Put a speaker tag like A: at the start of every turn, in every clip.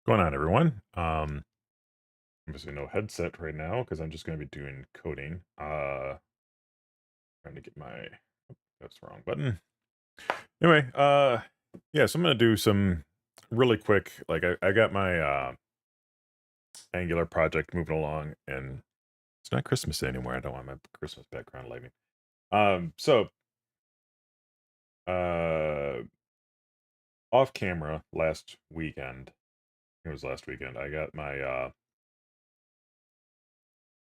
A: Going on, everyone? Obviously no headset right now because I'm just going to be doing coding. Trying to get my that's the wrong button. Anyway, yeah, so I'm gonna do some really quick. Like I got my Angular project moving along, and it's not Christmas anymore. I don't want my Christmas background lighting. So uh, off camera last weekend. It was last weekend. I got my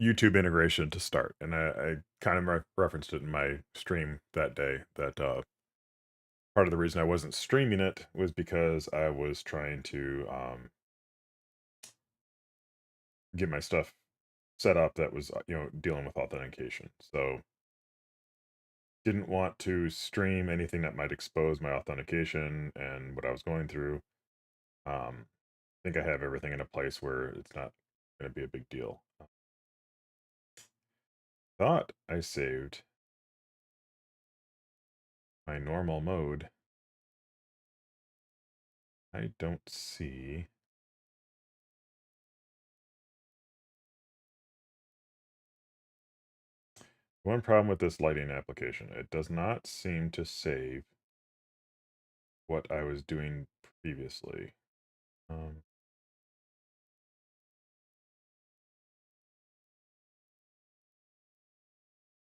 A: YouTube integration to start, and I kind of referenced it in my stream that day. That part of the reason I wasn't streaming it was because I was trying to get my stuff set up that was dealing with authentication. So didn't want to stream anything that might expose my authentication and what I was going through. I think I have everything in a place where it's not going to be a big deal. Thought I saved my normal mode. I don't see. One problem with this lighting application, it does not seem to save what I was doing previously. Um,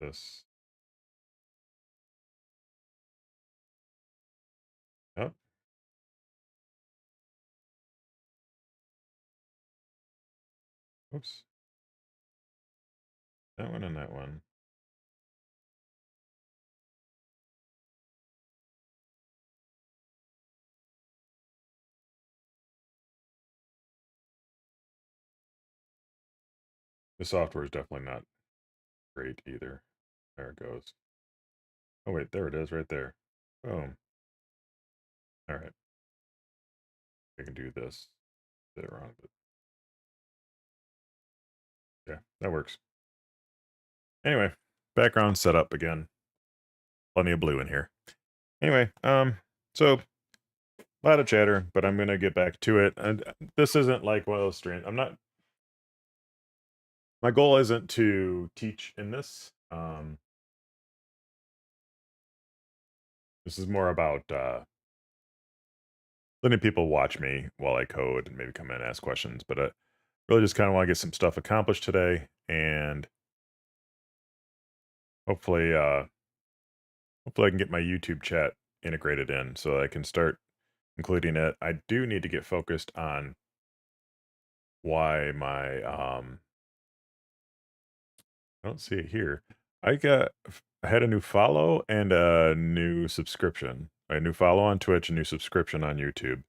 A: this, oh, oops, that one and that one. The software is definitely not great either. There it goes. Oh wait, there it is right there. Boom. All right, I can do this. Did it wrong, but yeah, that works. Anyway, background setup again. Plenty of blue in here. Anyway, so a lot of chatter, but I'm gonna get back to it. And this isn't like one of those streams. I'm not. My goal isn't to teach in this. This is more about letting people watch me while I code and maybe come in and ask questions. But I really just kind of want to get some stuff accomplished today, and hopefully, hopefully I can get my YouTube chat integrated in so I can start including it. I do need to get focused on why my I don't see it here. I had a new follow and a new subscription. A new follow on Twitch, a new subscription on YouTube.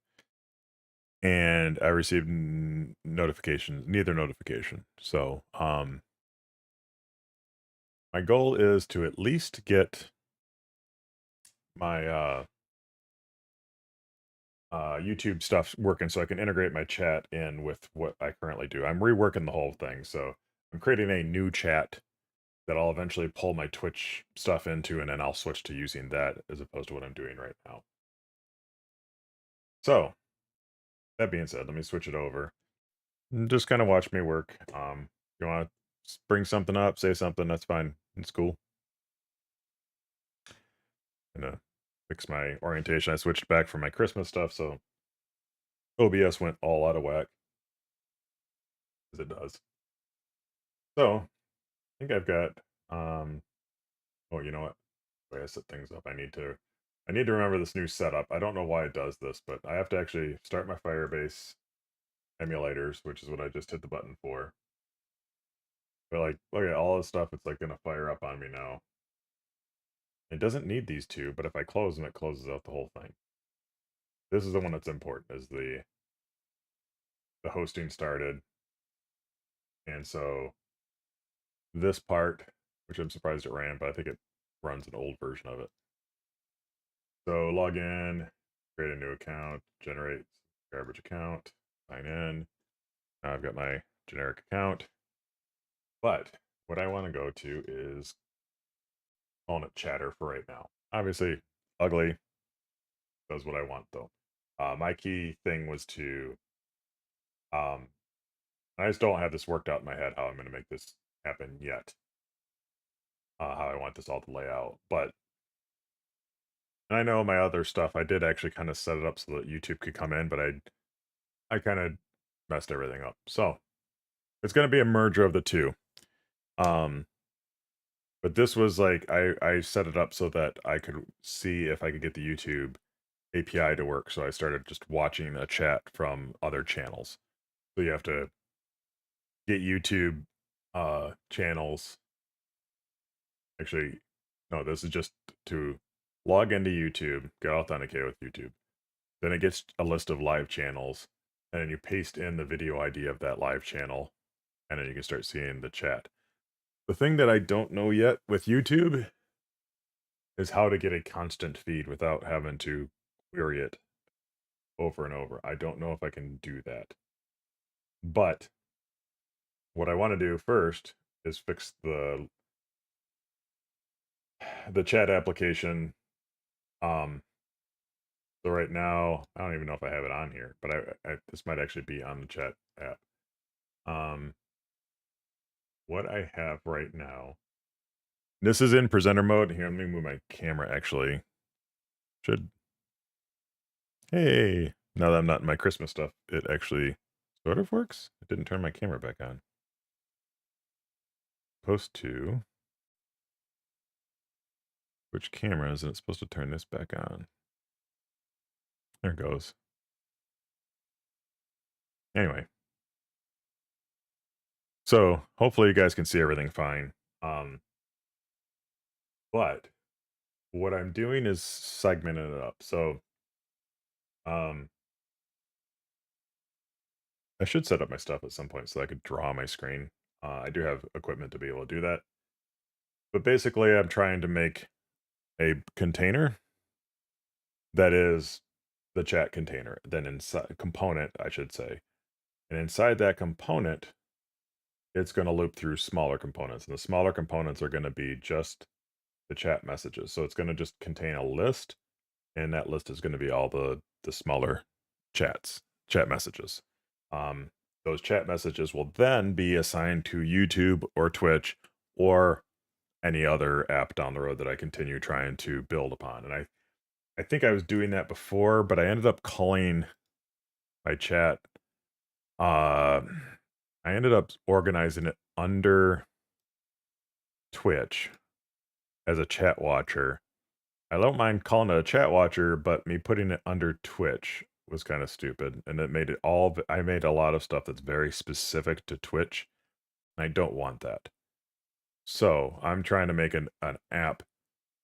A: And I received notifications, neither notification. So, my goal is to at least get my YouTube stuff working so I can integrate my chat in with what I currently do. I'm reworking the whole thing. So, I'm creating a new chat that I'll eventually pull my Twitch stuff into, and then I'll switch to using that as opposed to what I'm doing right now. So, that being said, let me switch it over. And just kind of watch me work. You want to bring something up, say something, that's fine. It's cool. Gonna fix my orientation. I switched back from my Christmas stuff, so OBS went all out of whack, as it does. So, I think I've got, oh, you know what? The way I set things up, I need to remember this new setup. I don't know why it does this, but I have to actually start my Firebase emulators, which is what I just hit the button for. But like, look at all this stuff. It's like gonna fire up on me now. It doesn't need these two, but if I close them, it closes out the whole thing. This is the one that's important, is the hosting started, and so this part, which I'm surprised it ran, but I think it runs an old version of it. So log in, create a new account, generate garbage account, sign in. Now I've got my generic account. But what I want to go to is calling it chatter for right now. Obviously, ugly does what I want though. My key thing was to Um, I just don't have this worked out in my head how I'm going to make this happen yet. How I want this all to lay out, but and I know my other stuff. I did actually kind of set it up so that YouTube could come in, but I kind of messed everything up. So it's going to be a merger of the two. Um, but this was like I set it up so that I could see if I could get the YouTube API to work. So I started just watching a chat from other channels. So you have to get YouTube channels. Actually, no, this is just to log into YouTube, get authenticated with YouTube. Then it gets a list of live channels, and then you paste in the video ID of that live channel, and then you can start seeing the chat. The thing that I don't know yet with YouTube is how to get a constant feed without having to query it over and over. I don't know if I can do that. But what I want to do first is fix the chat application. Um, so right now, I don't even know if I have it on here, but this might actually be on the chat app. Um, what I have right now, this is in presenter mode. Here, let me move my camera actually. Should, hey, now that I'm not in my Christmas stuff, it actually sort of works. It didn't turn my camera back on. Supposed to switch cameras and it's supposed to turn this back on. There it goes. Anyway, so hopefully you guys can see everything fine. But what I'm doing is segmenting it up. So um I should set up my stuff at some point so I could draw my screen. I do have equipment to be able to do that. But basically I'm trying to make a container that is the chat container, then inside component, I should say. And inside that component, it's going to loop through smaller components. And the smaller components are going to be just the chat messages. So it's going to just contain a list, and that list is going to be all the smaller chat messages. Those chat messages will then be assigned to YouTube or Twitch or any other app down the road that I continue trying to build upon. And I think I was doing that before, but I ended up calling my chat. Uh, I ended up organizing it under Twitch as a chat watcher. I don't mind calling it a chat watcher, but me putting it under Twitch was kind of stupid, and it made it all. I made a lot of stuff that's very specific to Twitch. And I don't want that. So I'm trying to make an app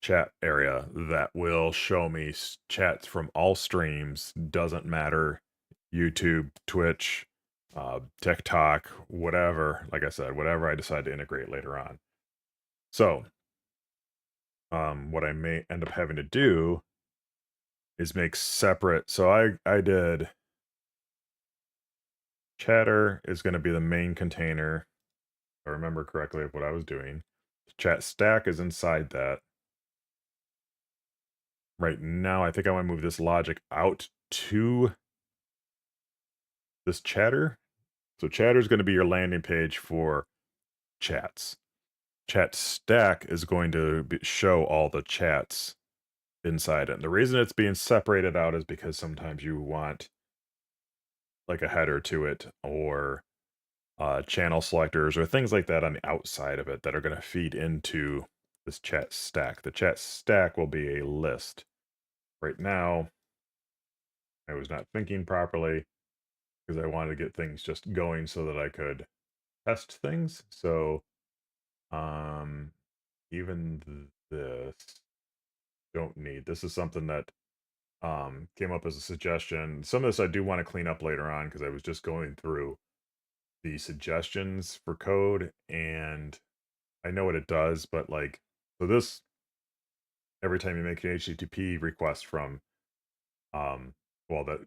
A: chat area that will show me chats from all streams. Doesn't matter, YouTube, Twitch, TikTok, whatever. Like I said, whatever I decide to integrate later on. So, what I may end up having to do is make separate. So I did chatter is going to be the main container. If I remember correctly of what I was doing. Chat stack is inside that. Right now, I think I want to move this logic out to this chatter. So chatter is going to be your landing page for chats. Chat stack is going to show all the chats inside it. And the reason it's being separated out is because sometimes you want like a header to it or channel selectors or things like that on the outside of it that are going to feed into this chat stack. The chat stack will be a list. Right now, I was not thinking properly because I wanted to get things just going so that I could test things. So, um, even this don't need. This is something that came up as a suggestion. Some of this I do want to clean up later on because I was just going through the suggestions for code and I know what it does, but like, so this, every time you make an HTTP request from, well, that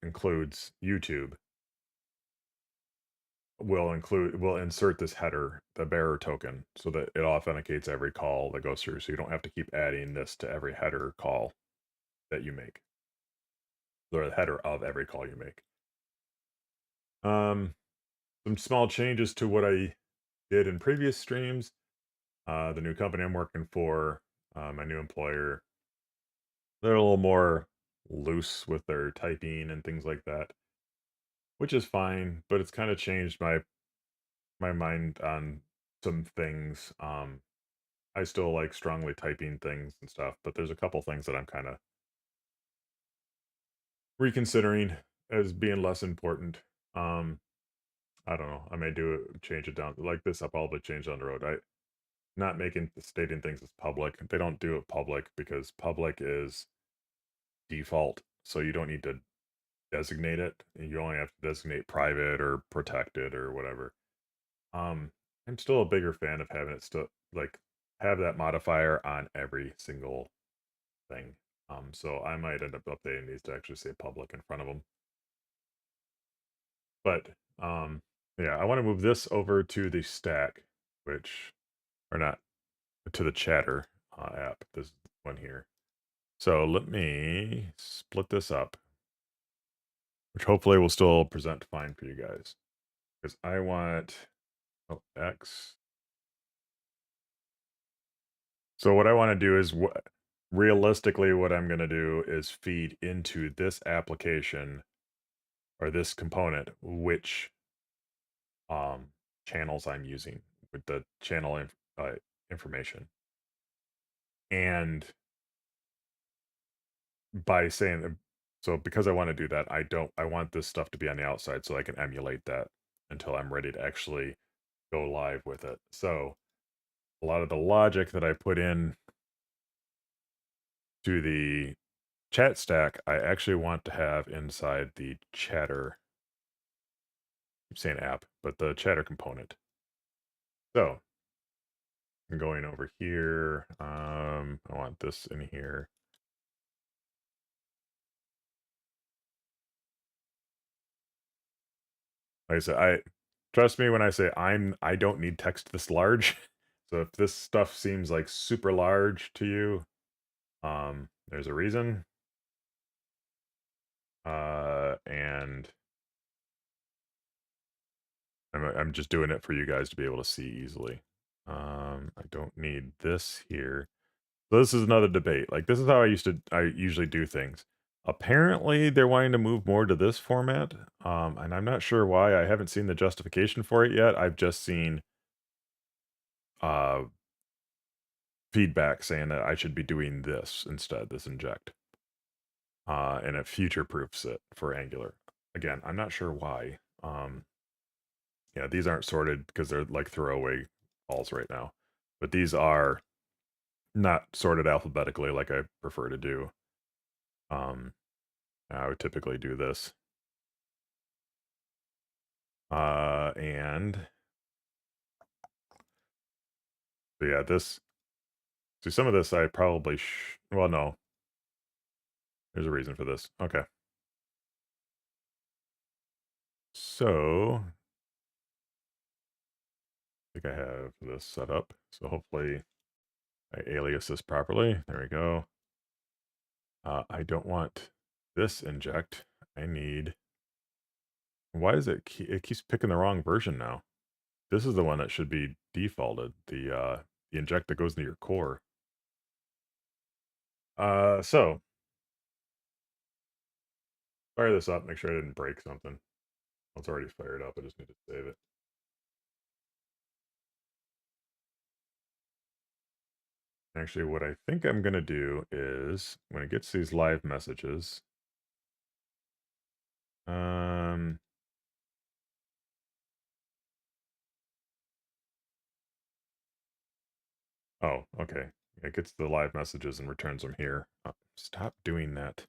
A: includes YouTube, will insert this header, the bearer token, so that it authenticates every call that goes through. So you don't have to keep adding this to every header call that you make, or the header of every call you make. Um, some small changes to what I did in previous streams. The new company I'm working for, my new employer, they're a little more loose with their typing and things like that, which is fine, but it's kind of changed my mind on some things. I still like strongly typing things and stuff, but there's a couple things that I'm kind of reconsidering as being less important. Um, I don't know. I may do it, change it down like this. I'll probably change down the road. I not making stating things as public. They don't do it public because public is default, so you don't need to designate it. You only have to designate private or protected or whatever. Um, I'm still a bigger fan of having it still like have that modifier on every single thing. So I might end up updating these to actually say public in front of them. But yeah, I want to move this over to the stack, which or not to the chatter app. This one here. So let me split this up, which hopefully will still present fine for you guys. Because I want X. So what I want to do is what realistically what I'm going to do is feed into this application or this component which um channels I'm using with the information. And by saying so because I want to do that, I want this stuff to be on the outside so I can emulate that until I'm ready to actually go live with it. So a lot of the logic that I put in to the chat stack, I actually want to have inside the chatter, I'm saying app, but the chatter component. So I'm going over here. I want this in here. Like I said, I trust me when I say I don't need text this large. So if this stuff seems like super large to you, there's a reason. And I'm just doing it for you guys to be able to see easily. I don't need this here. So this is another debate. Like this is how I usually do things. Apparently they're wanting to move more to this format. And I'm not sure why. I haven't seen the justification for it yet. I've just seen uh feedback saying that I should be doing this instead, this inject. And it future proofs it for Angular. Again, I'm not sure why. Yeah, these aren't sorted because they're like throwaway calls right now. But these are not sorted alphabetically like I prefer to do. Um, I would typically do this. And so yeah, some of this I probably, well, no, there's a reason for this. Okay. So I think I have this set up. So hopefully I alias this properly. There we go. I don't want this inject. I need, why is it keeps picking the wrong version now? This is the one that should be defaulted, the inject that goes into your core. So fire this up, make sure I didn't break something. It's already fired up, I just need to save it. Actually, what I think I'm gonna do is when it gets these live messages, um, oh, okay. It gets the live messages and returns them here. Stop doing that.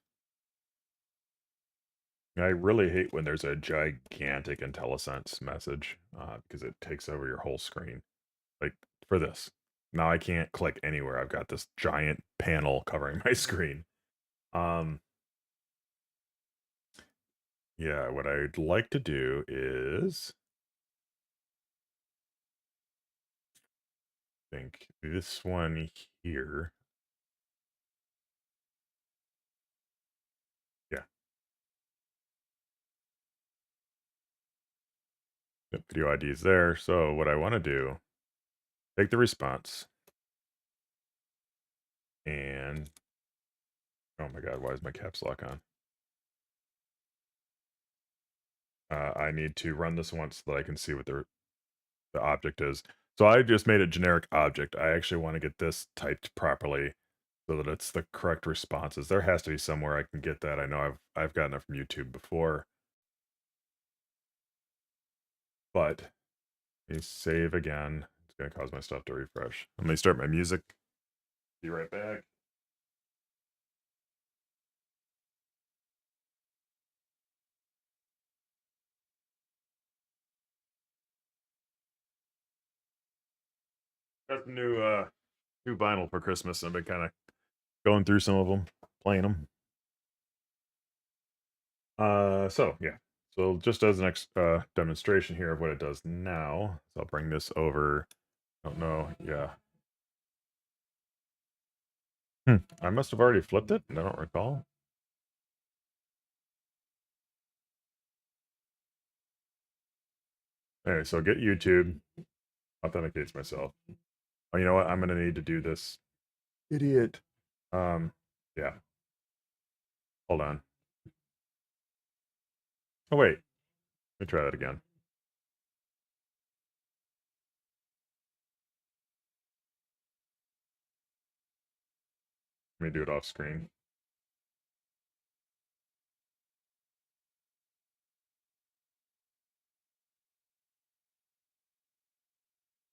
A: I really hate when there's a gigantic IntelliSense message because it takes over your whole screen. Like for this. Now I can't click anywhere. I've got this giant panel covering my screen. Um, yeah, what I'd like to do is think this one here. Yeah. Video ID is there. So what I want to do, take the response and oh my god, why is my caps lock on? I need to run this once so that I can see what the object is. So I just made a generic object. I actually want to get this typed properly so that it's the correct responses. There has to be somewhere I can get that. I know I've gotten it from YouTube before, but let me save again. It's gonna cause my stuff to refresh. Let me start my music. Be right back. Got the new vinyl for Christmas. I've been kind of going through some of them, playing them. So yeah. So just as an demonstration here of what it does now, so I'll bring this over. I don't know. Yeah. I must have already flipped it, and I don't recall. Anyway, so get YouTube, authenticates myself. Oh, you know what? I'm gonna need to do this. Idiot. Yeah. Hold on. Oh wait. Let me try that again. Let me do it off screen.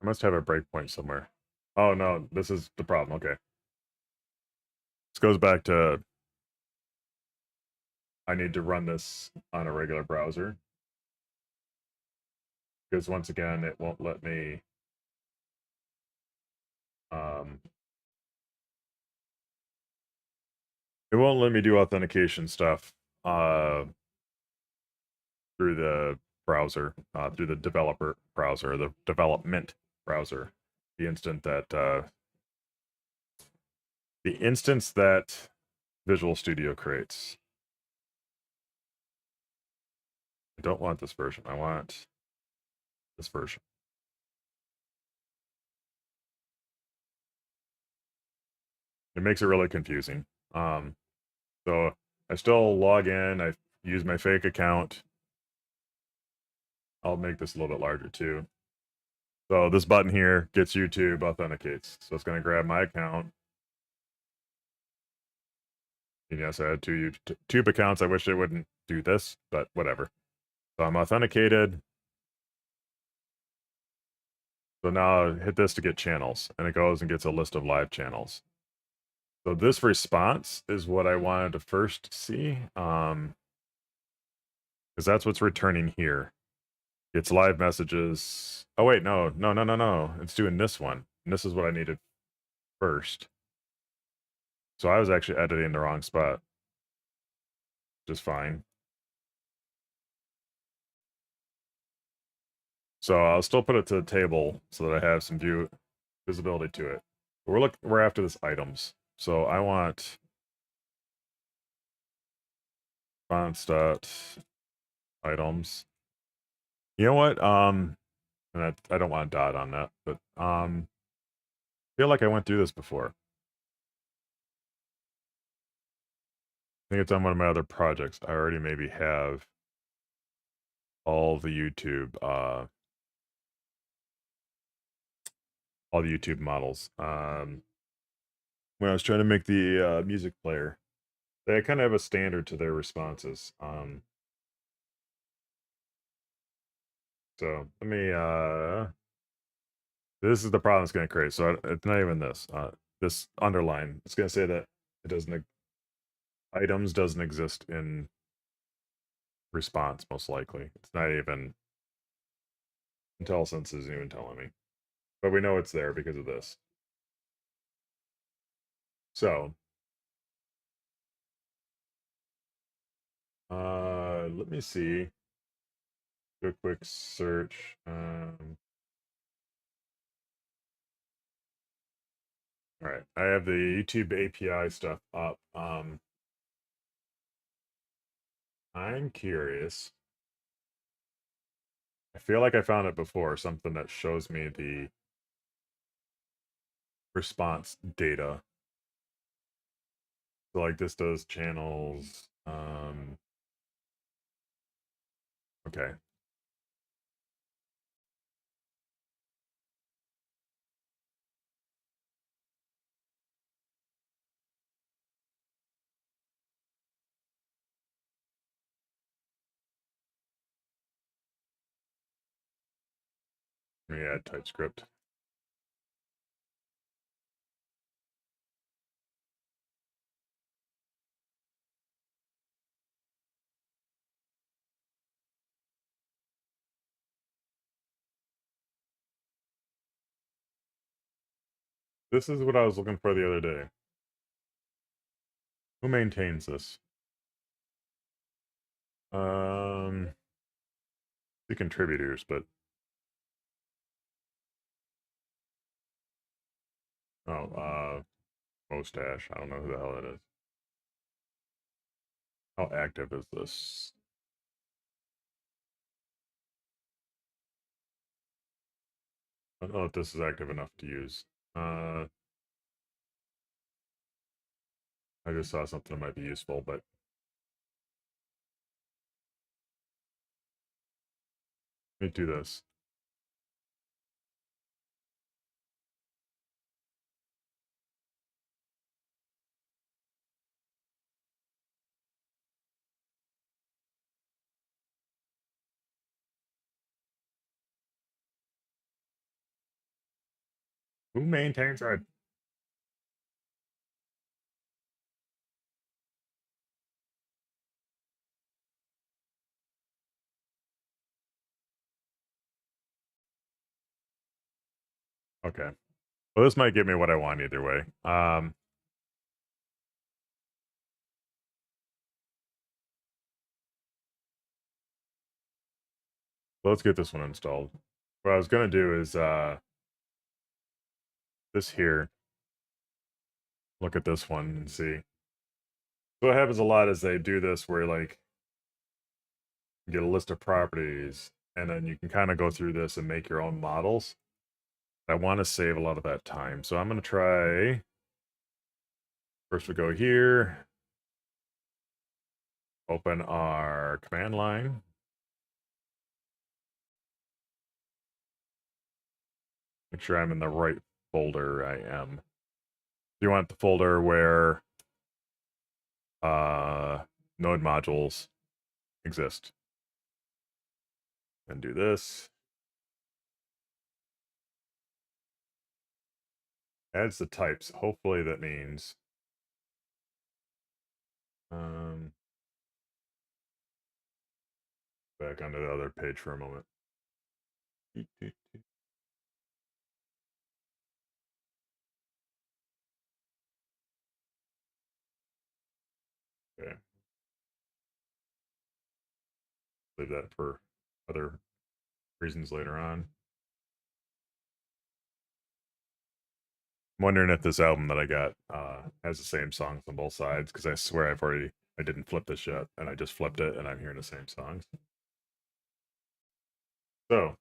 A: I must have a breakpoint somewhere. Oh no, this is the problem. Okay. This goes back to I need to run this on a regular browser. Because once again, it won't let me um it won't let me do authentication stuff through the browser, through the developer browser, the development browser. The instant that the instance that Visual Studio creates. I don't want this version. I want this version. It makes it really confusing. So I still log in. I use my fake account. I'll make this a little bit larger too. So this button here gets YouTube authenticates. So it's going to grab my account. And yes, I had two YouTube accounts. I wish it wouldn't do this, but whatever. So I'm authenticated. So now I hit this to get channels, and it goes and gets a list of live channels. So this response is what I wanted to first see, because that's what's returning here. It's live messages. Oh wait, no. It's doing this one. And this is what I needed first. So I was actually editing the wrong spot. Just fine. So I'll still put it to the table so that I have some visibility to it. We're after this items. So I want fonts dot items. You know what? And I don't want a dot on that, but I feel like I went through this before. I think it's on one of my other projects. I already maybe have all the YouTube models. When I was trying to make the music player, they kind of have a standard to their responses. So let me this is the problem it's going to create. So it's not even this. This underline. It's going to say that it doesn't items doesn't exist in response, most likely. It's not even IntelliSense isn't even telling me. But we know it's there because of this. So let me see. Do a quick search. All right, I have the YouTube API stuff up. I'm curious. I feel like I found it before, something that shows me the response data. So like this does channels. Okay. Let me add TypeScript. This is what I was looking for the other day. Who maintains this? The contributors, but oh, Mustache. I don't know who the hell that is. How active is this? I don't know if this is active enough to use. I just saw something that might be useful, but let me do this. Who maintains that? Okay. Well, this might give me what I want either way. Let's get this one installed. What I was gonna do is this here. Look at this one and see. So what happens a lot is they do this where like you get a list of properties and then you can kind of go through this and make your own models. I want to save a lot of that time. So I'm gonna try. First we go here. Open our command line. Make sure I'm in the right folder. I am. You want the folder where node modules exist. And do this. Adds the types. Hopefully that means back onto the other page for a moment. Okay. Leave that for other reasons later on. I'm wondering if this album that I got has the same songs on both sides, because I swear I didn't flip this yet, and I just flipped it, and I'm hearing the same songs. So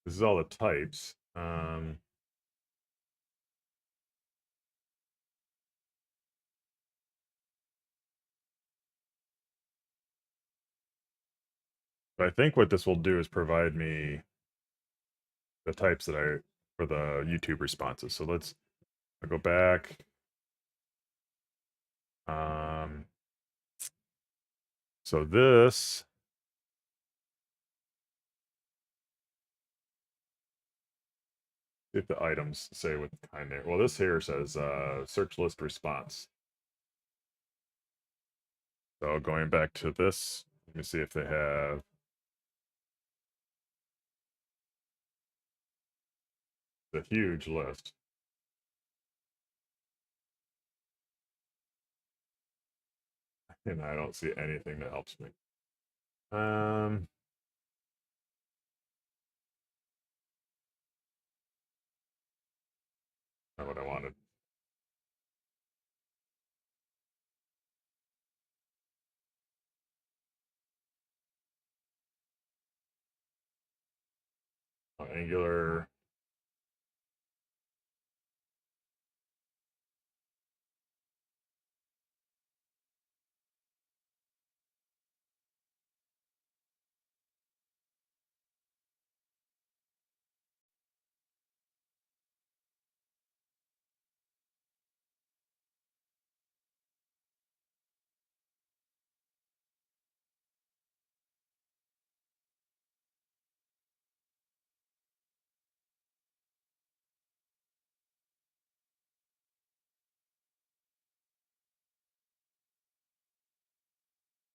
A: this is all the types. But I think what this will do is provide me the types that I for the YouTube responses. So I'll go back. So this if the items say what kind there. Well, this here says search list response. So going back to this, let me see if they have the huge list. And I don't see anything that helps me. Not what I wanted. Angular.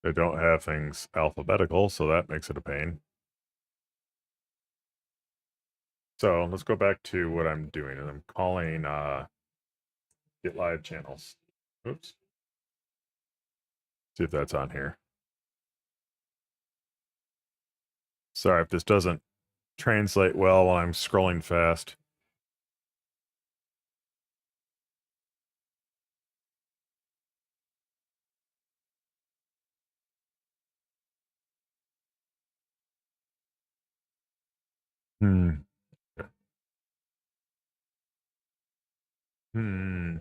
A: They don't have things alphabetical, so that makes it a pain. So let's go back to what I'm doing, and I'm calling get live channels. Oops. See if that's on here. Sorry if this doesn't translate well while I'm scrolling fast. Hmm. Hmm.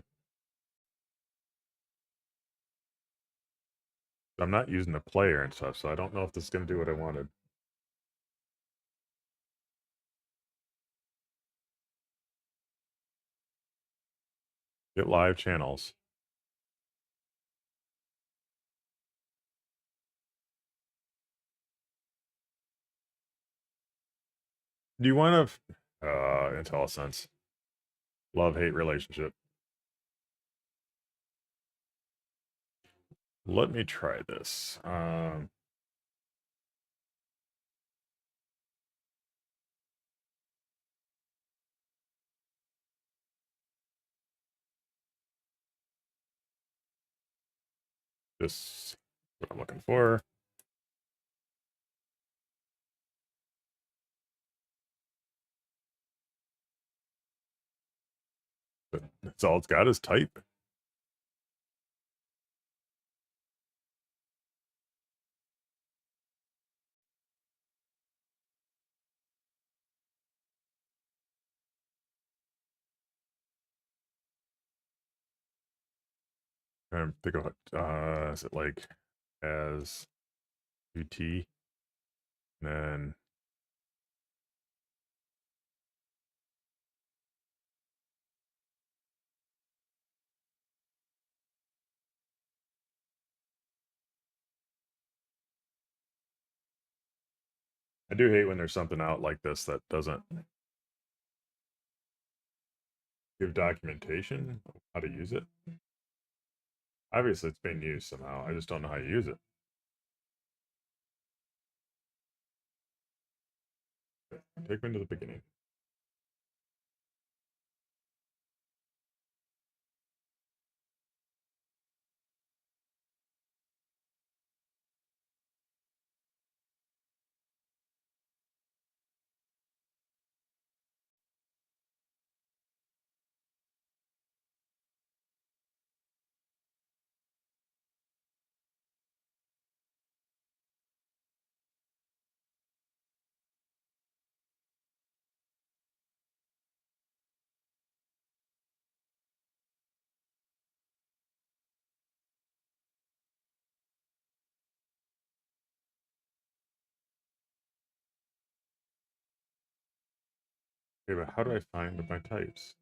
A: I'm not using the player and stuff, so I don't know if this is going to do what I wanted. Get live channels. Do you want to IntelliSense love-hate relationship? Let me try this. This what I'm looking for. But that's all it's got is type. I'm think of is it like as UT and then I do hate when there's something out like this that doesn't give documentation of how to use it. Obviously, it's being used somehow. I just don't know how to use it. Take me to the beginning. Okay, but how do I find my types?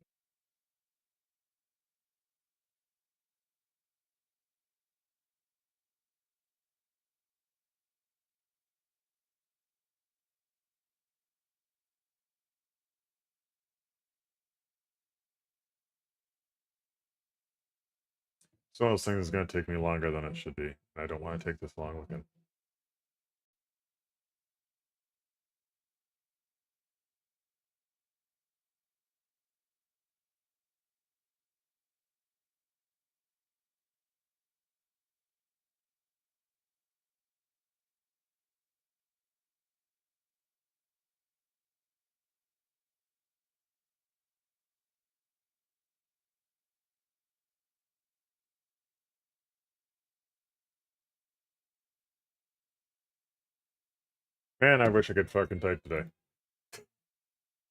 A: It's one of those things that's going to take me longer than it should be. I don't want to take this long looking. Man, I wish I could fucking type today.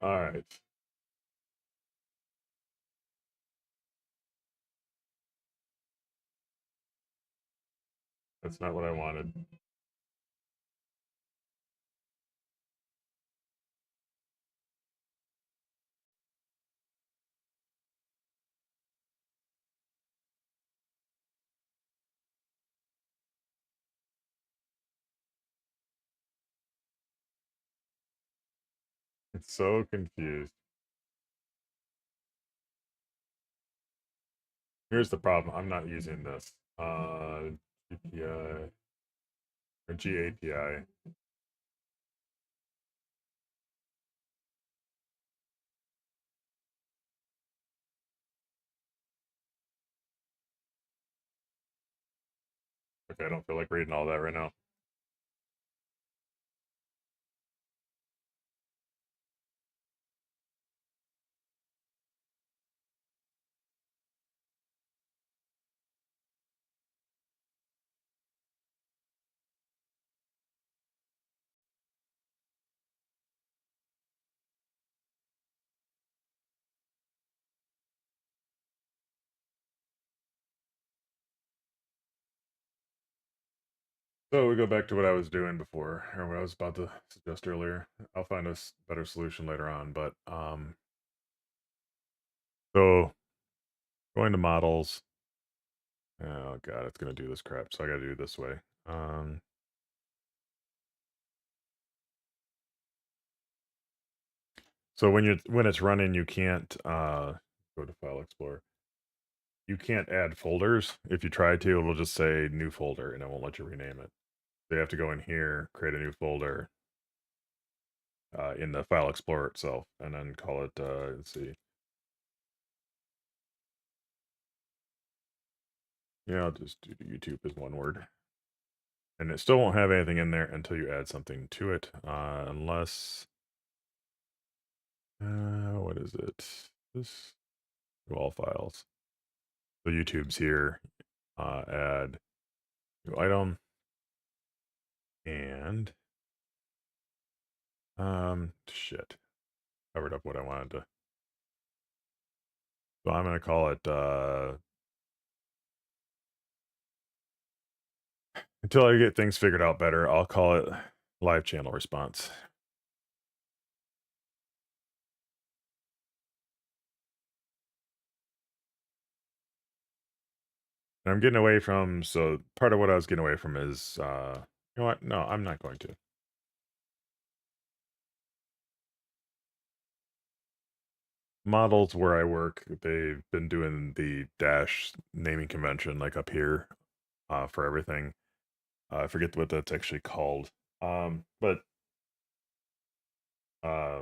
A: All right. That's not what I wanted. It's so confused. Here's the problem. I'm not using this. GPI or GAPI. Okay, I don't feel like reading all that right now. So we go back to what I was doing before, or what I was about to suggest earlier. I'll find a better solution later on, but so going to models. Oh god, it's gonna do this crap. So I got to do it this way. Um, so when it's running, you can't go to File Explorer. You can't add folders. If you try to, it'll just say new folder, and it won't let you rename it. So you have to go in here, create a new folder in the File Explorer itself, and then call it. Let's see. Yeah, I'll just do YouTube as one word. And it still won't have anything in there until you add something to it, unless what is it? This all files. So YouTube's here. Add new item and shit. Covered up what I wanted to. So I'm gonna call it until I get things figured out better. I'll call it live channel response. And I'm getting away from, so part of what I was getting away from is, you know what? No, I'm not going to. Models where I work, they've been doing the dash naming convention like up here for everything. I forget what that's actually called. But uh,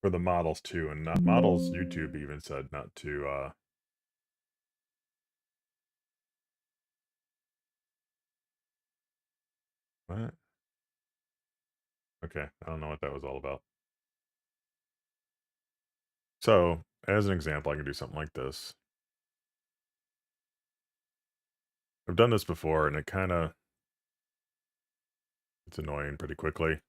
A: for the models too, and not models, YouTube even said not to. What? Okay, I don't know what that was all about. So, as an example, I can do something like this. I've done this before, and it kind of it's annoying pretty quickly.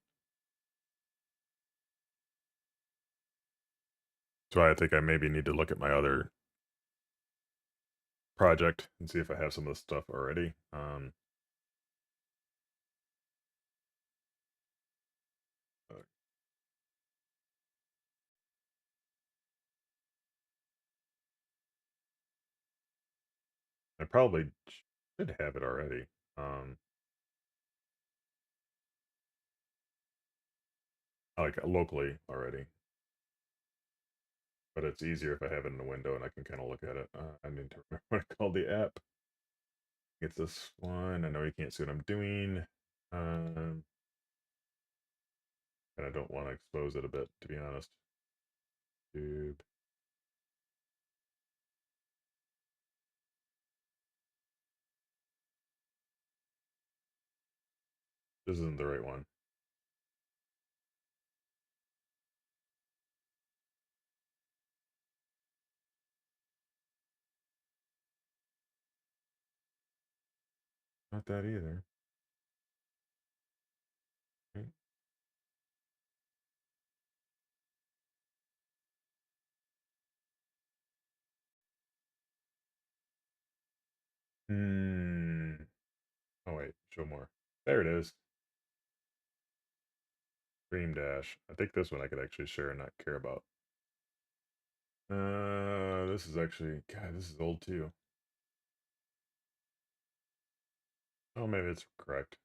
A: So I think I maybe need to look at my other project and see if I have some of this stuff already. Uh, I probably should have it already. Um, like locally already, but it's easier if I have it in the window and I can kind of look at it. I need to remember what I called the app. It's this one. I know you can't see what I'm doing. Um, and I don't want to expose it a bit, to be honest. Tube. This isn't the right one. Not that either. Okay. Hmm. Oh wait, show more. There it is. Dream Dash. I think this one I could actually share and not care about. This is actually God. This is old too. Oh, maybe it's correct.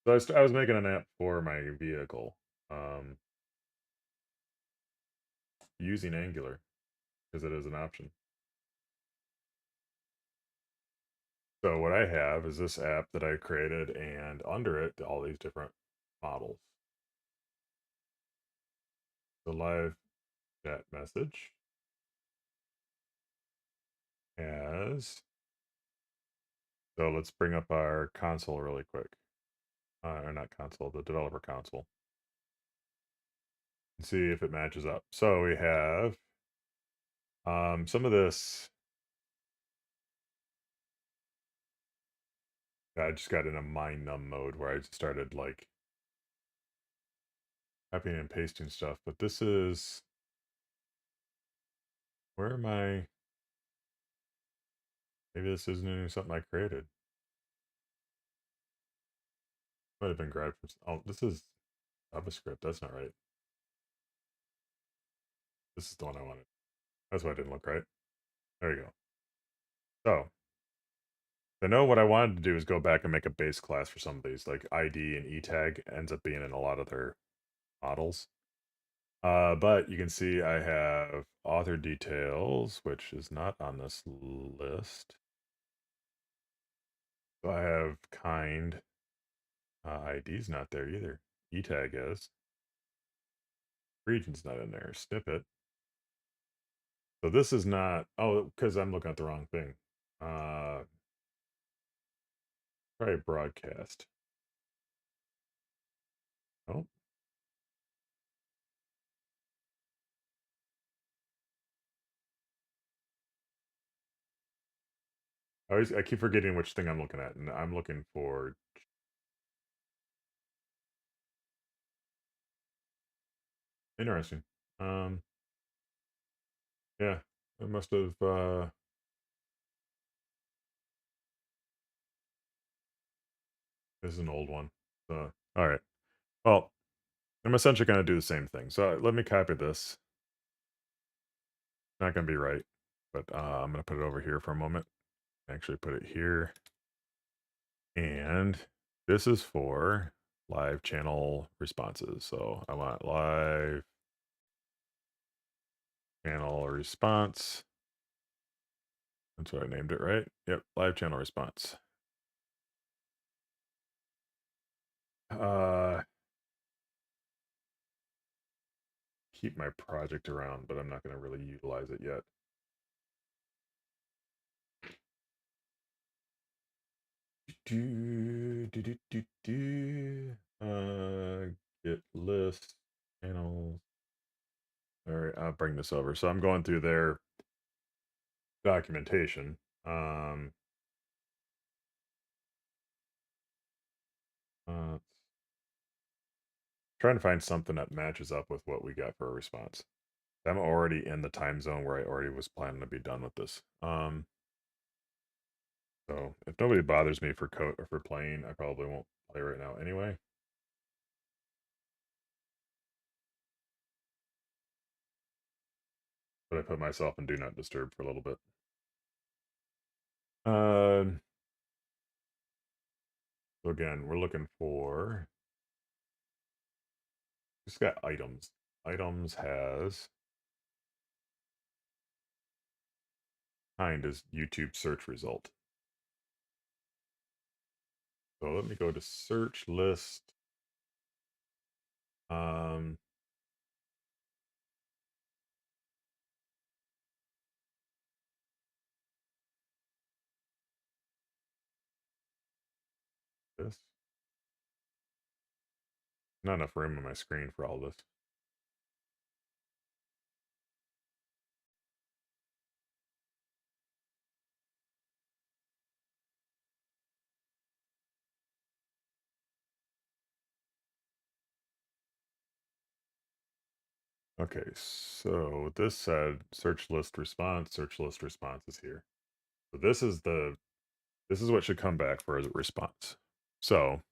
A: So I was making an app for my vehicle, um, using Angular because it is an option. So what I have is this app that I created, and under it, all these different models. The live chat message has. So let's bring up our console really quick. Or not console, the developer console, and see if it matches up. So we have some of this. I just got in a mind numb mode where I just started like copying and pasting stuff. But this is where am I? Maybe this isn't even something I created. Might have been grabbed from. Oh, this is JavaScript. That's not right. This is the one I wanted. That's why it didn't look right. There you go. So I know what I wanted to do is go back and make a base class for some of these, like ID and ETag ends up being in a lot of their models. But you can see I have author details, which is not on this list. So I have kind. ID's not there either. ETag is. Region's not in there. Snippet. So this is not. Oh, because I'm looking at the wrong thing. Try broadcast. Oh, I keep forgetting which thing I'm looking at, and I'm looking for. Interesting. Um, yeah, I must have. This is an old one. So, all right. Well, I'm essentially going to do the same thing. So let me copy this. Not going to be right, but I'm going to put it over here for a moment. Actually, put it here. And this is for live channel responses. So I want live channel response. That's what I named it, right? Yep, live channel response. Uh, keep my project around, but I'm not going to really utilize it yet. Get list channels. All right, I'll bring this over. So I'm going through their documentation. Uh, trying to find something that matches up with what we got for a response. I'm already in the time zone where I already was planning to be done with this. So if nobody bothers me for code or for playing, I probably won't play right now anyway. But I put myself in do not disturb for a little bit. Um, so again, we're looking for just got items. Items has kind as YouTube search result. So let me go to search list. Um, this not enough room on my screen for all this. Okay, so this said search list response is here. So this is the this is what should come back for a response. So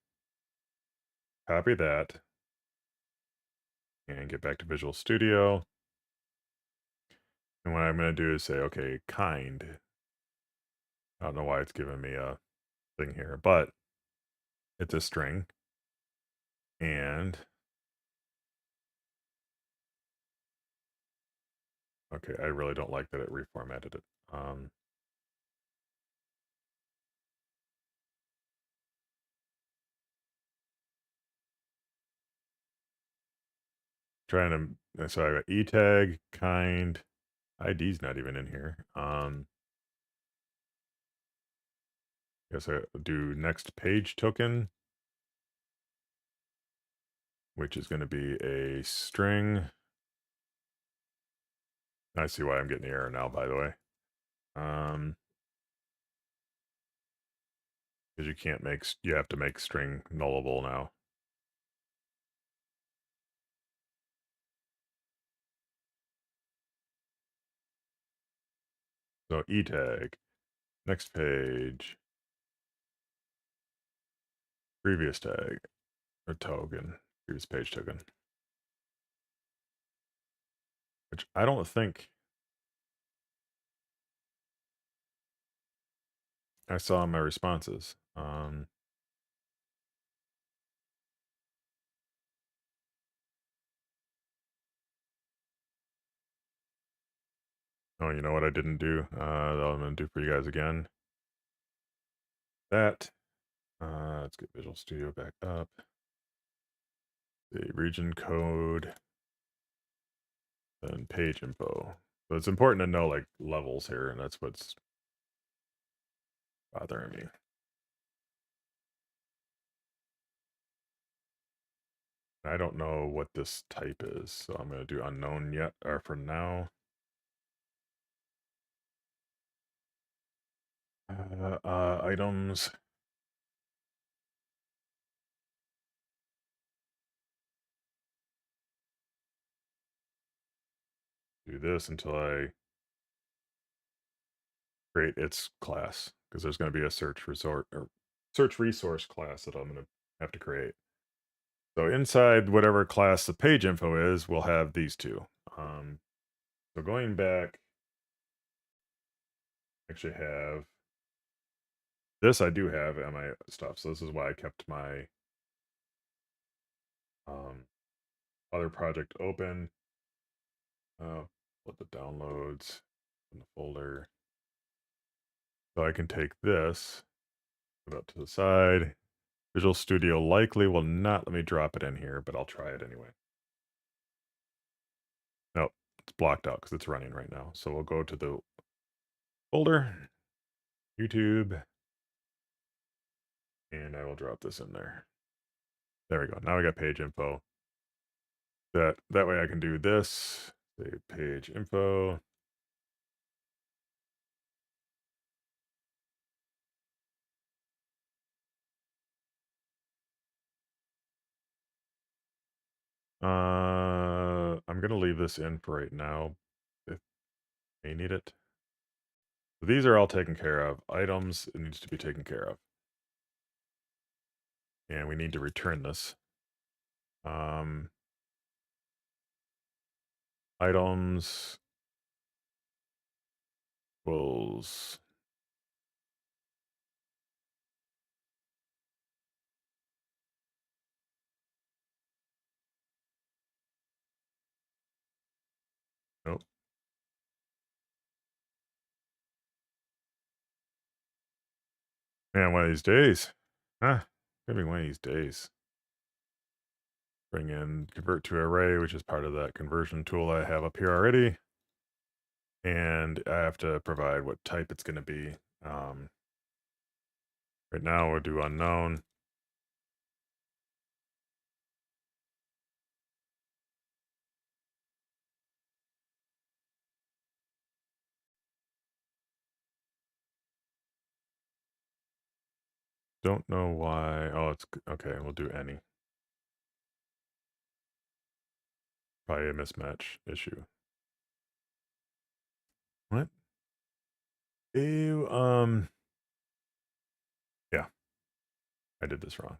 A: copy that and get back to Visual Studio. And what I'm going to do is say, okay, kind. I don't know why it's giving me a thing here, but it's a string. And okay, I really don't like that it reformatted it. Trying to, so I got e tag, kind, ID's not even in here. Guess I do next page token, which is going to be a string. I see why I'm getting the error now, by the way. Because you can't make, you have to make string nullable now. So e tag, next page, previous tag, or token, previous page token. Which I don't think I saw in my responses. Oh, you know what I didn't do? That I'm going to do for you guys again. That. Let's get Visual Studio back up. The region code, then page info. So it's important to know like levels here, and that's what's bothering me. I don't know what this type is, so I'm going to do unknown yet, or for now. Items. Do this until I create its class, because there's going to be a search resort or search resource class that I'm going to have to create. So inside whatever class the page info is, we'll have these two. So going back, actually have this. I do have on my stuff, so this is why I kept my other project open. Put the downloads in the folder. So I can take this, put it up to the side. Visual Studio likely will not let me drop it in here, but I'll try it anyway. Nope, it's blocked out because it's running right now. So we'll go to the folder, YouTube, and I will drop this in there. There we go. Now we got page info. That way I can do this. Say page info. I'm gonna leave this in for right now. If they need it. So these are all taken care of. Items, it needs to be taken care of. And we need to return this. Items equals nope. Man, one of these days. Huh. Gonna be one of these days. Bring in convert to array, which is part of that conversion tool I have up here already. And I have to provide what type it's going to be. Right now we'll do unknown. Don't know why. Oh, it's okay. We'll do any. Probably a mismatch issue. What? Ew. I did this wrong.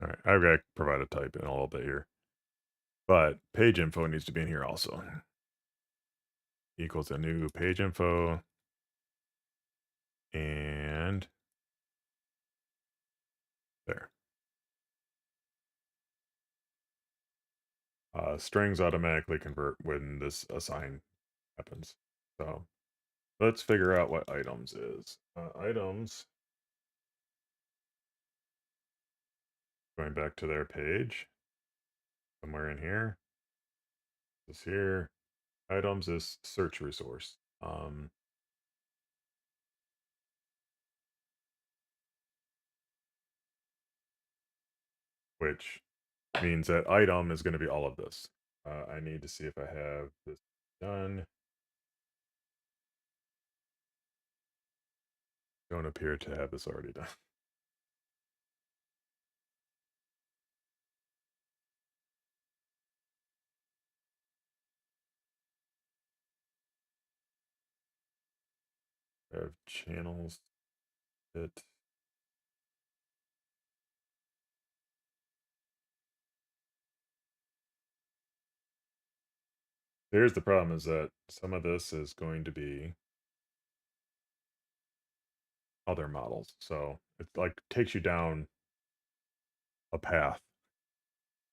A: All right, I've got to provide a type in a little bit here, but page info needs to be in here also. Equals a new page info and there. Strings automatically convert when this assign happens. So let's figure out what items is. Items, going back to their page, somewhere in here, this here. Items is search resource. Which means that item is going to be all of this. I need to see if I have this done. Don't appear to have this already done. I have channels. It. Here's the problem: is that some of this is going to be other models, so it like takes you down a path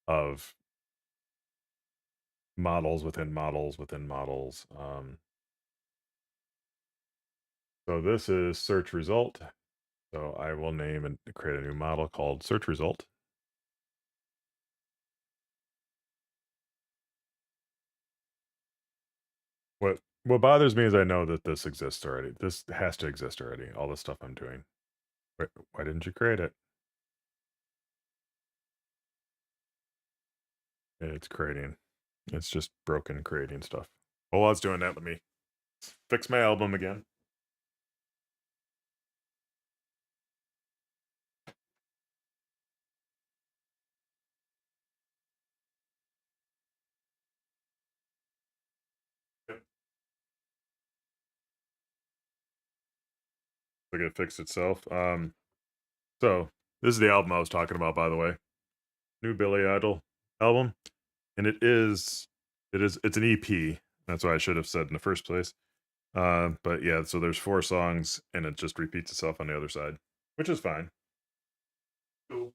A: of models within models within models. So this is search result. So I will name and create a new model called search result. What bothers me is I know that this exists already. This has to exist already. All the stuff I'm doing. Why didn't you create it? It's creating. It's just broken creating stuff. Well, while I was doing that, let me fix my album again. Yep. Like it fixed itself. So this is the album I was talking about, by the way. New Billy Idol album, and it's an EP. That's why I should have said in the first place. But yeah, so there's 4 songs, and it just repeats itself on the other side, which is fine. Cool.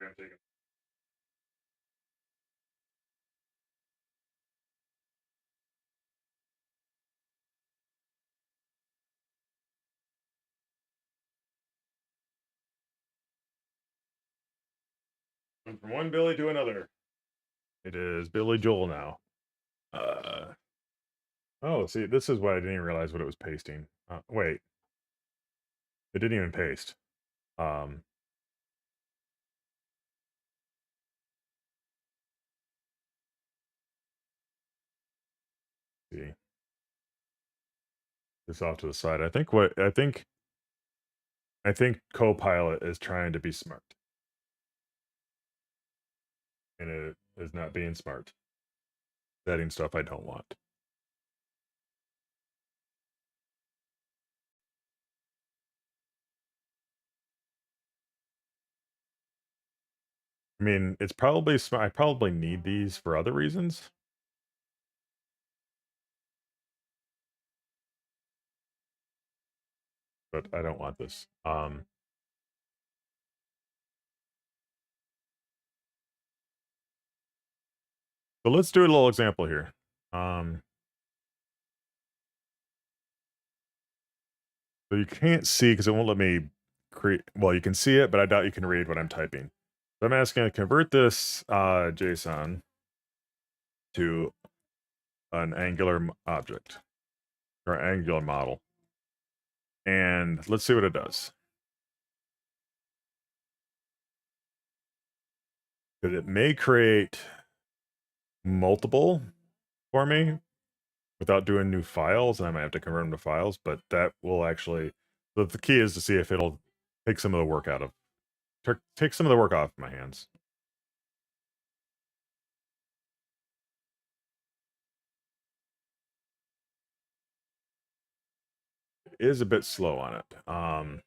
A: I'm taking from one Billy to another. It is Billy Joel now. Uh, oh, see, this is what I didn't even realize what it was pasting. Wait, it didn't even paste. Um, see this off to the side. I think I think Copilot is trying to be smart, and it is not being smart. Setting stuff I don't want. I mean, it's probably smart. I probably need these for other reasons, but I don't want this. So let's do a little example here. Um, so you can't see because it won't let me create. Well, you can see it, but I doubt you can read what I'm typing. So I'm asking to convert this JSON to an Angular object or Angular model, and let's see what it does. Because it may create multiple for me without doing new files, and I might have to convert them to files, but that will actually, the key is to see if it'll take some of the work out of, take some of the work off my hands. It is a bit slow on it. So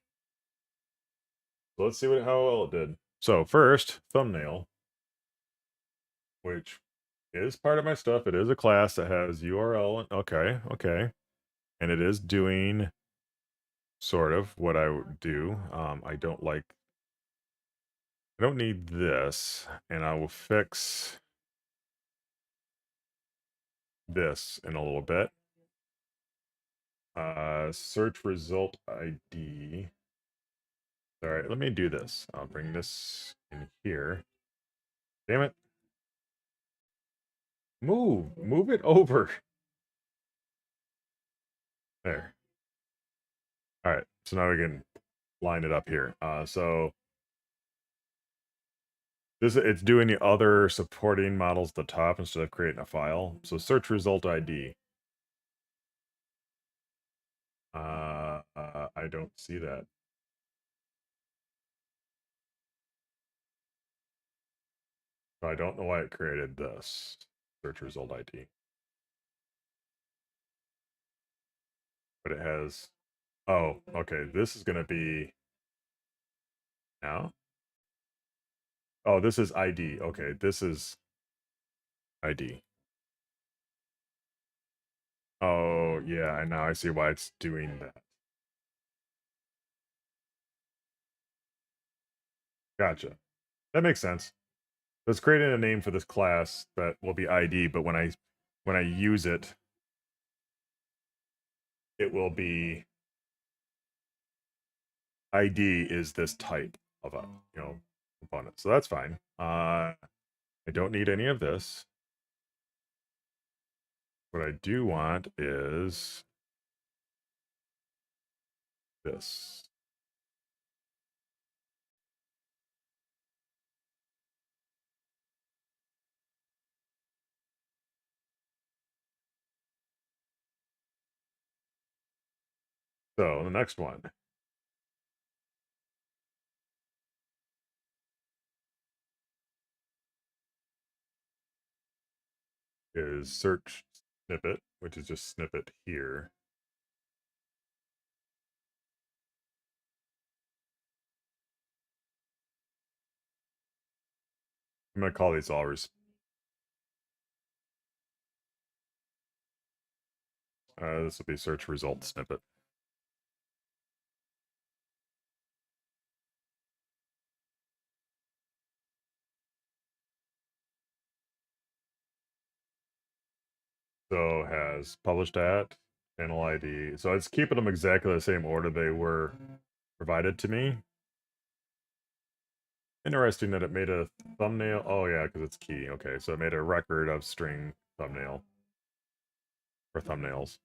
A: let's see how well it did. So first, thumbnail, which is part of my stuff. It is a class that has URL. Okay, okay. And it is doing sort of what I would do. I don't need this, and I will fix this in a little bit. Search result ID. All right, let me do this. I'll bring this in here. Damn it. Move it over. There. All right, so now we can line it up here. So it's doing the other supporting models at the top instead of creating a file. So search result ID. I don't see that. So I don't know why it created this search result ID. But it has, oh, okay, this is going to be now. Oh, this is ID. Okay, this is ID. Oh, yeah, and now I see why it's doing that. Gotcha. That makes sense. It's creating a name for this class that will be ID, but when I use it, it will be ID is this type of a component. So that's fine. I don't need any of this. What I do want is this. So the next one is search snippet, which is just snippet here. I'm going to call these all this will be search result snippet. So has published at, channel ID. So it's keeping them exactly the same order they were provided to me. Interesting that it made a thumbnail. Oh yeah, because it's key. Okay, so it made a record of string thumbnail or thumbnails.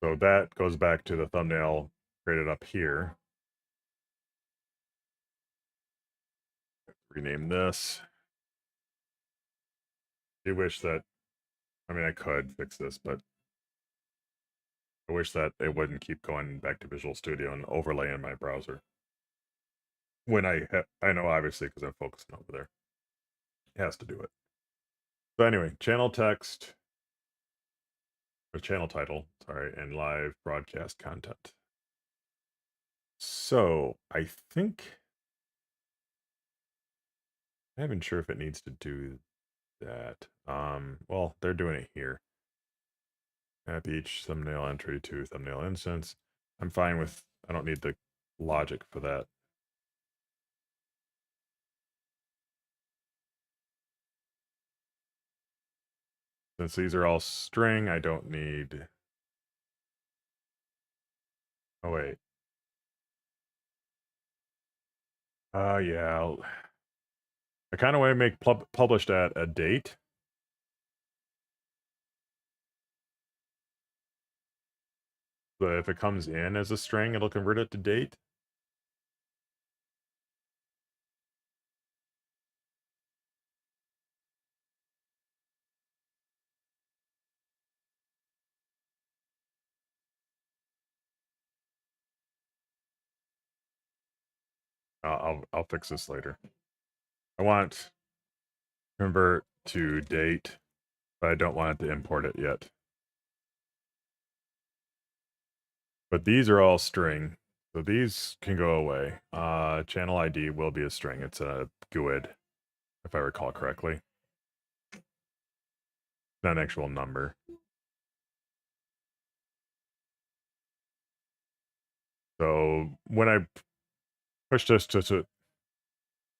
A: So that goes back to the thumbnail created up here. Rename this. I do wish that, I mean, I could fix this, but I wish that it wouldn't keep going back to Visual Studio and overlay in my browser. When I know obviously because I'm focusing over there. It has to do it. So anyway, channel text or channel title, sorry, and live broadcast content. So I think I'm not even sure if it needs to do that. Well, they're doing it here. Map each thumbnail entry to thumbnail instance. I'm fine with, I don't need the logic for that. Since these are all string, I don't need, oh wait. Yeah, I kind of want to make published at a date. So if it comes in as a string, it'll convert it to date. I'll fix this later. I want convert to date, but I don't want it to import it yet. But these are all string, so these can go away. Channel ID will be a string. It's a GUID, if I recall correctly. Not an actual number. So when I push this to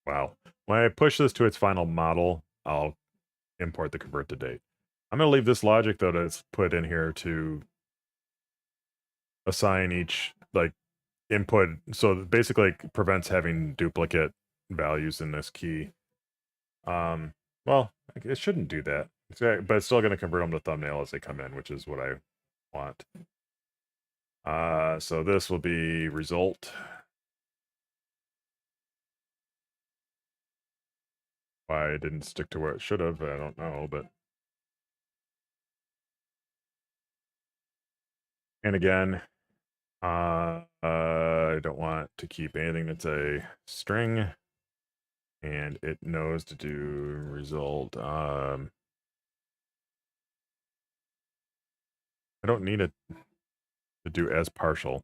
A: wow, when I push this to its final model, I'll import the convert to date. I'm gonna leave this logic though that's put in here to assign each like input, so basically it prevents having duplicate values in this key. Well, it shouldn't do that, but it's still going to convert them to thumbnail as they come in, which is what I want. So this will be result. Why it didn't stick to where it should have, I don't know, but and again, I don't want to keep anything that's a string, and it knows to do result. I don't need it to do as partial.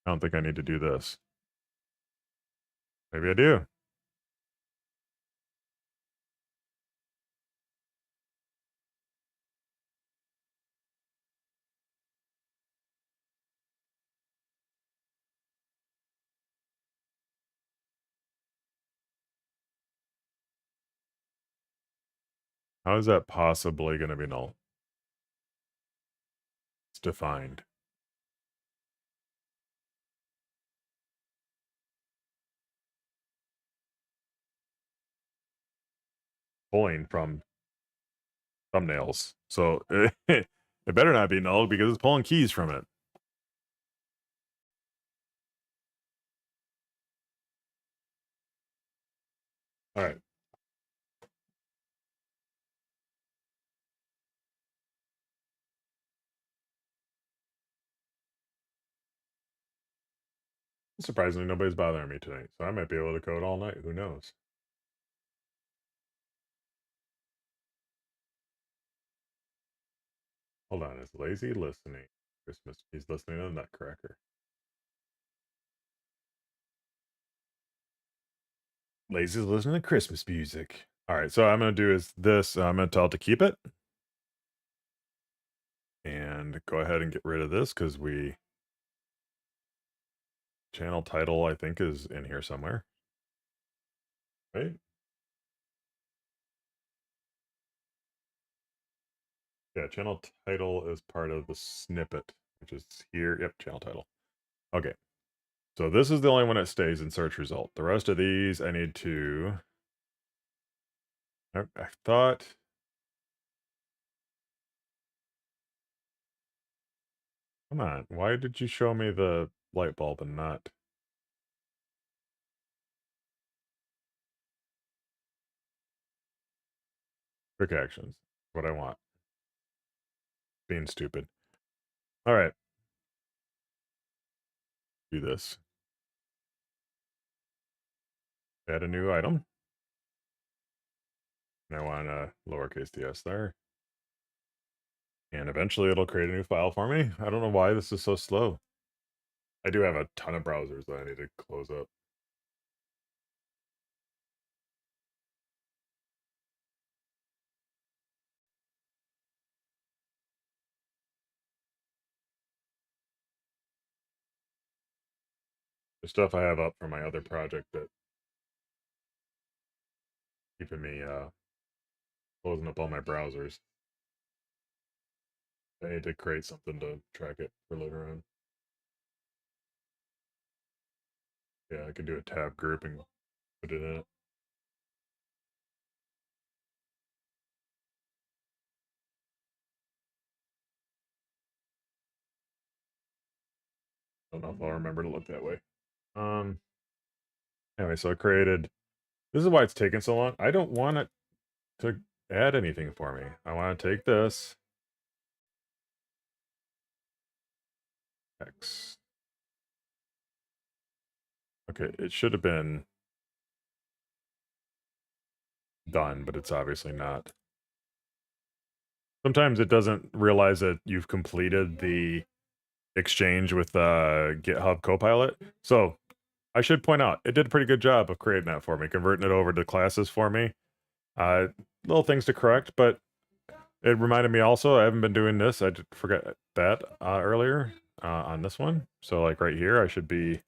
A: I don't think I need to do this. Maybe I do. How is that possibly going to be null? It's defined. Pulling from thumbnails. So it better not be null because it's pulling keys from it. All right. Surprisingly, nobody's bothering me tonight, so I might be able to code all night. Who knows? Hold on. Is lazy listening? Christmas. He's listening to the Nutcracker. Lazy's listening to Christmas music. All right. So I'm going to do is this. I'm going to tell it to keep it. And go ahead and get rid of this because we channel title, I think, is in here somewhere. Right? Yeah, channel title is part of the snippet, which is here. Yep, channel title. Okay. So this is the only one that stays in search result. The rest of these I need to... I thought... Come on, why did you show me the light bulb and not... Quick actions. What I want. Being stupid. All right. Do this. Add a new item. And I want a lowercase ds there. And eventually it'll create a new file for me. I don't know why this is so slow. I do have a ton of browsers that I need to close up. The stuff I have up for my other project that keeping me closing up all my browsers. I need to create something to track it for later on. Yeah, I can do a tab group and put it in it. Don't know if I'll remember to look that way. Um. Anyway, so I created. This is why it's taking so long. I don't want it to add anything for me. I want to take this X. Okay, it should have been done, but it's obviously not. Sometimes it doesn't realize that you've completed the exchange with GitHub Copilot. So I should point out, it did a pretty good job of creating that for me, converting it over to classes for me. Little things to correct, but it reminded me also, I haven't been doing this. I did forget that earlier on this one. So like right here, I should be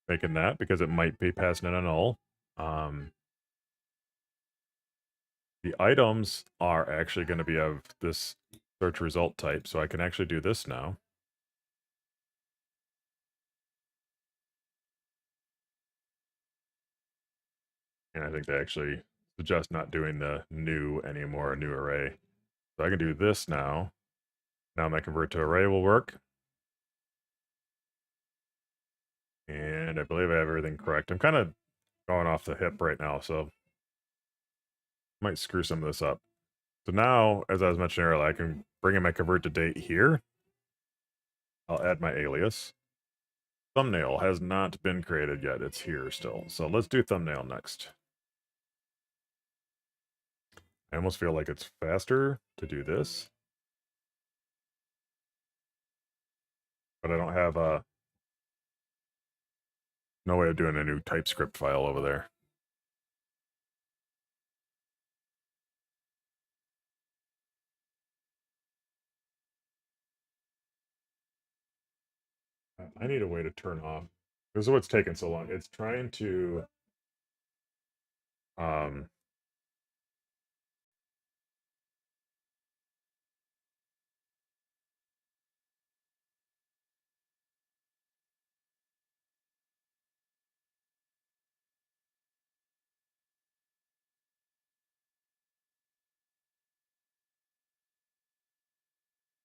A: making that because it might be passing in a null. The items are actually going to be of this search result type, so I can actually do this now. And I think they actually suggest not doing the new anymore, new array. So I can do this now. Now my convert to array will work. And I believe I have everything correct. I'm kind of going off the hip right now, so might screw some of this up. So now, as I was mentioning earlier, I can bring in my convert to date here. I'll add my alias. Thumbnail has not been created yet. It's here still. So let's do thumbnail next. I almost feel like it's faster to do this. But I don't have no way of doing a new TypeScript file over there. I need a way to turn off. This is what's taking so long. It's trying to um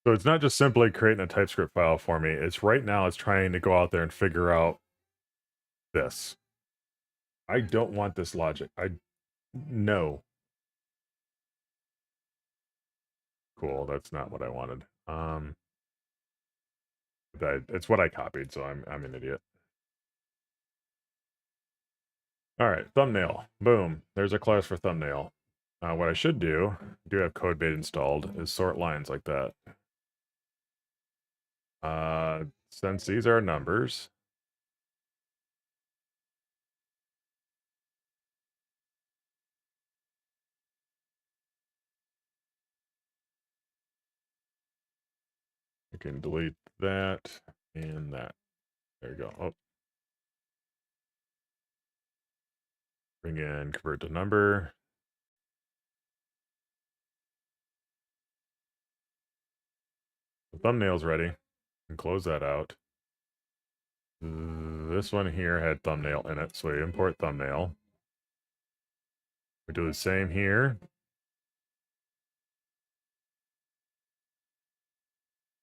A: so it's not just simply creating a TypeScript file for me. It's right now it's trying to go out there and figure out this. I don't want this logic. No. Cool, that's not what I wanted. It's what I copied, so I'm an idiot. All right, thumbnail. Boom. There's a class for thumbnail. What I should do have Codebase installed, is sort lines like that. Since these are numbers, I can delete that and that. There you go. Oh, bring in convert to number. The thumbnail's ready. And close that out. This one here had thumbnail in it, so we import thumbnail. We do the same here.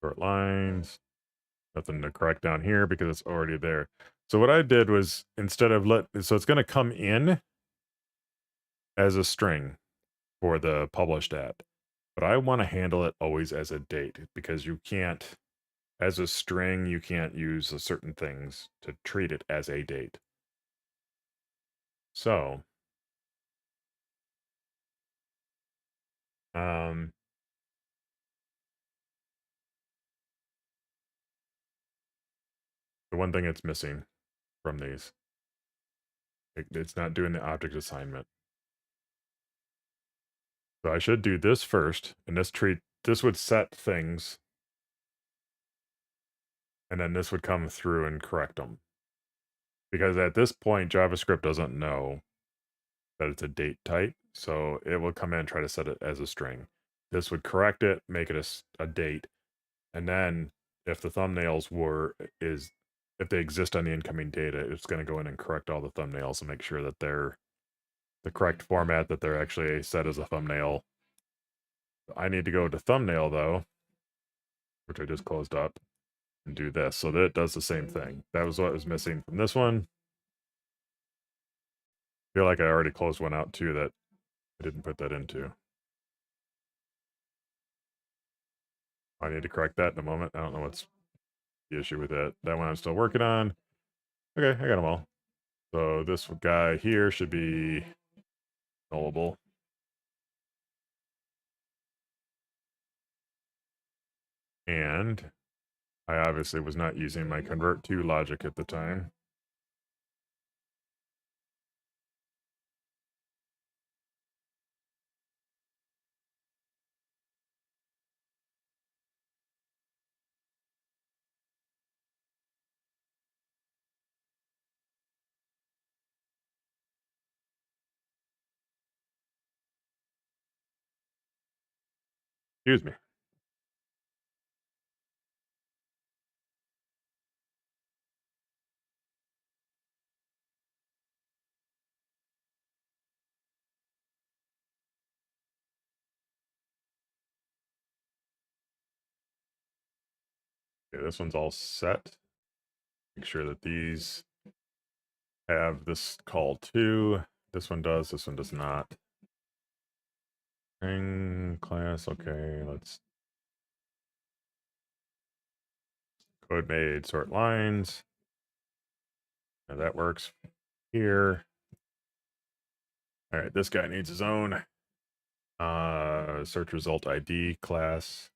A: Short lines. Nothing to correct down here because it's already there. So what I did was instead of so it's going to come in as a string. for the published at. But I want to handle it always as a date because you can't, as a string, you can't use certain things to treat it as a date. So, um, the one thing it's missing from these, it's not doing the object assignment. So I should do this first, and this would set things, and then this would come through and correct them. Because at this point, JavaScript doesn't know that it's a date type, so it will come in and try to set it as a string. This would correct it, make it a date, and then if the thumbnails if they exist on the incoming data, it's going to go in and correct all the thumbnails and make sure that they're the correct format that they're actually set as a thumbnail. I need to go to thumbnail though, which I just closed up, and do this so that it does the same thing. That was what was missing from this one. I feel like I already closed one out too that I didn't put that into. I need to correct that in a moment. I don't know what's the issue with that. That one I'm still working on. Okay, I got them all. So this guy here should be nullable. And I obviously was not using my convert to logic at the time. Excuse me. Okay, this one's all set. Make sure that these have this call too. This one does not. String class, okay, let's code made sort lines. And that works here. All right, this guy needs his own search result ID class.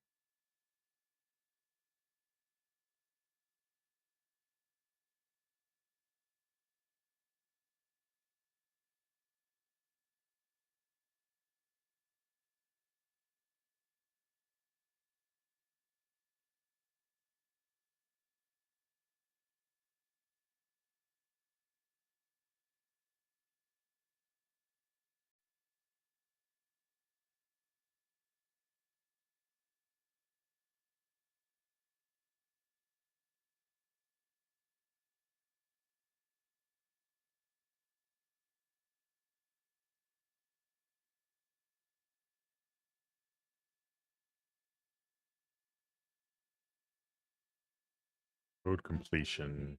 A: Code completion.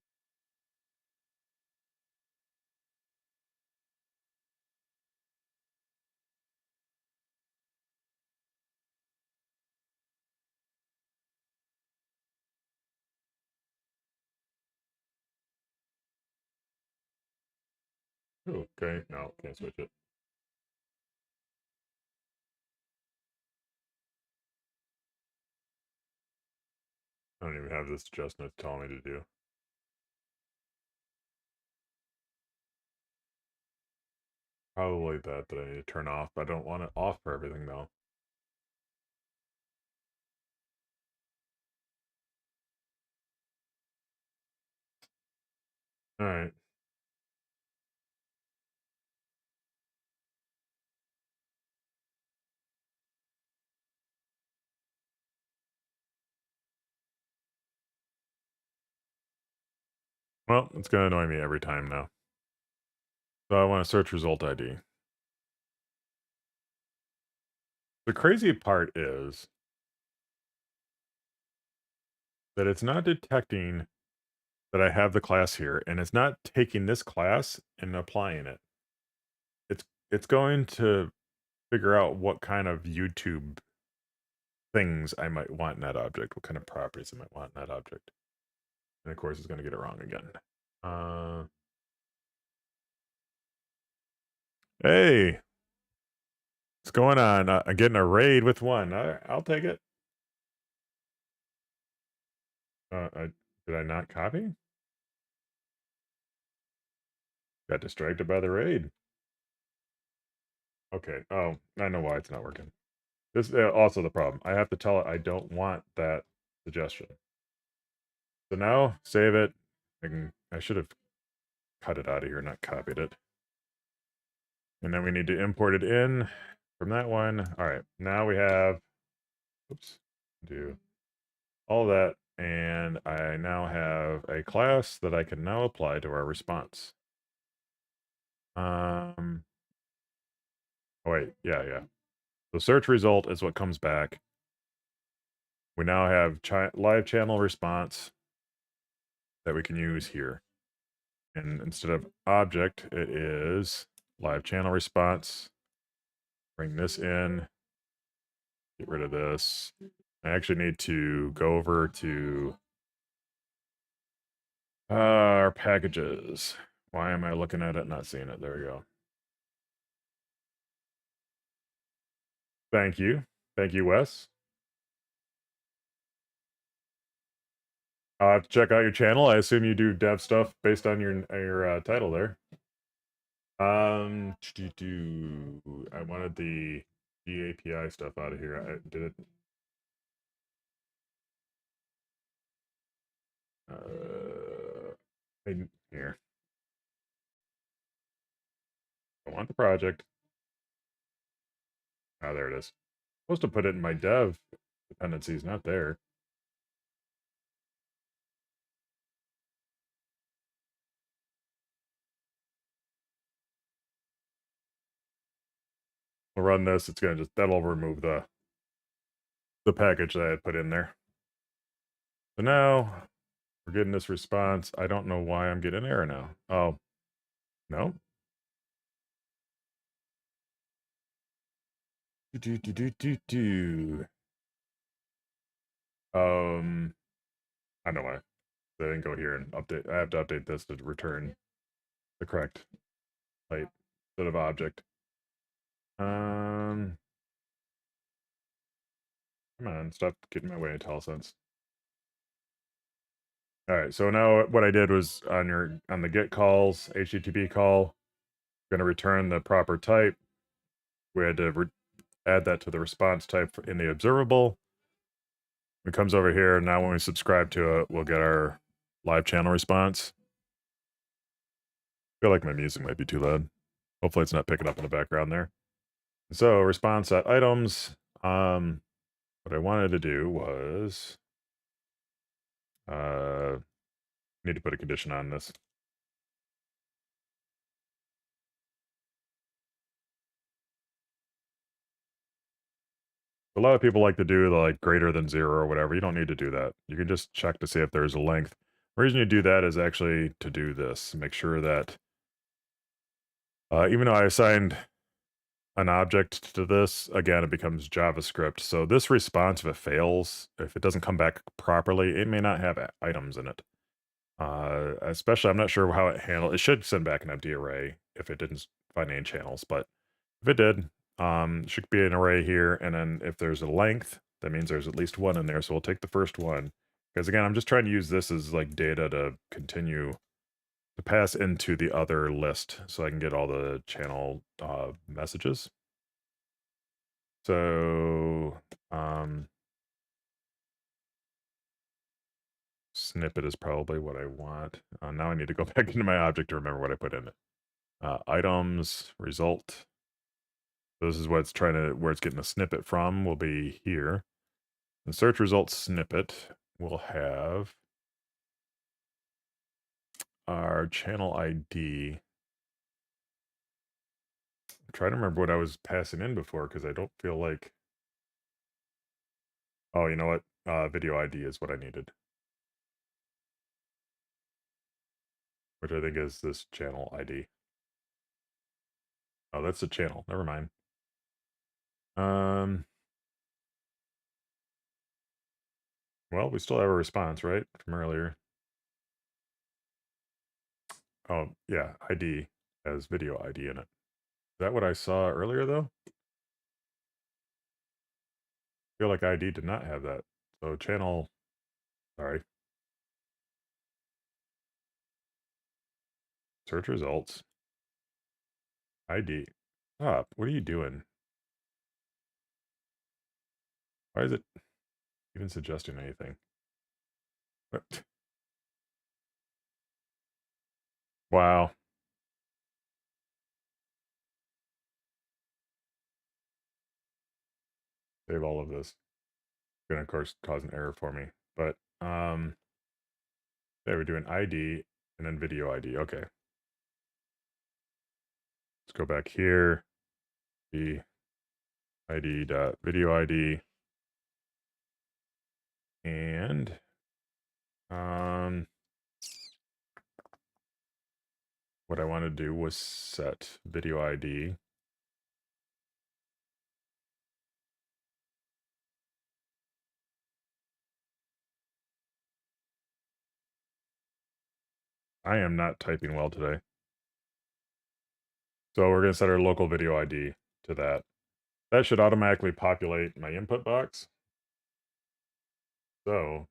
A: Okay, no, can't switch it. I don't even have this adjustment telling me to do. Probably that I need to turn off. I don't want it off for everything though. All right. Well, it's gonna annoy me every time now. So I want to search result ID. The crazy part is that it's not detecting that I have the class here, and it's not taking this class and applying it. It's going to figure out what kind of YouTube things I might want in that object, what kind of properties I might want in that object. And of course, it's going to get it wrong again. Uh, hey, what's going on? I'm getting a raid with one. I'll take it. Did I not copy? Got distracted by the raid. Okay. Oh, I know why it's not working. This is also the problem. I have to tell it I don't want that suggestion. So now save it. I should have cut it out of here, not copied it. And then we need to import it in from that one. All right. Now we have, oops, do all that. And I now have a class that I can now apply to our response. Oh wait, yeah. The search result is what comes back. We now have live channel response that we can use here. And instead of object, it is live channel response. Bring this in, get rid of this. I actually need to go over to our packages. Why am I looking at it, not seeing it? There we go. Thank you. Thank you, Wes. I'll have to check out your channel. I assume you do dev stuff based on your title there. I wanted the API stuff out of here. I did it. Here. I want the project. Ah, there it is. Supposed to put it in my dev dependencies, not there. We'll run this. It's gonna that'll remove the package that I had put in there. So now we're getting this response. I don't know why I'm getting an error now. Oh, no. I know why. I didn't go here and update. I have to update this to return the correct type instead of object. Come on, stop getting my way, IntelliSense. All right, so now what I did was on the get calls, HTTP call, going to return the proper type. We had to add that to the response type in the observable. It comes over here. Now when we subscribe to it, we'll get our live channel response. I feel like my music might be too loud. Hopefully it's not picking up in the background there. So response.items. What I wanted to do was need to put a condition on this. A lot of people like to do the like greater than 0 or whatever. You don't need to do that. You can just check to see if there's a length. The reason you do that is actually to do this. Make sure that even though I assigned an object to this, again, it becomes JavaScript. So this response, if it fails, if it doesn't come back properly, it may not have items in it. Especially, I'm not sure how it handled. It should send back an empty array if it didn't find any channels, but if it did, should be an array here. And then if there's a length, that means there's at least one in there. So we'll take the first one because again, I'm just trying to use this as like data to continue to pass into the other list so I can get all the channel messages. So, snippet is probably what I want. Now I need to go back into my object to remember what I put in it. Items, result. This is what it's trying to, where it's getting a snippet from will be here. The search results snippet will have our channel ID. I'm trying to remember what I was passing in before because I don't feel like. Oh, you know what? Video ID is what I needed, which I think is this channel ID. Oh, that's the channel. Never mind. Um, well, we still have a response, right, from earlier. Oh, yeah, ID has video ID in it. Is that what I saw earlier, though? I feel like ID did not have that. So channel, sorry, search results, ID. Stop. What are you doing? Why is it even suggesting anything? What? Wow. Save all of this. Gonna, of course, cause an error for me. But, there we're doing ID and then video ID. Okay. Let's go back here. The ID dot video ID. And, um, what I want to do was set video ID. I am not typing well today. So we're going to set our local video ID to that. That should automatically populate my input box. So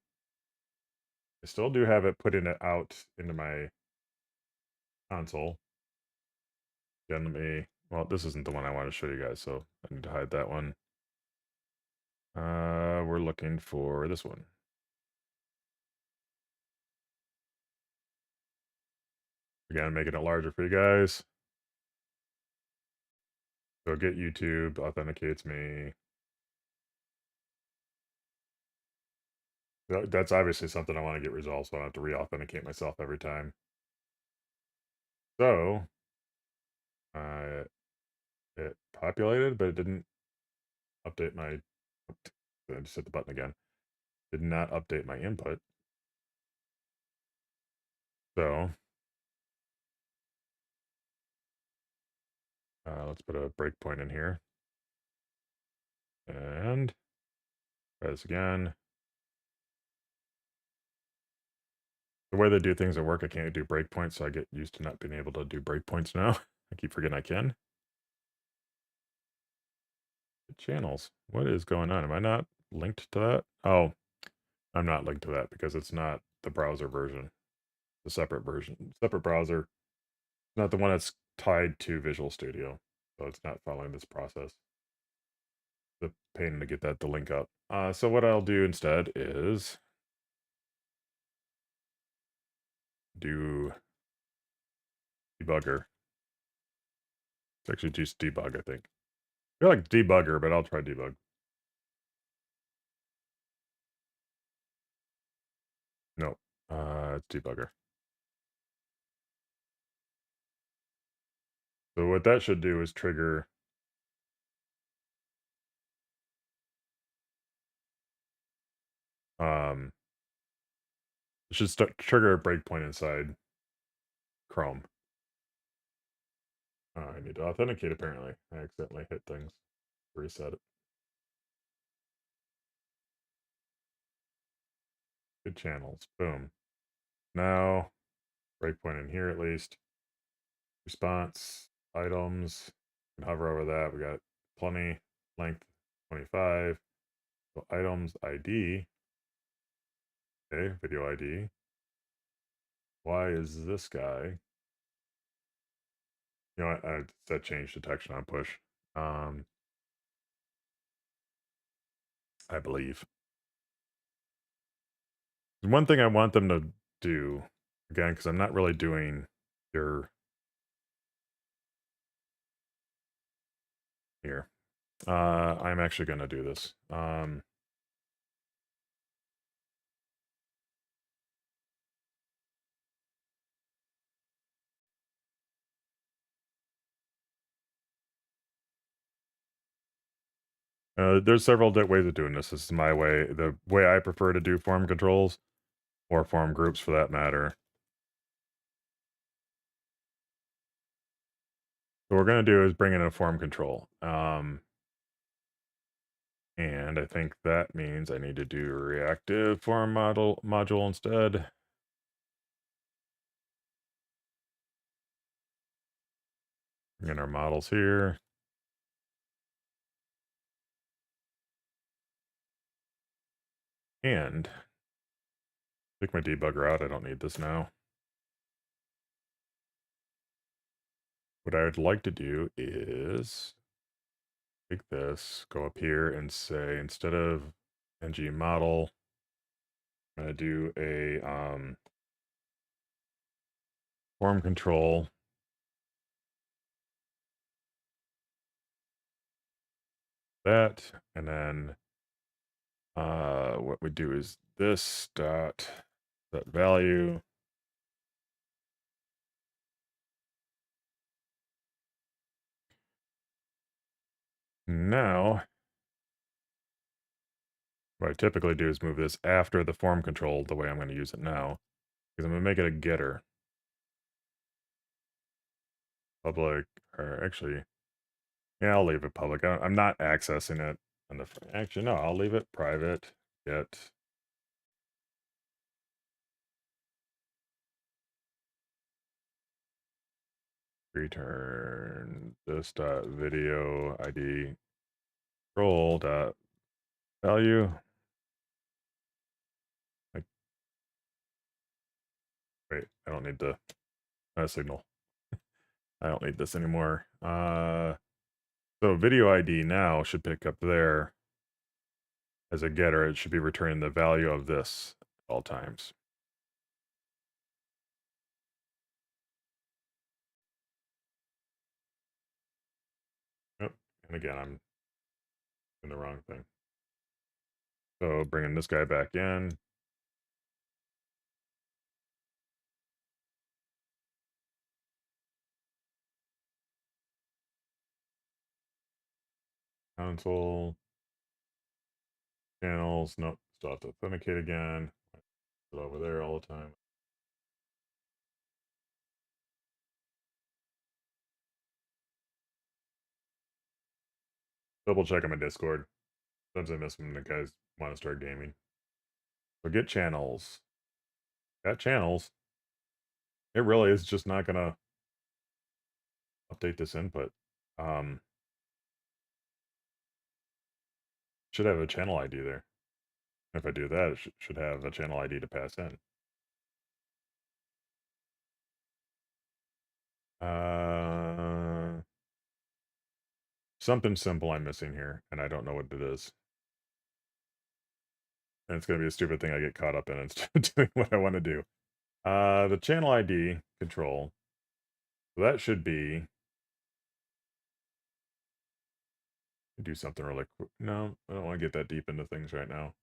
A: I still do have it putting it out into my console. Again, let me, well, this isn't the one I want to show you guys, so I need to hide that one. We're looking for this one. Again, making it larger for you guys. So get YouTube authenticates me. That's obviously something I want to get resolved, so I don't have to re-authenticate myself every time. So uh, it populated, but it didn't update my. I just hit the button again. Did not update my input. So let's put a breakpoint in here and try this again. The way they do things at work, I can't do breakpoints, so I get used to not being able to do breakpoints now. I keep forgetting I can. Channels. What is going on? Am I not linked to that? Oh, I'm not linked to that because it's not the browser version. The separate version. Separate browser. Not the one that's tied to Visual Studio. So it's not following this process. The pain to get that to link up. So what I'll do instead is do debugger. It's actually just debug, I think. I feel like debugger, but I'll try debug. No, it's debugger. So what that should do is trigger um it should trigger a breakpoint inside Chrome. I need to authenticate apparently. I accidentally hit things. Reset it. Good channels. Boom. Now breakpoint in here at least. Response items. And hover over that. We got plenty. Length 25. So items ID. Okay, video ID. Why is this guy? You know what? I set change detection on push. I believe. One thing I want them to do, again, because I'm not really doing your here. I'm actually going to do this. There's several ways of doing this. This is my way. The way I prefer to do form controls, or form groups for that matter. So what we're going to do is bring in a form control. And I think that means I need to do reactive form module instead. In our models here. And take my debugger out. I don't need this now. What I would like to do is take this, go up here and say, instead of ng model, I'm going to do a form control. That, and then what we do is this dot that value. Now, what I typically do is move this after the form control the way I'm going to use it now, because I'm going to make it a getter. Public, or actually, yeah, I'll leave it public. I'm not accessing it on the, actually, no, I'll leave it private, get. Return this dot video ID control dot value. Like, wait, I don't need the signal. I don't need this anymore. So video ID now should pick up there as a getter. It should be returning the value of this at all times. Yep. And again, I'm in the wrong thing. So bringing this guy back in. Console. Channels. Nope. Still have to authenticate again. Put it over there all the time. Double check on my Discord. Sometimes I miss when the guys want to start gaming. So get channels. Got channels. It really is just not gonna update this input. Should have a channel ID there. If I do that, it should have a channel ID to pass in. Something simple I'm missing here, and I don't know what it is. And it's gonna be a stupid thing I get caught up in instead of doing what I want to do. The channel ID control. So that should be. Do something really quick. No, I don't want to get that deep into things right now.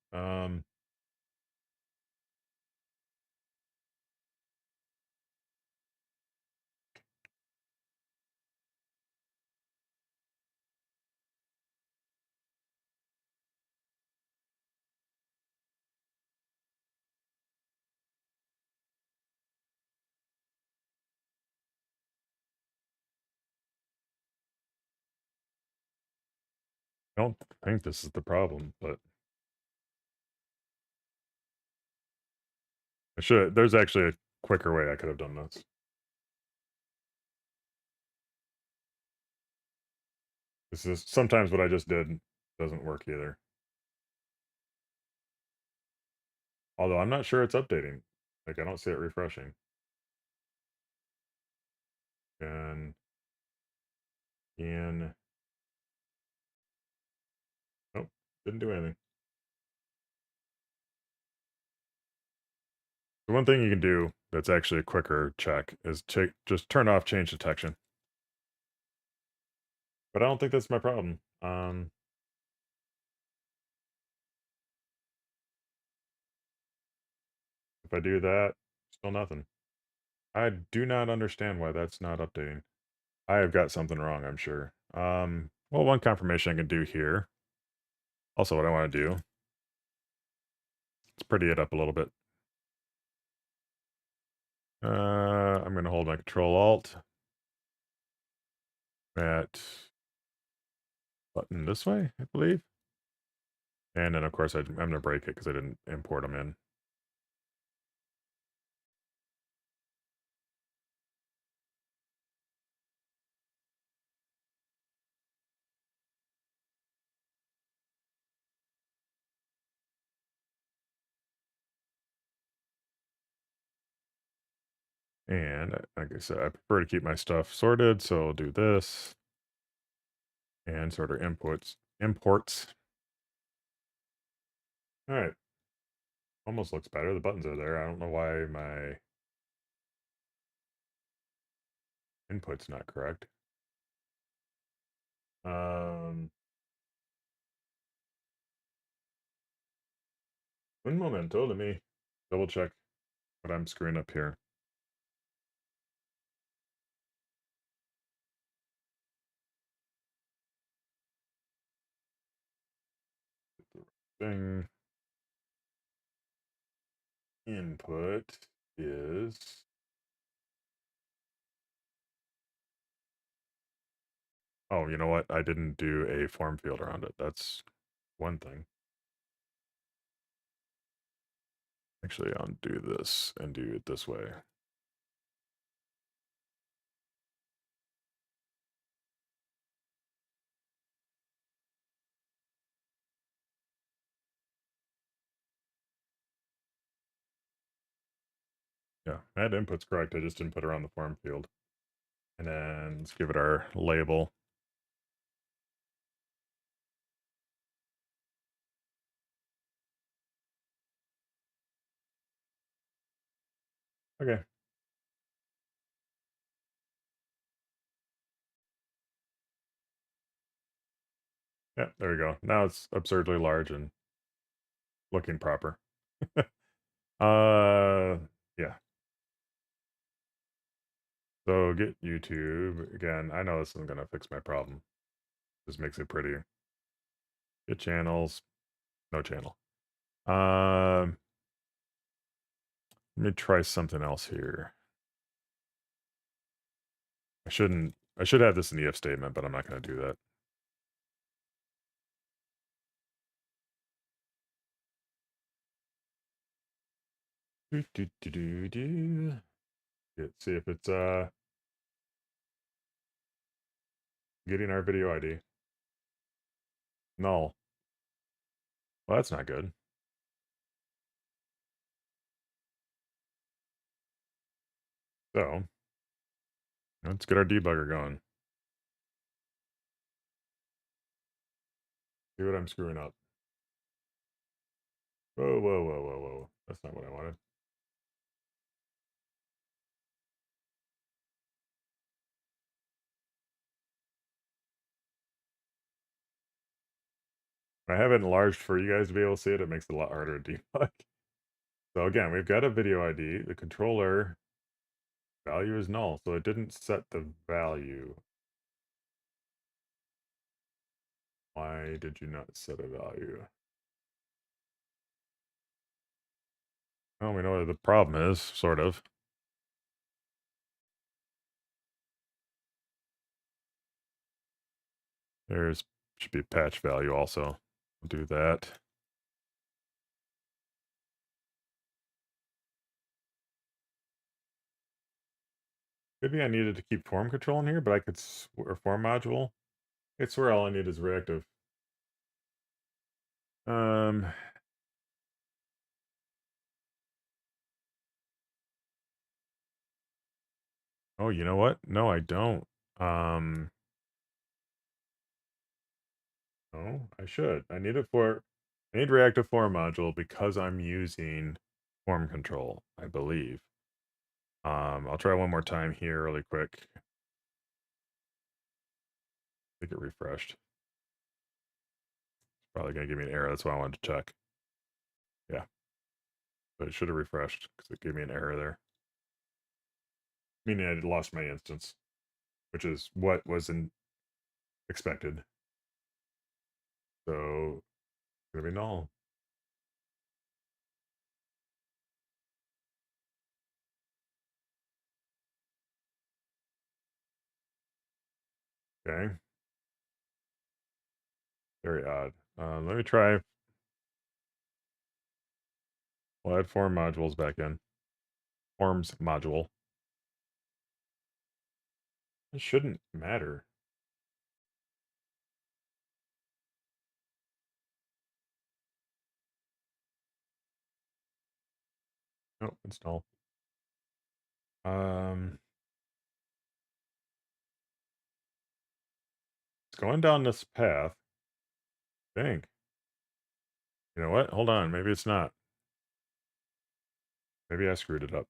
A: I don't think this is the problem, but I should. There's actually a quicker way I could have done this. This is sometimes what I just did doesn't work either. Although I'm not sure it's updating. Like I don't see it refreshing. And in nope, didn't do anything. The one thing you can do that's actually a quicker check is just turn off change detection. But I don't think that's my problem. If I do that, still nothing. I do not understand why that's not updating. I have got something wrong, I'm sure. Well, one confirmation I can do here. Also, what I want to do, let's pretty it up a little bit. I'm going to hold my Control Alt. At button this way, I believe. And then, of course, I'm gonna break it because I didn't import them in. And like I said, I prefer to keep my stuff sorted, so I'll do this and sort of imports. All right, almost looks better. The buttons are there. I don't know why my input's not correct. Um, un momento. Let me double check what I'm screwing up here. Thing input is oh, you know what? I didn't do a form field around it. That's one thing. Actually, I'll do this and do it this way. Yeah, add input's correct. I just didn't put around the form field. And then let's give it our label. Okay. Yeah, there we go. Now it's absurdly large and looking proper. Yeah. So get YouTube again. I know this isn't gonna fix my problem. Just makes it prettier. Get channels. No channel. Um, let me try something else here. I should have this in the if statement, but I'm not gonna do that. Do, do, do, do, do. See if it's getting our video ID. Null. Well, that's not good. So let's get our debugger going. See what I'm screwing up. Whoa, whoa, whoa, whoa, whoa. That's not what I wanted. I have it enlarged for you guys to be able to see it. It makes it a lot harder to debug. So again, we've got a video ID. The controller value is null, so it didn't set the value. Why did you not set a value? Well, we know what the problem is, sort of. There's should be a patch value also. We'll do that. Maybe I needed to keep form control in here, but I could or form module. I swear all I need is reactive. Um, oh, you know what? No, I don't. Um, no, I should. I need reactive form module because I'm using form control, I believe. I'll try one more time here really quick. I think it refreshed. Probably gonna give me an error. That's why I wanted to check. Yeah, but it should have refreshed because it gave me an error there. Meaning I lost my instance, which is what was expected. So it's gonna be null. Okay. Very odd. Let me try We'll add form modules back in. Forms module. It shouldn't matter. No, install. It's going down this path. Dang. You know what? Hold on. Maybe it's not. Maybe I screwed it up.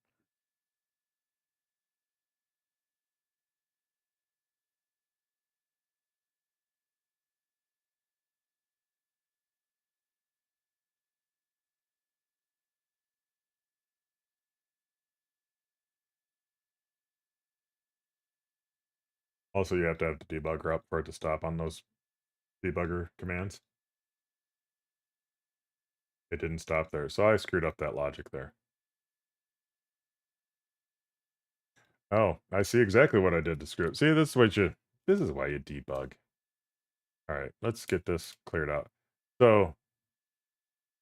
A: Also, you have to have the debugger up for it to stop on those debugger commands. It didn't stop there, so I screwed up that logic there. Oh, I see exactly what I did to screw up. See, this is why you debug. All right, let's get this cleared out. So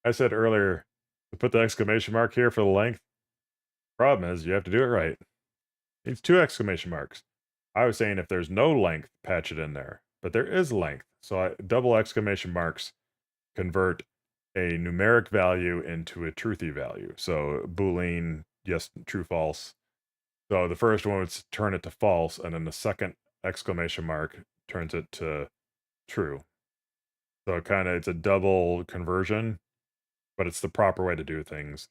A: I said earlier to put the exclamation mark here for the length. Problem is, you have to do it right. Needs 2 exclamation marks. I was saying if there's no length, patch it in there, but there is length. So double exclamation marks convert a numeric value into a truthy value. So Boolean, yes, true, false. So the first one would turn it to false, and then the second exclamation mark turns it to true. So it's a double conversion, but it's the proper way to do things.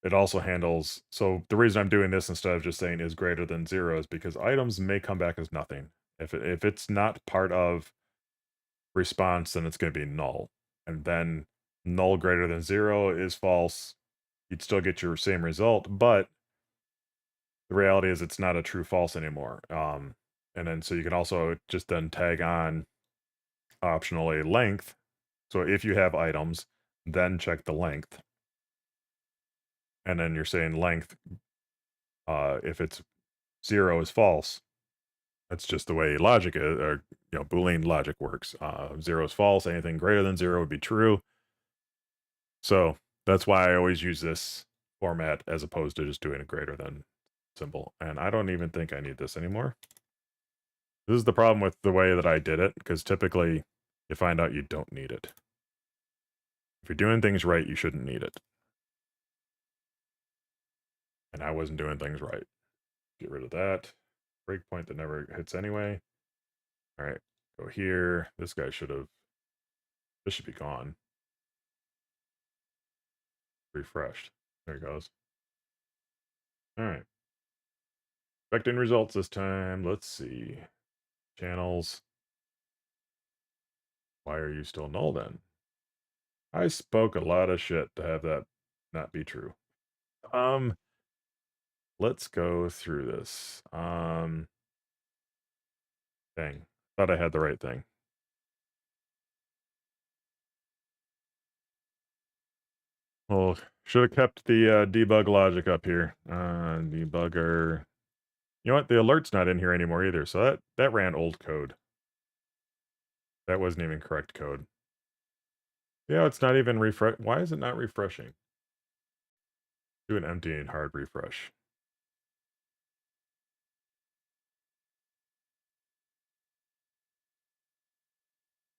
A: It also handles, so the reason I'm doing this instead of just saying is greater than 0 is because items may come back as nothing. If it's not part of response, then it's going to be null. And then null greater than 0 is false. You'd still get your same result, but the reality is it's not a true false anymore. And then so you can also just then tag on optionally length. So if you have items, then check the length. And then you're saying length, if it's 0 is false. That's just the way logic is, or Boolean logic works. 0 is false. Anything greater than 0 would be true. So that's why I always use this format as opposed to just doing a greater than symbol. And I don't even think I need this anymore. This is the problem with the way that I did it, because typically you find out you don't need it. If you're doing things right, you shouldn't need it. And I wasn't doing things right. Get rid of that. Breakpoint that never hits anyway. All right, go here. This guy this should be gone. Refreshed. There it goes. All right. Expecting results this time. Let's see. Channels. Why are you still null then? I spoke a lot of shit to have that not be true. Let's go through this. Dang. Thought I had the right thing. Well, should have kept the debug logic up here. Debugger. You know what? The alert's not in here anymore either, so that ran old code. That wasn't even correct code. Yeah, it's not even refresh. Why is it not refreshing? Do an empty and hard refresh.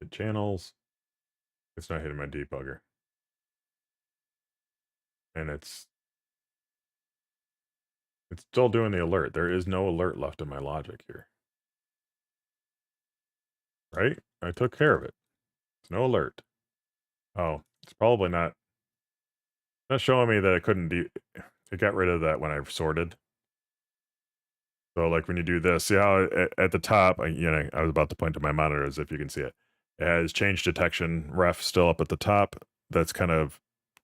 A: The channels. It's not hitting my debugger. And it's still doing the alert. There is no alert left in my logic here. Right? I took care of it. There's no alert. Oh, it's probably not showing me that it couldn't be. It got rid of that when I sorted. So like when you do this, see how at the top, I was about to point to my monitor as if you can see it. It has change detection ref still up at the top. That's kind of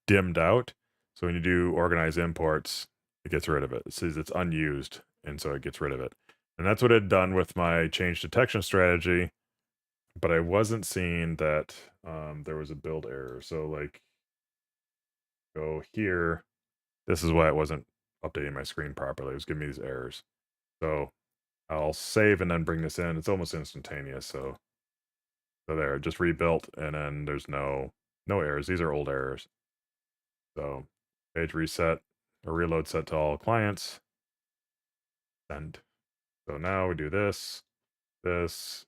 A: dimmed out. So when you do organize imports, it gets rid of it. It says it's unused, and so it gets rid of it. And that's what it had done with my change detection strategy. But I wasn't seeing that there was a build error. So like go here. This is why it wasn't updating my screen properly. It was giving me these errors. So I'll save and then bring this in. It's almost instantaneous. So there, just rebuilt, and then there's no errors. These are old errors. So page reset or reload set to all clients. Send. So now we do this, this.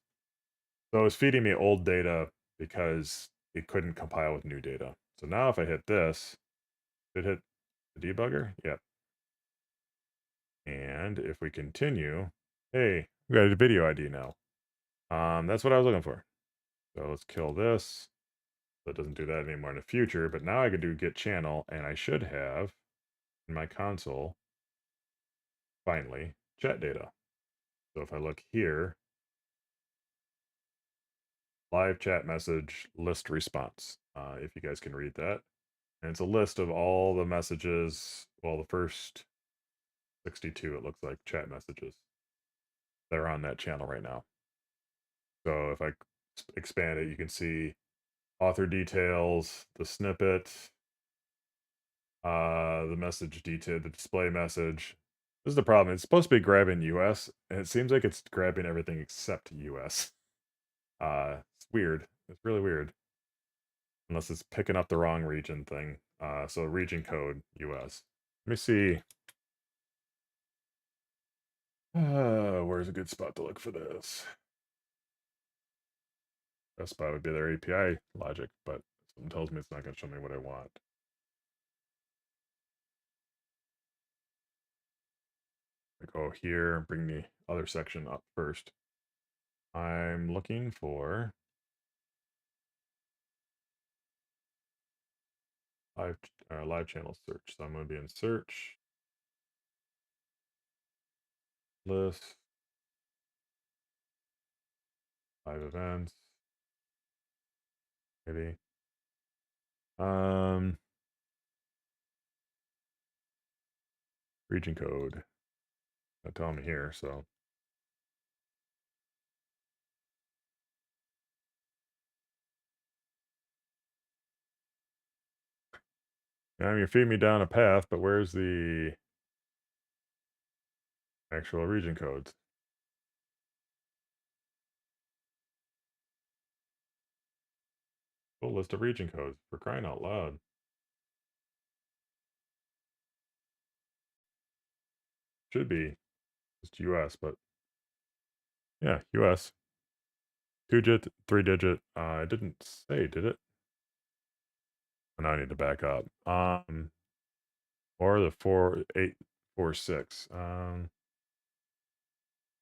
A: So it's feeding me old data because it couldn't compile with new data. So now if I hit this, did it hit the debugger? Yep. And if we continue, hey, we got a video ID now. That's what I was looking for. So let's kill this. So it doesn't do that anymore in the future. But now I could do get channel, and I should have in my console finally chat data. So if I look here, live chat message list response. If you guys can read that. And it's a list of all the messages, well, the first 62, it looks like, chat messages that are on that channel right now. So if I expand it, you can see author details, the snippet, the message detail, the display message. This is the problem. It's supposed to be grabbing US, and it seems like it's grabbing everything except US. It's weird. It's really weird. Unless it's picking up the wrong region thing. So region code US. Let me see. Where's a good spot to look for this? Best spot would be their API logic, but something tells me it's not going to show me what I want. I go here and bring the other section up first. I'm looking for live channel search. So I'm going to be in search, list, live events, maybe. Um, Region code. Not telling me here, so now you're feeding me down a path, but where's the actual region codes? Full list of region codes for crying out loud. Should be just US, but yeah, US. 2-digit, 3-digit. I didn't say, did it? Oh, now I need to back up. Or the 4846.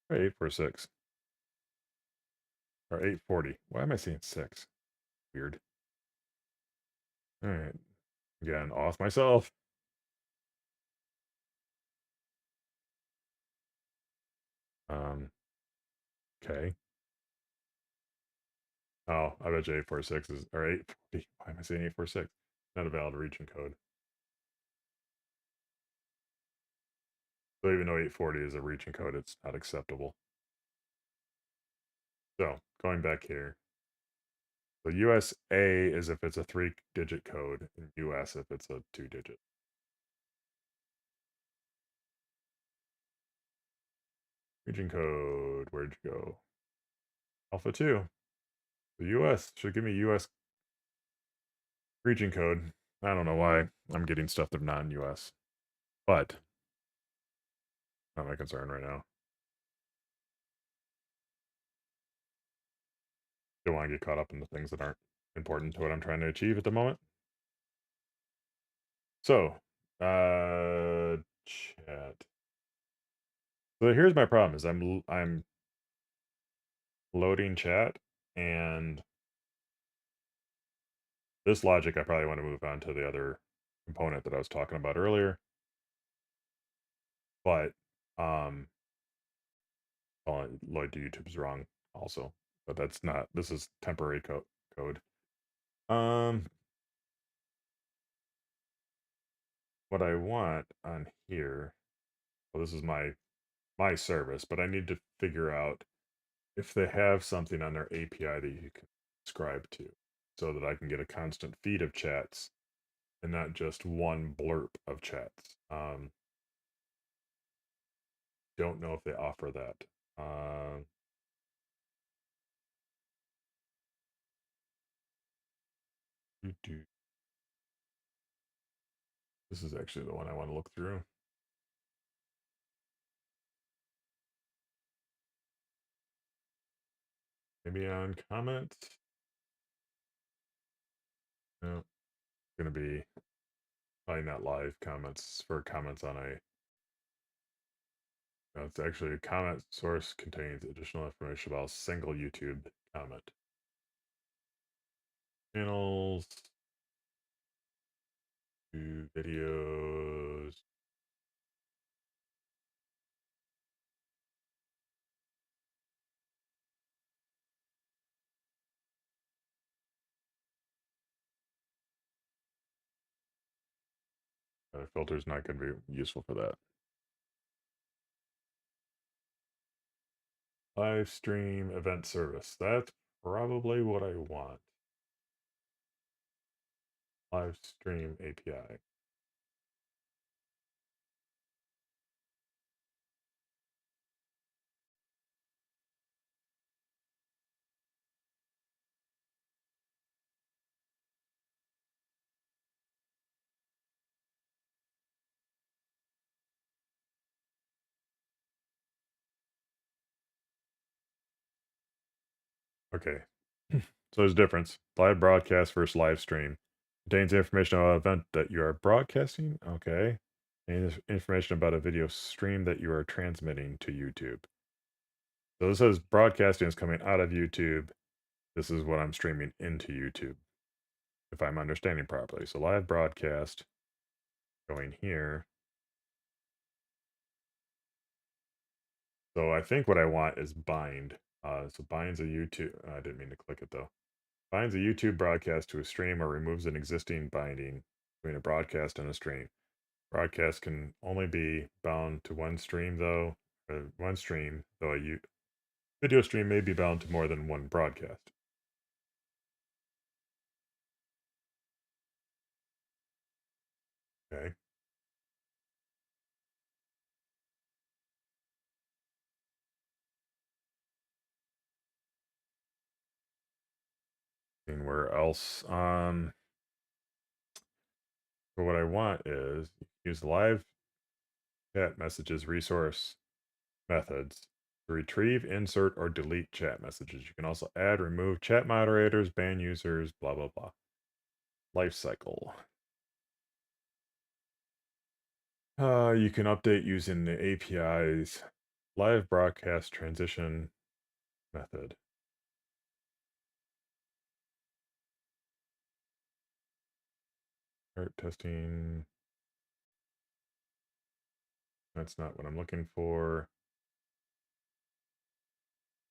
A: 846 or 840. Why am I saying 6? Weird. All right. Again, off myself. Okay. Oh, I bet you 846 is, or 840. Why am I saying 846? Not a valid region code. So even though 840 is a region code, it's not acceptable. So going back here. So USA is if it's a 3-digit code, and US if it's a 2-digit. Region code, where'd you go? Alpha 2. The US should give me US region code. I don't know why I'm getting stuff that's non-US, but not my concern right now. Don't want to get caught up in the things that aren't important to what I'm trying to achieve at the moment. So, chat. So here's my problem: is I'm loading chat, and this logic I probably want to move on to the other component that I was talking about earlier. But Lloyd to YouTube's wrong also, but that's not. This is temporary code. Um, what I want on here. Well, this is my service, but I need to figure out if they have something on their API that you can subscribe to, so that I can get a constant feed of chats and not just one blurb of chats. Don't know if they offer that. This is actually the one I want to look through. Maybe on comments. No, it's gonna be probably not live comments for comments on a. No, it's actually a comment source contains additional information about a single YouTube comment. Channels, to videos. Filter is not going to be useful for that. Live stream event service. That's probably what I want. Live stream API. Okay. So there's a difference. Live broadcast versus live stream. Contains information about an event that you are broadcasting. Okay. And information about a video stream that you are transmitting to YouTube. So this says broadcasting is coming out of YouTube. This is what I'm streaming into YouTube, if I'm understanding properly. So live broadcast going here. So I think what I want is bind. So binds a YouTube. I didn't mean to click it though. Binds a YouTube broadcast to a stream or removes an existing binding between a broadcast and a stream. Broadcast can only be bound to one stream though, or one stream, though a video stream may be bound to more than one broadcast. Okay. And where else? So what I want is use live chat messages resource methods to retrieve, insert, or delete chat messages. You can also add, remove chat moderators, ban users, blah, blah, blah. Life cycle. You can update using the API's live broadcast transition method. Start testing. That's not what I'm looking for.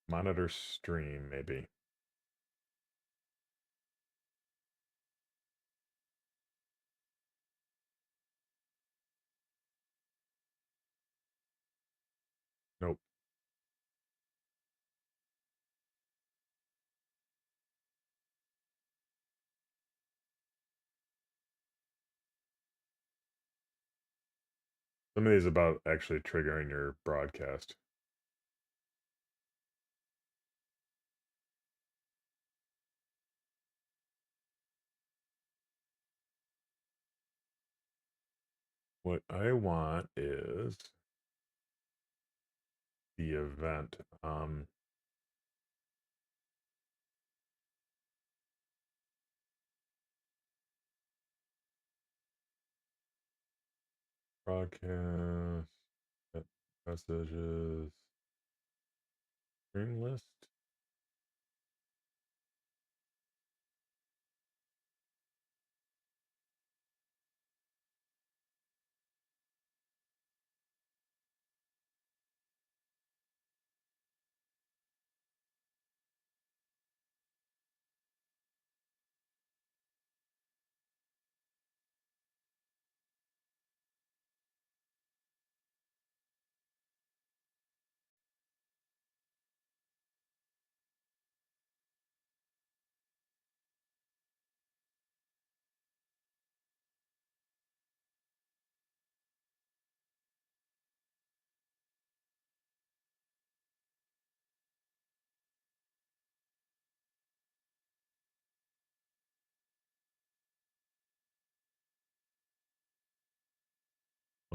A: Monitor stream, maybe. Nope. Some of these about actually triggering your broadcast. What I want is the event. Broadcast messages. Stream list.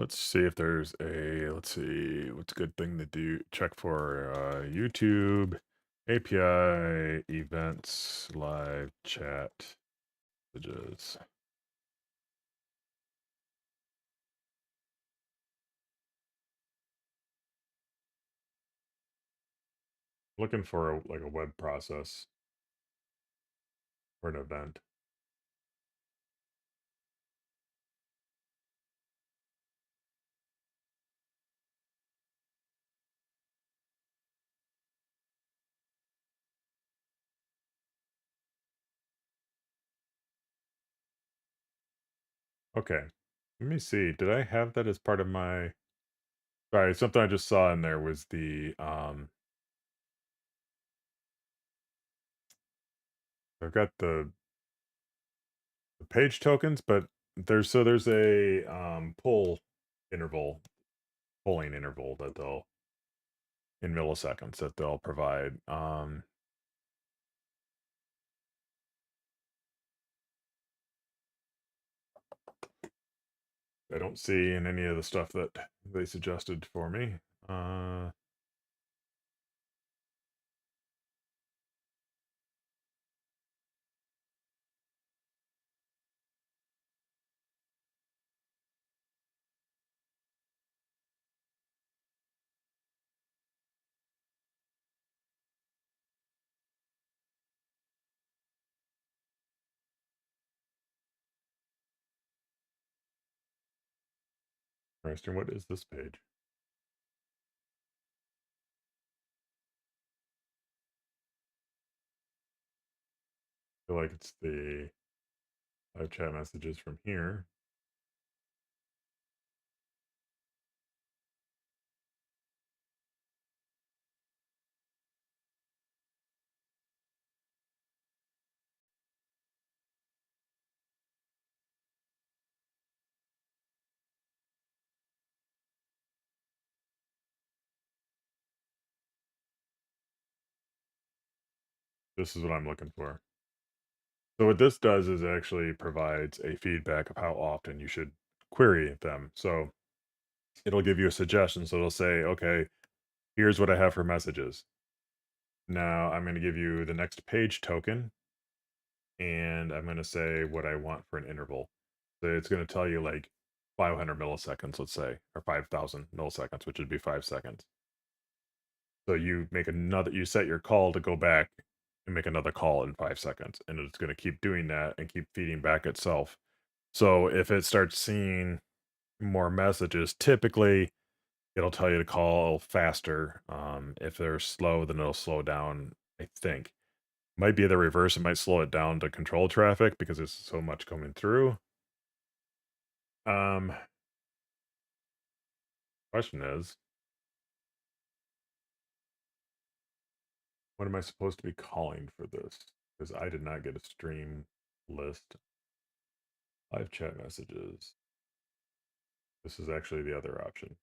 A: Let's see if there's let's see, what's a good thing to do? Check for YouTube, API, events, live chat, messages. Looking for like a web process or an event. Okay. Let me see. Did I have that as part of my sorry, something I just saw in there was the I've got the page tokens, but there's a interval, polling interval that they'll in milliseconds that they'll provide. I don't see in any of the stuff that they suggested for me. Interesting. What is this page? I feel like it's the live chat messages from here. This is what I'm looking for. So what this does is actually provides a feedback of how often you should query them. So it'll give you a suggestion. So it'll say, okay, here's what I have for messages. Now I'm going to give you the next page token, and I'm going to say what I want for an interval. So it's going to tell you like 500 milliseconds, let's say, or 5,000 milliseconds, which would be 5 seconds. So you set your call to go back and make another call in 5 seconds, and it's going to keep doing that and keep feeding back itself. So if it starts seeing more messages, typically it'll tell you to call faster. If they're slow, then it'll slow down, I think. Might be the reverse. It might slow it down to control traffic because there's so much coming through. Um, question is, what am I supposed to be calling for this? Because I did not get a stream list. Live chat messages. This is actually the other option.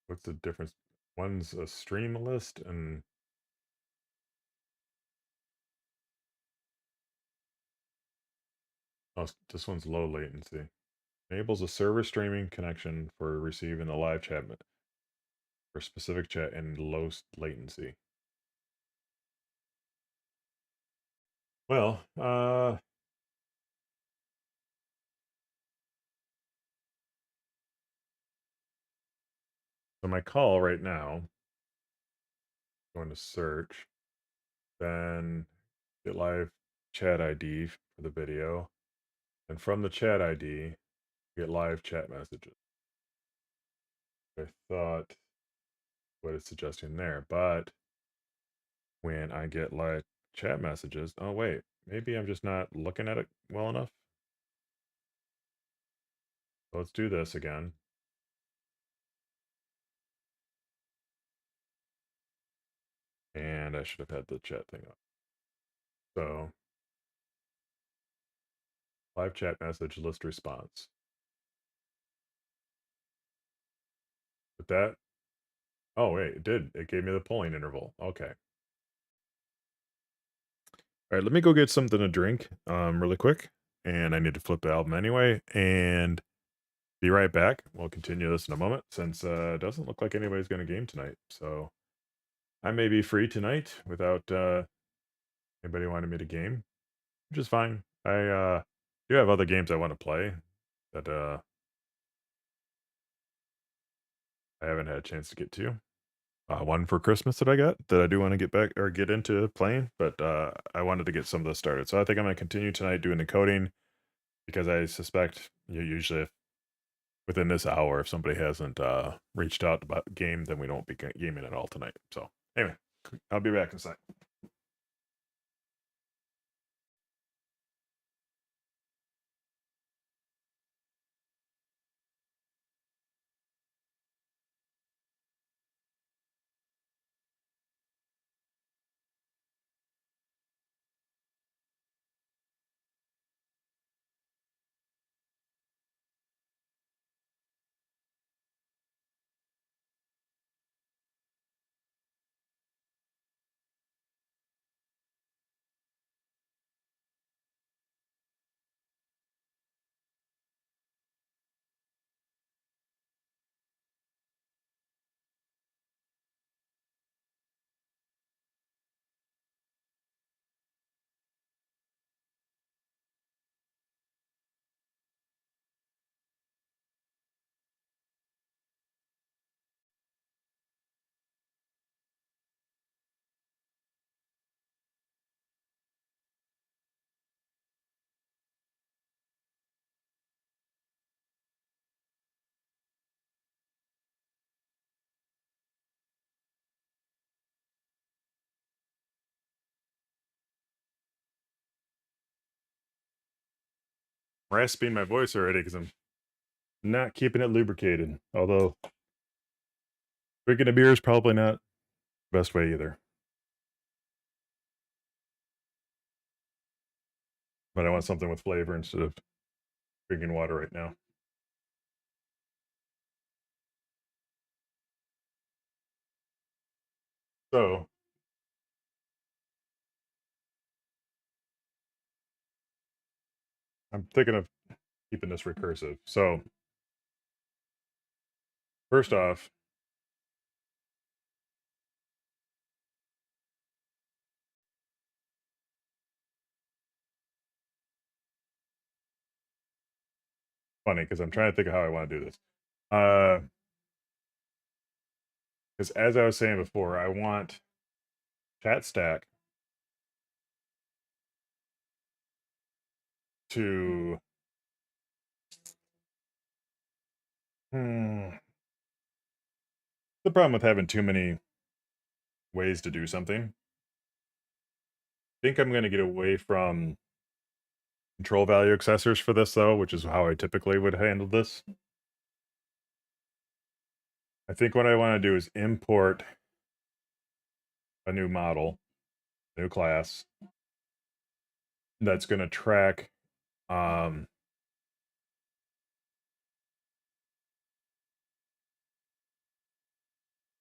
A: What's the difference? One's a stream list and oh, this one's low latency. Enables a server streaming connection for receiving the live chat for specific chat and low latency. Well, so my call right now, going to search, then get live chat ID for the video, and from the chat ID, get live chat messages. I thought what it's suggesting there, but when I get live chat messages, oh wait, maybe I'm just not looking at it well enough. Let's do this again. And I should have had the chat thing up. So live chat message list response. But that, oh wait, it did. It gave me the polling interval. Okay. All right, let me go get something to drink really quick, and I need to flip the album anyway. And be right back. We'll continue this in a moment since it doesn't look like anybody's going to game tonight. So I may be free tonight without anybody wanting me to game, which is fine. I do have other games I want to play that I haven't had a chance to get to. One for Christmas that I got that I do want to get back or get into playing, but I wanted to get some of this started. So I think I'm going to continue tonight doing the coding because I suspect you usually within this hour, if somebody hasn't reached out about game, then we don't be gaming at all tonight. So anyway, I'll be back in a sec. Rasping my voice already because I'm not keeping it lubricated. Although drinking a beer is probably not the best way either. But I want something with flavor instead of drinking water right now. So I'm thinking of keeping this recursive. So first off, funny because I'm trying to think of how I want to do this. Because as I was saying before, I want chat stack to the problem with having too many ways to do something. I think I'm going to get away from control value accessors for this though, which is how I typically would handle this. I think what I want to do is import a new model, new class that's going to track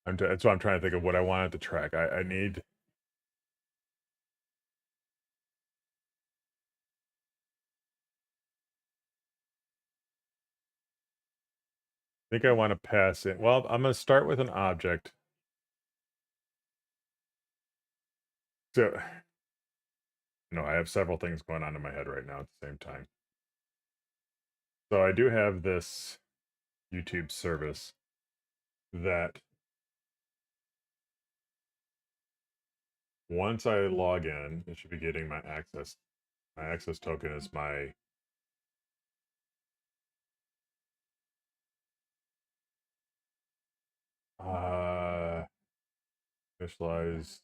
A: that's what I'm trying to think of what I wanted to track. I need I think I want to pass it. Well, I'm going to start with an object. So, I have several things going on in my head right now at the same time. So I do have this YouTube service that once I log in, it should be getting my access. My access token is my initialize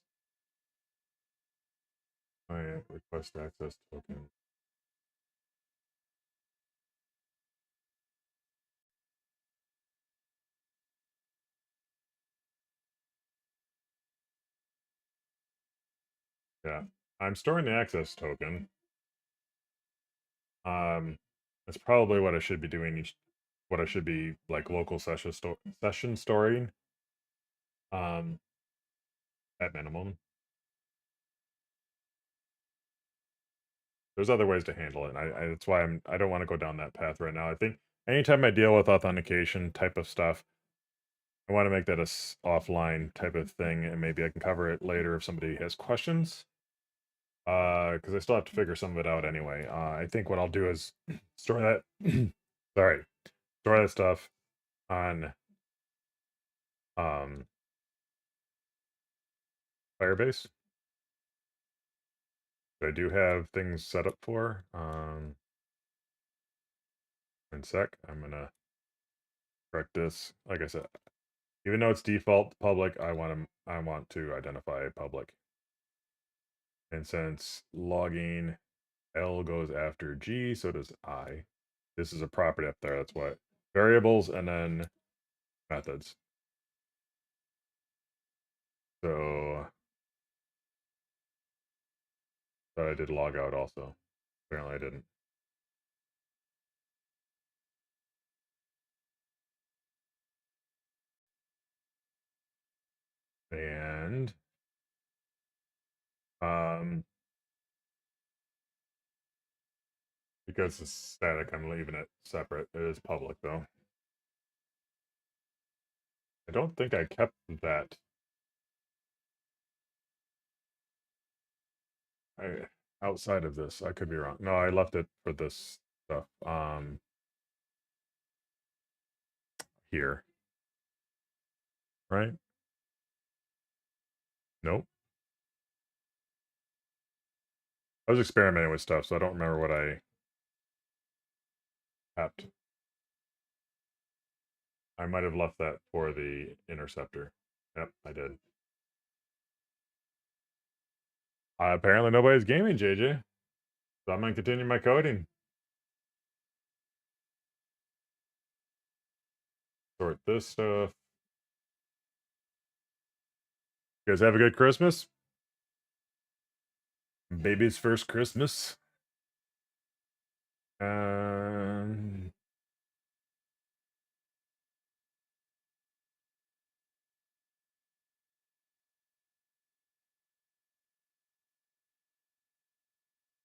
A: my request access token. Yeah, I'm storing the access token. That's probably what I should be doing. What I should be like local session storing. At minimum. There's other ways to handle it. And that's why I don't want to go down that path right now. I think anytime I deal with authentication type of stuff, I want to make that a offline type of thing, and maybe I can cover it later if somebody has questions. Because I still have to figure some of it out anyway. I think what I'll do is store that. Sorry, store that stuff on um Firebase. I do have things set up for. In sec, I'm gonna correct this. Like I said, even though it's default public, I want to identify public. And since logging L goes after G, so does I. This is a property up there. That's what variables and then methods. So but I did log out also. Apparently I didn't. And um because it's static, I'm leaving it separate. It is public though. I don't think I kept that. I outside of this. I could be wrong. No, I left it for this stuff. Here. Right? Nope. I was experimenting with stuff, so I don't remember what I tapped. I might have left that for the interceptor. Yep, I did. Apparently nobody's gaming, JJ. So I'm gonna continue my coding. Sort this stuff. You guys have a good Christmas? Baby's first Christmas. Um,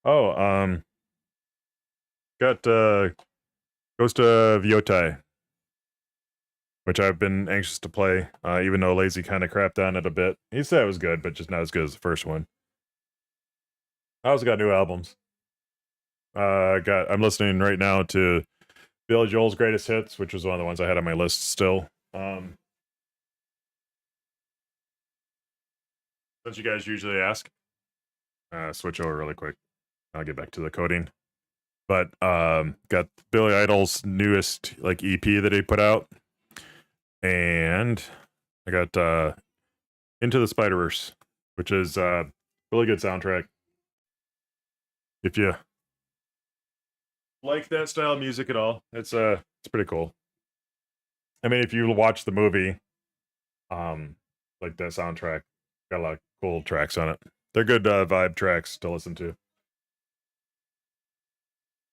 A: oh, got Ghost of Yotai, which I've been anxious to play, even though Lazy kind of crapped on it a bit. He said it was good, but just not as good as the first one. I also got new albums. I'm listening right now to Billy Joel's Greatest Hits, which was one of the ones I had on my list still. Since you guys usually ask, switch over really quick. I'll get back to the coding. But got Billy Idol's newest like EP that he put out, and I got Into the Spider-Verse, which is really good soundtrack. If you like that style of music at all, it's pretty cool. I mean, if you watch the movie, like that soundtrack, got a lot of cool tracks on it. They're good vibe tracks to listen to.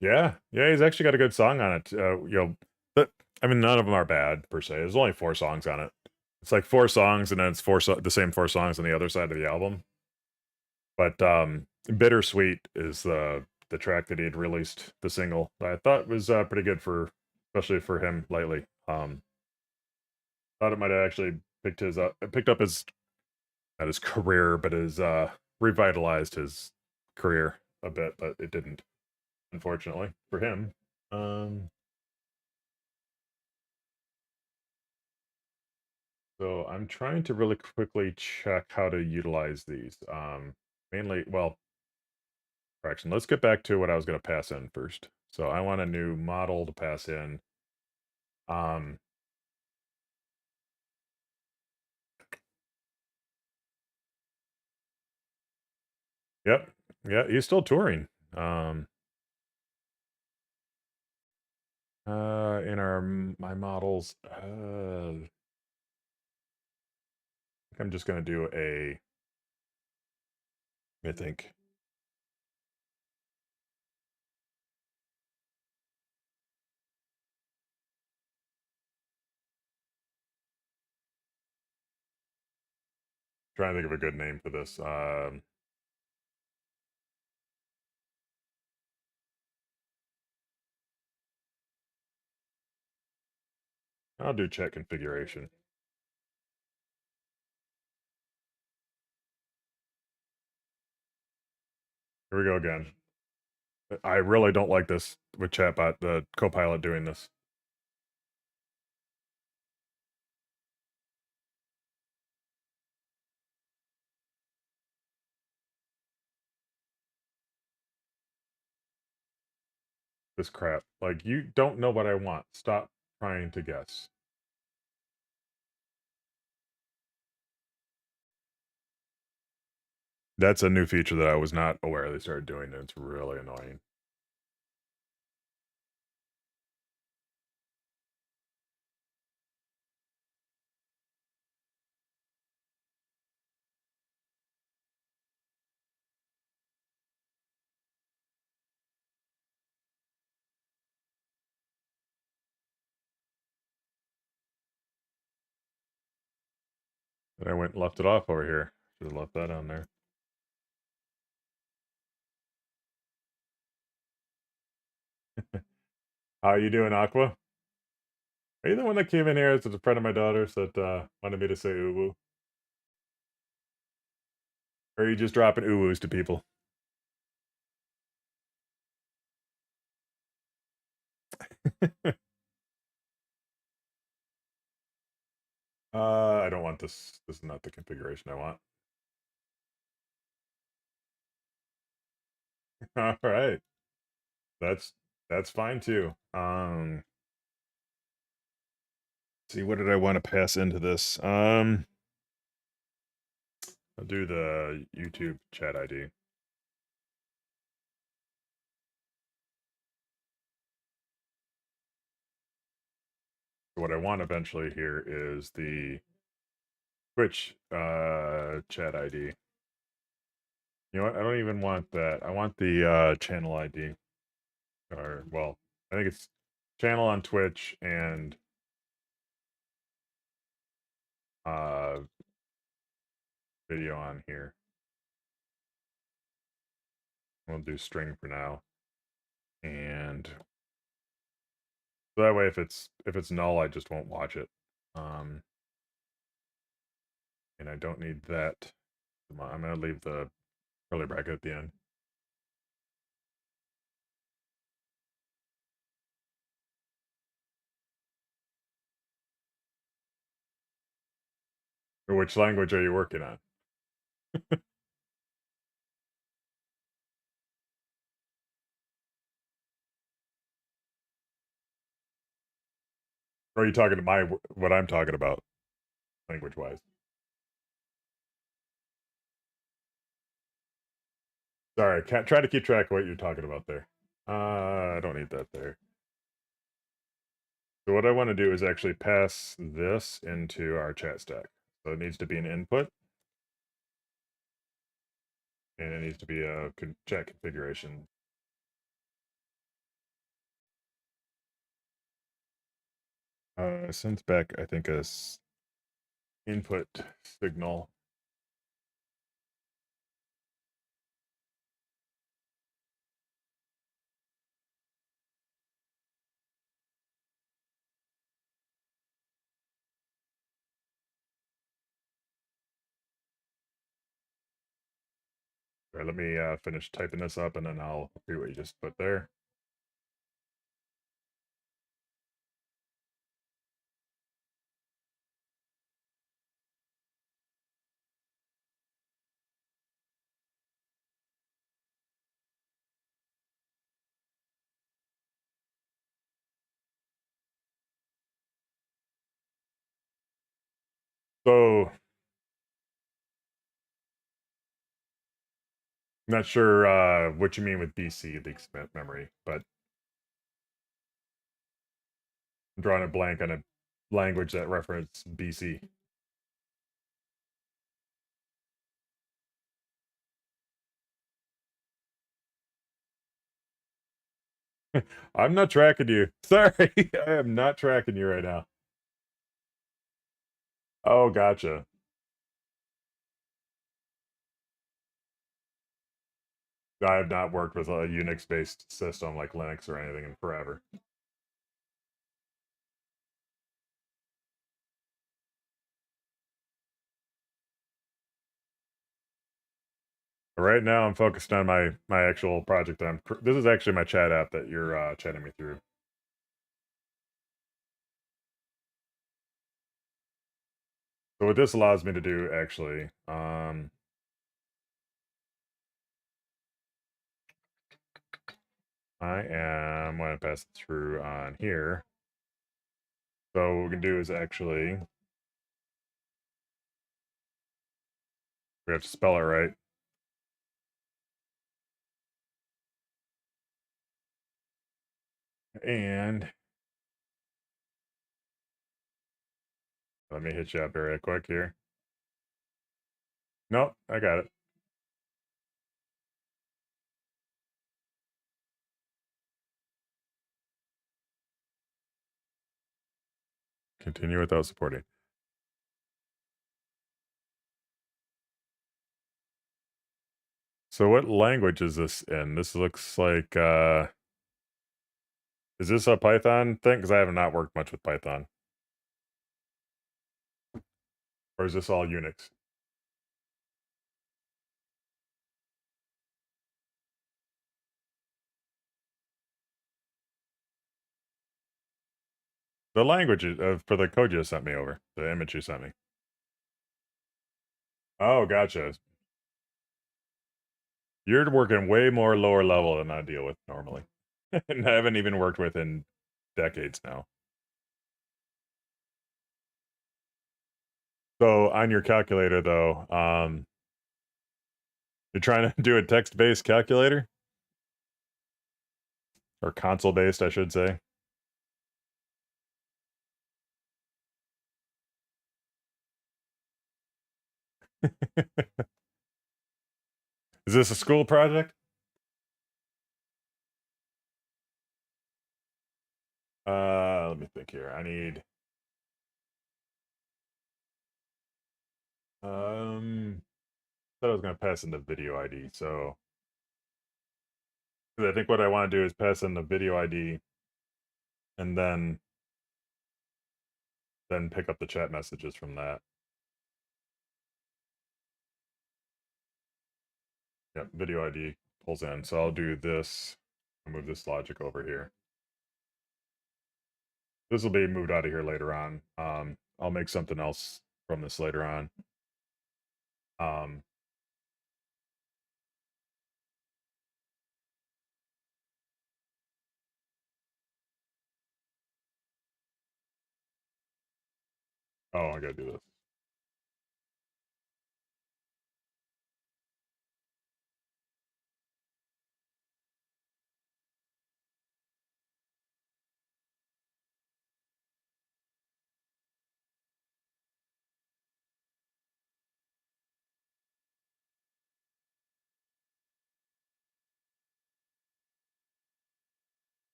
A: Yeah, yeah, he's actually got a good song on it. But I mean, none of them are bad per se. There's only 4 songs on it. It's like 4 songs, and then it's the same 4 songs on the other side of the album. But "Bittersweet" is the track that he had released, the single. That I thought was pretty good for, especially for him lately. Thought it might have actually picked up his not his career, but his revitalized his career a bit, but it didn't, unfortunately for him. Um, so I'm trying to really quickly check how to utilize these. Mainly, well, correction. Let's get back to what I was going to pass in first. So I want a new model to pass in. Um, yep, yeah, he's still touring. In my models, I'm just going to do I think. Trying to think of a good name for this. I'll do chat configuration. Here we go again. I really don't like this with chatbot, the Copilot doing this. This crap. Like, you don't know what I want. Stop trying to guess. That's a new feature that I was not aware they started doing, and it's really annoying. And I went and left it off over here. Should have left that on there. How you doing, Aqua? Are you the one that came in here as a friend of my daughter's that wanted me to say ooh woo? Or are you just dropping ooh woos to people? I don't want this. This is not the configuration I want. All right. That's that's fine too. See, what did I want to pass into this? I'll do the YouTube chat ID. What I want eventually here is the Twitch chat ID. You know what? I don't even want that. I want the channel ID. Or well, I think it's channel on Twitch and uh video on here. We'll do string for now. And so that way if it's null, I just won't watch it. And I don't need that. I'm gonna leave the curly bracket at the end. Or which language are you working on? Or are you talking to what I'm talking about, language wise? Sorry, can't try to keep track of what you're talking about there. I don't need that there. So what I want to do is actually pass this into our chat stack. So it needs to be an input, and it needs to be a chat configuration. Sends back, I think, a input signal. All right, let me finish typing this up, and then I'll do what you just put there. So, I'm not sure what you mean with BC, leaks memory, but I'm drawing a blank on a language that references BC. I'm not tracking you. Sorry, I am not tracking you right now. Oh, gotcha. I have not worked with a Unix-based system like Linux or anything in forever. Right now, I'm focused on my actual project. This is actually my chat app that you're chatting me through. So what this allows me to do, actually, I am going to pass it through on here. So what we can do is actually we have to spell it right, and let me hit you up very quick here. Nope, I got it. Continue without supporting. So what language is this in? This looks like is this a Python thing? Because I have not worked much with Python. Or is this all Unix? The language for the code you sent me over, the image you sent me. Oh, gotcha. You're working way more lower level than I deal with normally. And I haven't even worked with in decades now. So on your calculator though, you're trying to do a text-based calculator? Or console-based, I should say. Is this a school project? Let me think here. I need thought I was gonna pass in the video ID, so 'cause I think what I want to do is pass in the video ID and then pick up the chat messages from that. Yep, video ID pulls in. So I'll do this. I'll move this logic over here. This will be moved out of here later on. I'll make something else from this later on. Um, oh, I gotta do this.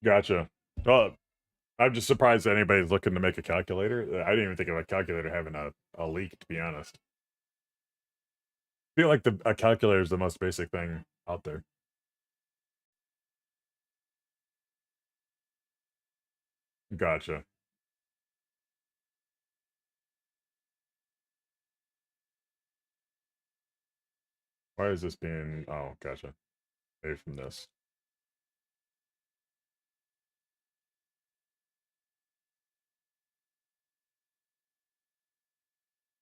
A: Gotcha. Well, I'm just surprised that anybody's looking to make a calculator. I didn't even think of a calculator having a leak, to be honest. I feel like a calculator is the most basic thing out there. Gotcha. Why is this being? Oh, gotcha. Maybe from this.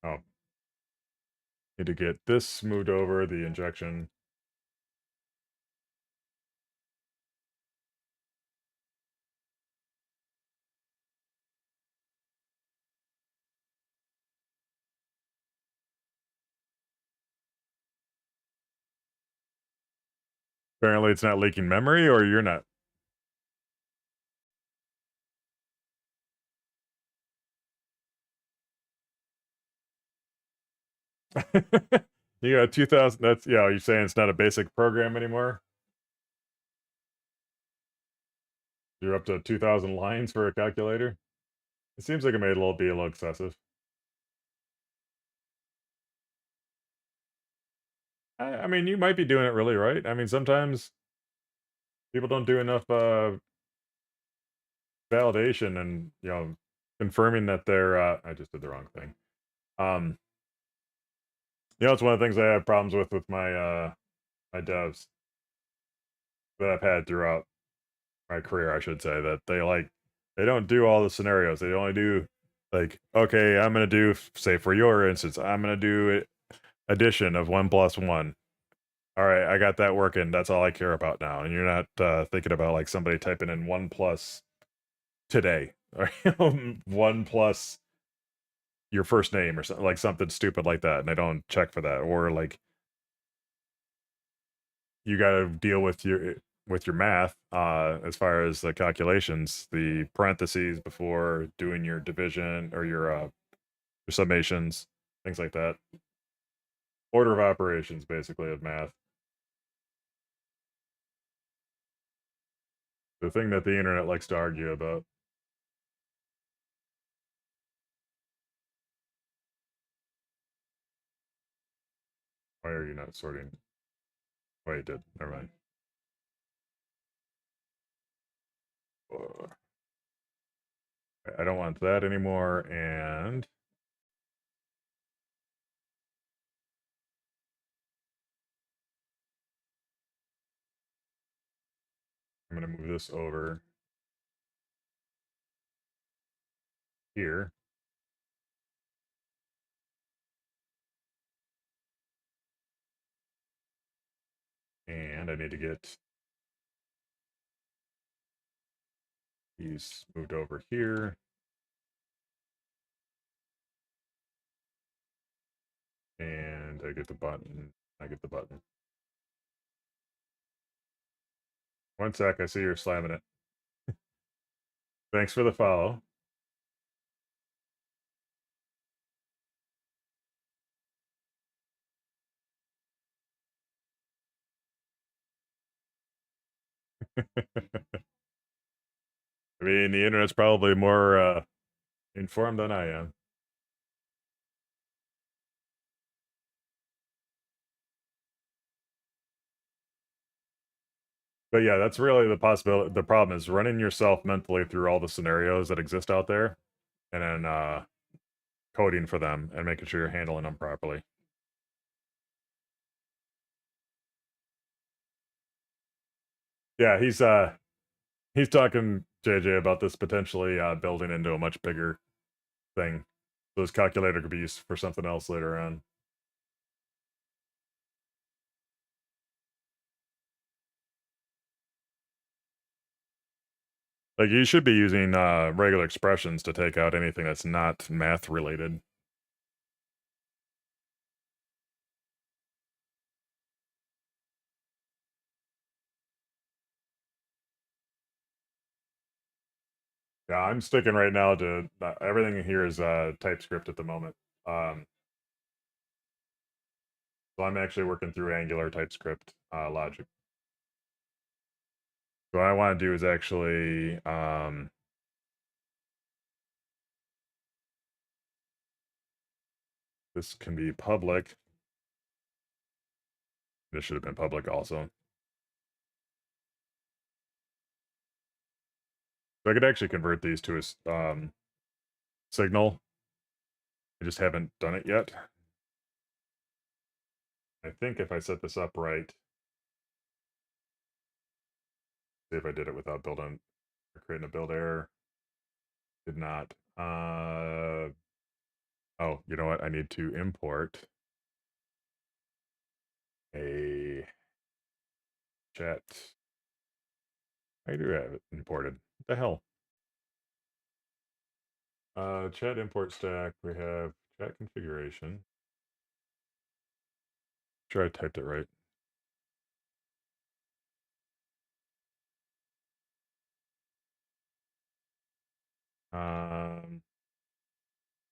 A: Oh, need to get this moved over. The injection. Apparently, it's not leaking memory, or you're not. You got 2000. That's yeah. You're saying it's not a basic program anymore. You're up to 2000 lines for a calculator. It seems like it may be a little excessive. I mean, you might be doing it really right. I mean, sometimes people don't do enough validation and confirming that they're. I just did the wrong thing. Um, It's one of the things I have problems with my my devs that I've had throughout my career, I should say, that they don't do all the scenarios. They only do like, okay, I'm gonna do, say for your instance, I'm gonna do addition of 1 plus 1. All right, I got that working. That's all I care about now. And you're not thinking about like somebody typing in 1 plus today, or 1 plus your first name or something, like something stupid like that, and they don't check for that. Or like you got to deal with your math as far as the calculations, the parentheses before doing your division or your summations, things like that. Order of operations, basically, of math. The thing that the internet likes to argue about. Why are you not sorting? Wait, you did. Never mind. Uh, I don't want that anymore, and I'm going to move this over here. And I need to get these moved over here. And I get the button. I get the button. One sec, I see you're slamming it. Thanks for the follow. I mean, the internet's probably more informed than I am. But yeah, that's really the possibility. The problem is running yourself mentally through all the scenarios that exist out there, and then coding for them and making sure you're handling them properly. Yeah, he's talking JJ about this potentially building into a much bigger thing. So this calculator could be used for something else later on. Like you should be using regular expressions to take out anything that's not math related. Yeah, I'm sticking right now to everything here is TypeScript at the moment. Um, so I'm actually working through Angular TypeScript logic. So what I want to do is actually this can be public. This should have been public also. So I could actually convert these to a signal. I just haven't done it yet. I think if I set this up right, see if I did it without building or creating a build error. Did not. Oh, you know what? I need to import a chat. I do have it imported. What the hell? Chat import stack. We have chat configuration. Sure, I typed it right.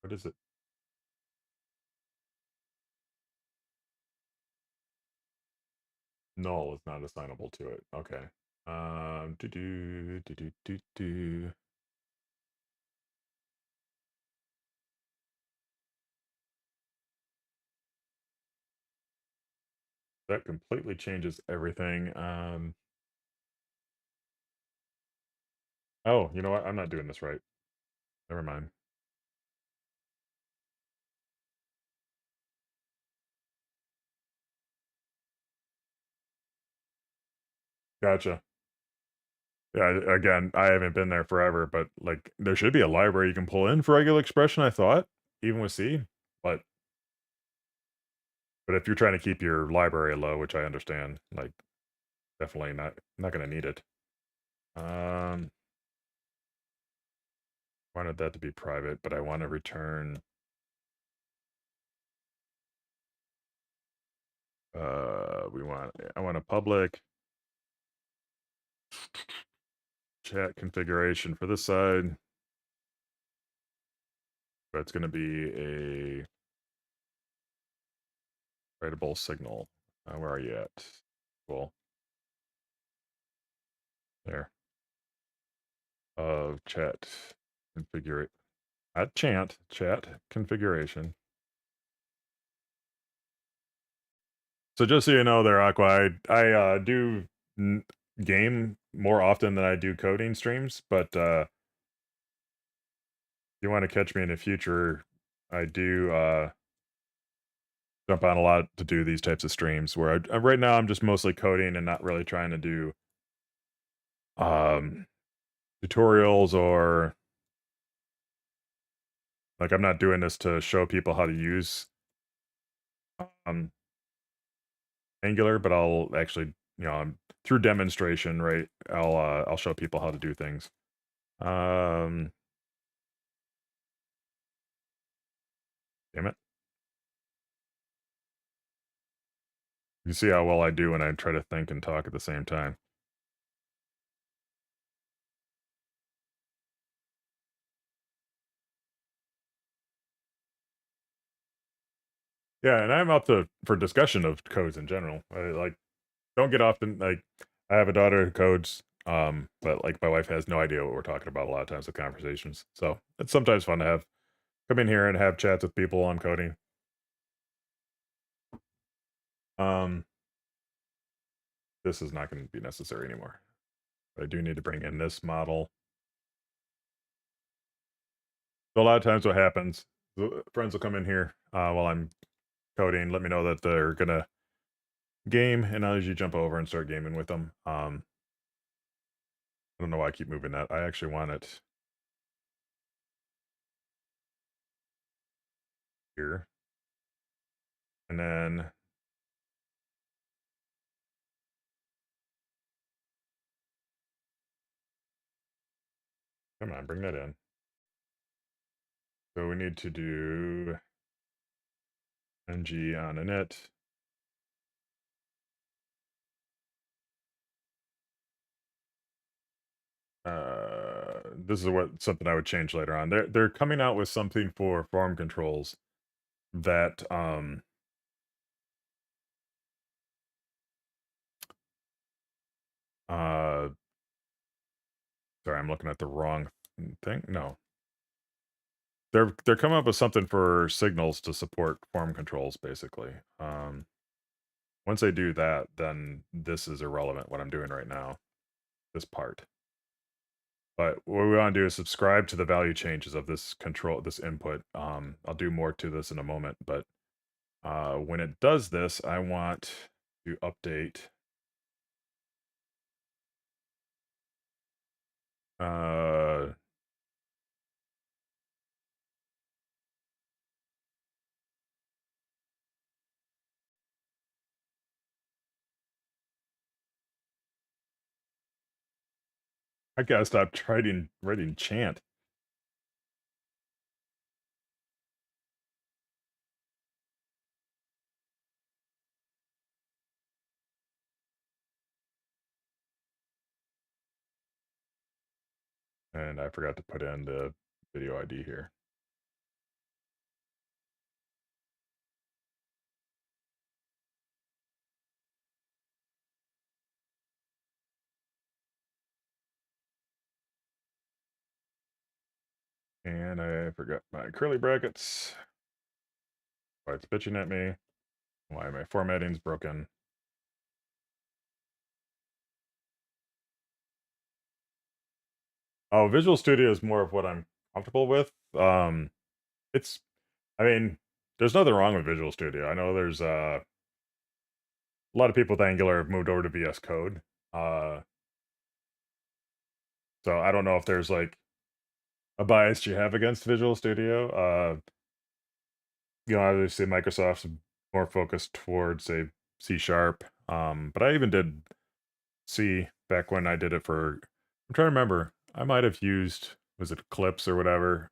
A: What is it? Null is not assignable to it. Okay. Do do do do do do. That completely changes everything. Oh, you know what? I'm not doing this right. Never mind. Gotcha. Yeah, again, I haven't been there forever, but, like, there should be a library you can pull in for regular expression, I thought, even with C, but if you're trying to keep your library low, which I understand, like, definitely not gonna need it. Um, Wanted that to be private, but I wanna return, I want a public chat configuration for this side, but it's gonna be a writable signal. Where are you at? Cool. There. Of chat configure not chant, chat configuration. So just so you know there, Aqua, I do n game more often than I do coding streams, but, if you wanna catch me in the future, I do, jump on a lot to do these types of streams where right now, I'm just mostly coding and not really trying to do, um, tutorials or like, I'm not doing this to show people how to use, um, Angular, but I'll actually, through demonstration, right, I'll show people how to do things. Um, Damn it. You see how well I do when I try to think and talk at the same time. Yeah, and I'm up to for discussion of codes in general. I like don't get often like I have a daughter who codes, but like my wife has no idea what we're talking about a lot of times with conversations. So it's sometimes fun to have come in here and have chats with people on coding. Um, this is not going to be necessary anymore. But I do need to bring in this model. So a lot of times what happens, friends will come in here while I'm coding, let me know that they're gonna game, and I'll usually jump over and start gaming with them. I don't know why I keep moving that. I actually want it here. And then come on, bring that in. So we need to do ng on init. This is what something I would change later on. They're coming out with something for form controls that uh sorry, I'm looking at the wrong thing. No. They're coming up with something for signals to support form controls, basically. Once they do that, then this is irrelevant, what I'm doing right now, this part. But what we want to do is subscribe to the value changes of this control, this input. I'll do more to this in a moment, but when it does this, I want to update. Uh, I gotta stop trying writing chant. And I forgot to put in the video ID here. And I forgot my curly brackets. Why it's bitching at me. Why my formatting's broken. Oh, Visual Studio is more of what I'm comfortable with. It's, I mean, there's nothing wrong with Visual Studio. I know there's a lot of people with Angular have moved over to VS Code. Uh, so I don't know if there's like a bias you have against Visual Studio. Obviously Microsoft's more focused towards a C sharp. But I even did C back when I did it for. I'm trying to remember. I might have used was it Eclipse or whatever.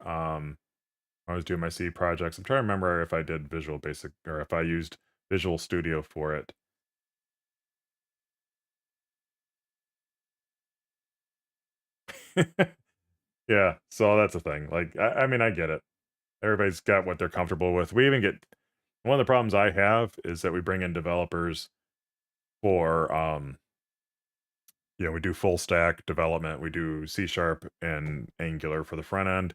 A: I was doing my C projects. I'm trying to remember if I did Visual Basic or if I used Visual Studio for it. Yeah, so that's a thing. Like, I mean, I get it. Everybody's got what they're comfortable with. We even get one of the problems I have is that we bring in developers for we do full stack development. We do C sharp and Angular for the front end.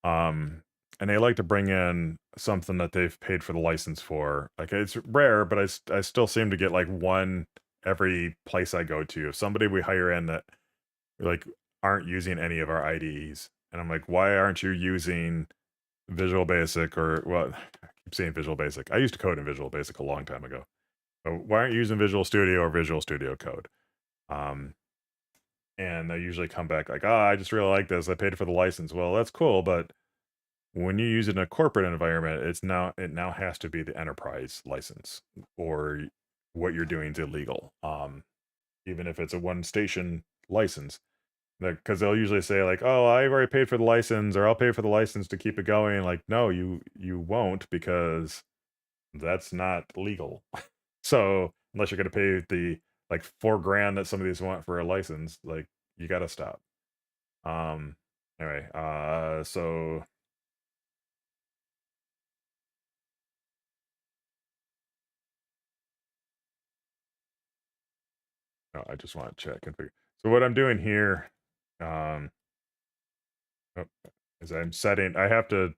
A: Um and they like to bring in something that they've paid for the license for. Like it's rare, but I still seem to get like one every place I go to. If somebody we hire in that like aren't using any of our IDEs. And I'm like, why aren't you using Visual Basic or well, I keep saying Visual Basic. I used to code in Visual Basic a long time ago. But why aren't you using Visual Studio or Visual Studio Code? Um, and they usually come back like, I just really like this. I paid for the license. Well, that's cool, but when you use it in a corporate environment, it now has to be the enterprise license or what you're doing is illegal. Even if it's a one station license. Because they'll usually say like, "Oh, I've already paid for the license," or "I'll pay for the license to keep it going." Like, no, you won't because that's not legal. So unless you're gonna pay the like 4 grand that some of these want for a license, like you gotta stop. Um. Anyway, so no, I just want to check and figure. So what I'm doing here, um, oh, is I'm setting. I have to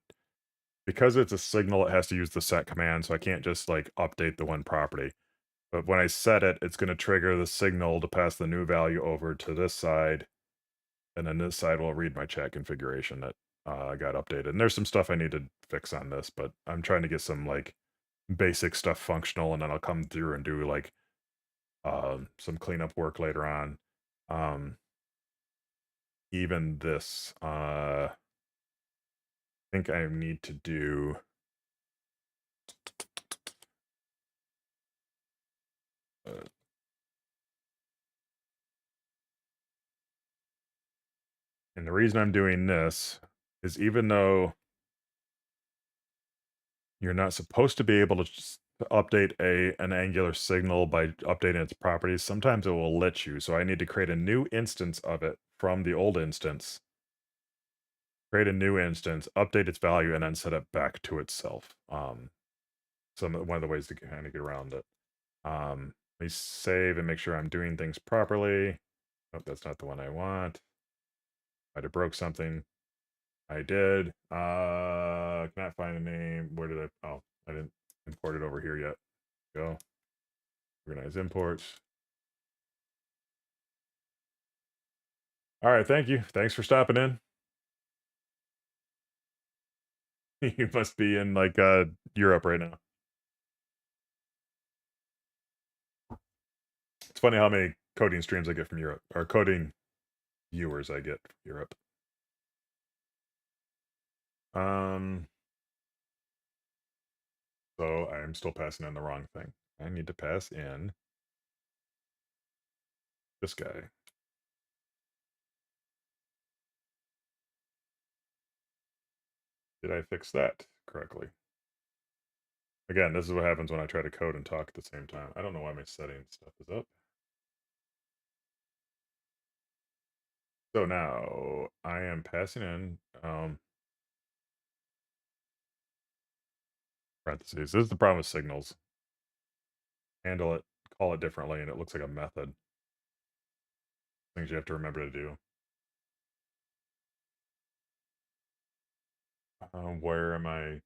A: because it's a signal. It has to use the set command, so I can't just like update the one property. But when I set it, it's going to trigger the signal to pass the new value over to this side, and then this side will read my chat configuration that got updated. And there's some stuff I need to fix on this, but I'm trying to get some like basic stuff functional, and then I'll come through and do like some cleanup work later on. Um, even this, I think I need to do. Uh, and the reason I'm doing this is even though you're not supposed to be able to just update an Angular signal by updating its properties. Sometimes it will let you, so I need to create a new instance of it from the old instance, create a new instance, update its value, and then set it back to itself. One of the ways to kind of get around it. Let me save and make sure I'm doing things properly. Oh, that's not the one I want. Might have broke something. I did. Cannot find a name. Where did I? Oh, I didn't import it over here yet. Go. Organize imports. All right, thank you. Thanks for stopping in. You must be in like Europe right now. It's funny how many coding streams I get from Europe or coding viewers I get from Europe. Um, so I'm still passing in the wrong thing. I need to pass in this guy. Did I fix that correctly? Again, this is what happens when I try to code and talk at the same time. I don't know why my settings stuff is up. So now I am passing in parentheses. This is the problem with signals. Handle it, call it differently, and it looks like a method. Things you have to remember to do. Where am I?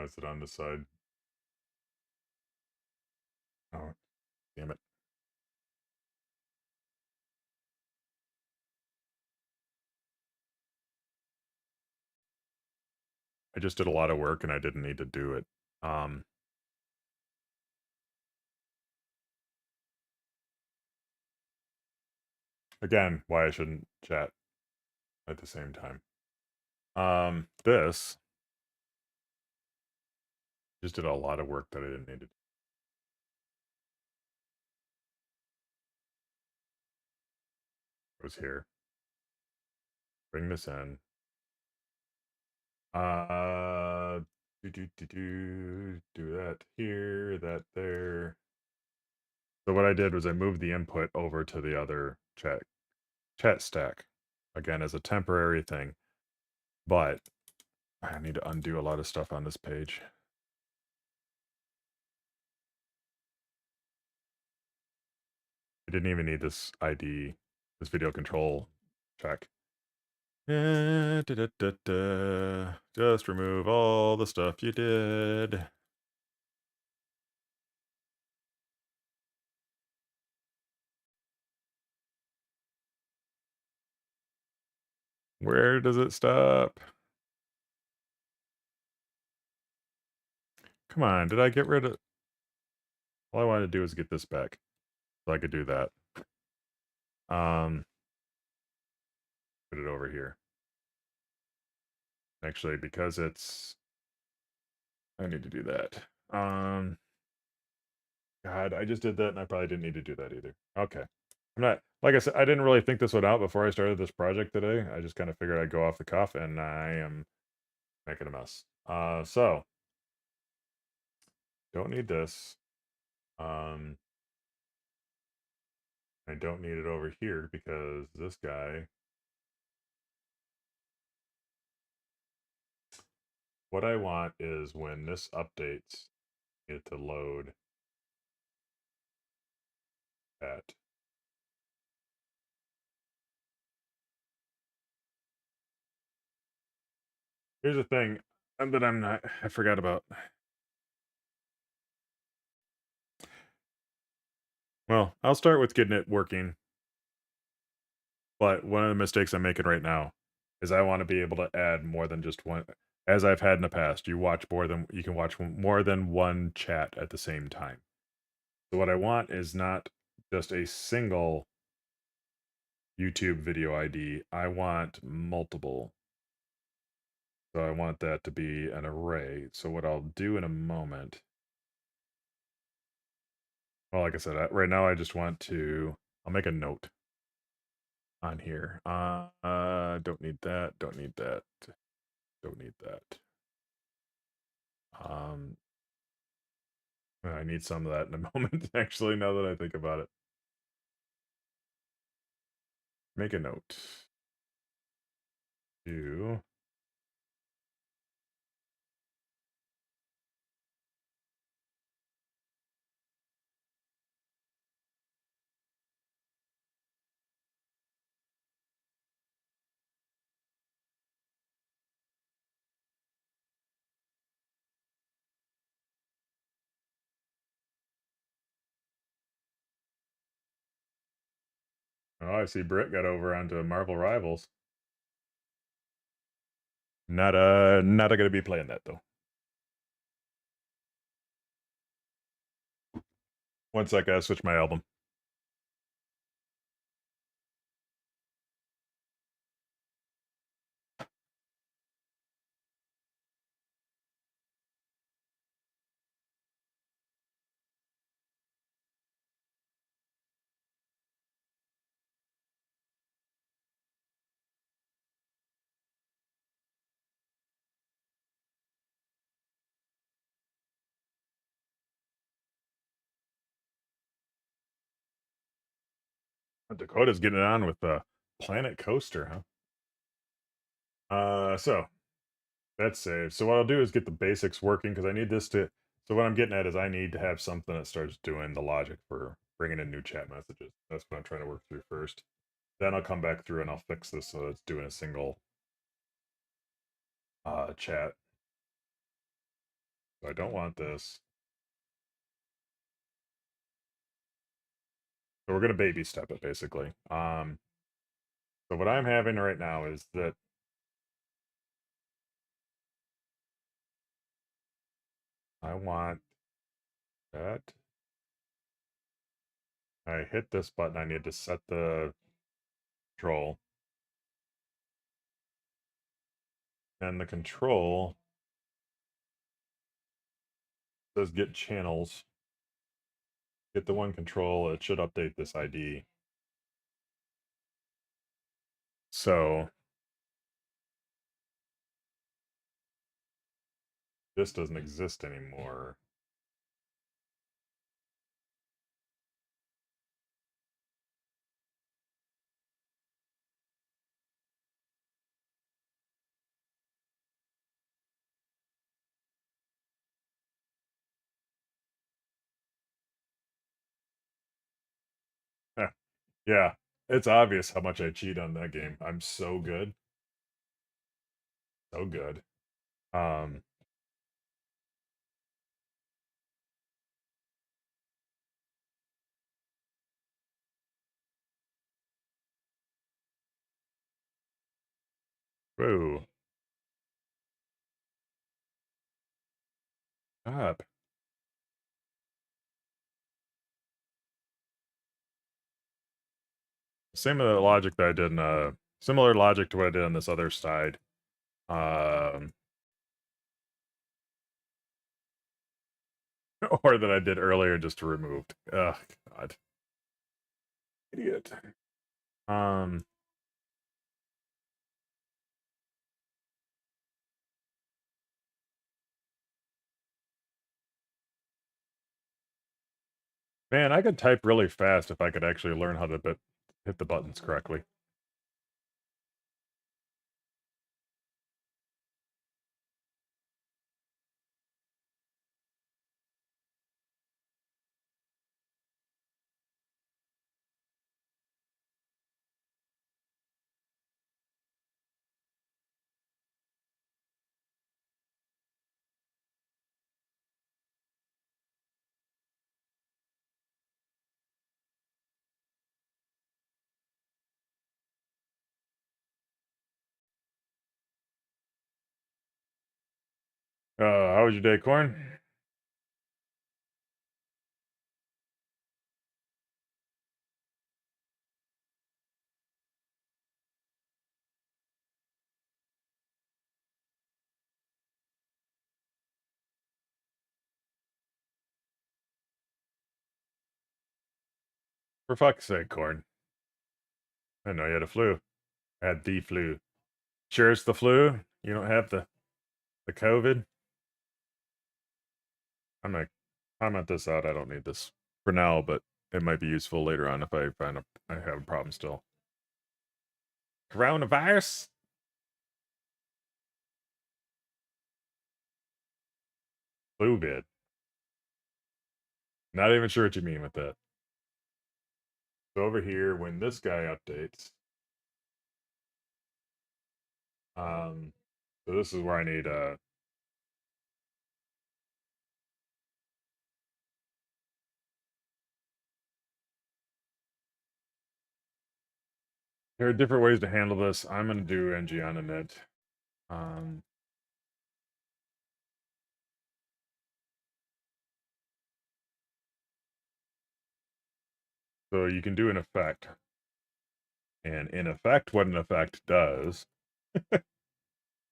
A: Is it on the side? Oh, damn it. I just did a lot of work and I didn't need to do it. Um, Again, why I shouldn't chat at the same time. This just did a lot of work that I didn't need to do. Was here. Bring this in. Uh, do that here, that there. So what I did was I moved the input over to the other chat stack again as a temporary thing, but I need to undo a lot of stuff on this page. I didn't even need this ID, this video control check. Just remove all the stuff you did. Where does it stop? Come on, did I get rid of... All I wanted to do is get this back, so I could do that. Um, Put it over here. Actually, because it's... I need to do that. God, I just did that and I probably didn't need to do that either. Okay. I'm not... Like I said, I didn't really think this one out before I started this project today. I just kind of figured I'd go off the cuff, and I am making a mess. So... Don't need this. Um, I don't need it over here because this guy... What I want is when this updates, it to load at... Here's the thing that I forgot about. Well, I'll start with getting it working, but one of the mistakes I'm making right now is I want to be able to add more than just one, as I've had in the past. You can watch more than one chat at the same time. So what I want is not just a single YouTube video ID. I want multiple. So I want that to be an array. So what I'll do in a moment... Well, like I said, right now I just want to... I'll make a note on here. Don't need that. Don't need that. Don't need that. Um, I need some of that in a moment, actually, now that I think about it. Make a note. Do... Oh, I see Britt got over onto Marvel Rivals. Not gonna be playing that, though. One sec, I gotta switch my album. Dakota's getting it on with the Planet Coaster, huh? So that's saved. So what I'll do is get the basics working because I need this to... So what I'm getting at is I need to have something that starts doing the logic for bringing in new chat messages. That's what I'm trying to work through first. Then I'll come back through and I'll fix this so it's doing a single chat. So I don't want this. So we're gonna baby step it basically. So what I'm having right now is that I want that. I hit this button. I need to set the control. And the control says get channels. Get the one control. It should update this ID. So this doesn't exist anymore. Yeah, it's obvious how much I cheat on that game. I'm so good. So good. Um, whoa. Up. Same logic that I did in similar logic to what I did on this other side. Um, or that I did earlier just to removed. Ugh, God. Idiot. Um, man, I could type really fast if I could actually learn how to hit the buttons correctly. How was your day, Corn? For fuck's sake, Corn. I know you had a flu. I had the flu. Sure it's the flu? You don't have the COVID? I'm gonna comment this out. I don't need this for now, but it might be useful later on if I find I have a problem still. Coronavirus? Flu vid. Not even sure what you mean with that. So over here, when this guy updates, so this is where I need there are different ways to handle this. I'm gonna do ng on init. Um, so you can do an effect. And in effect, what an effect does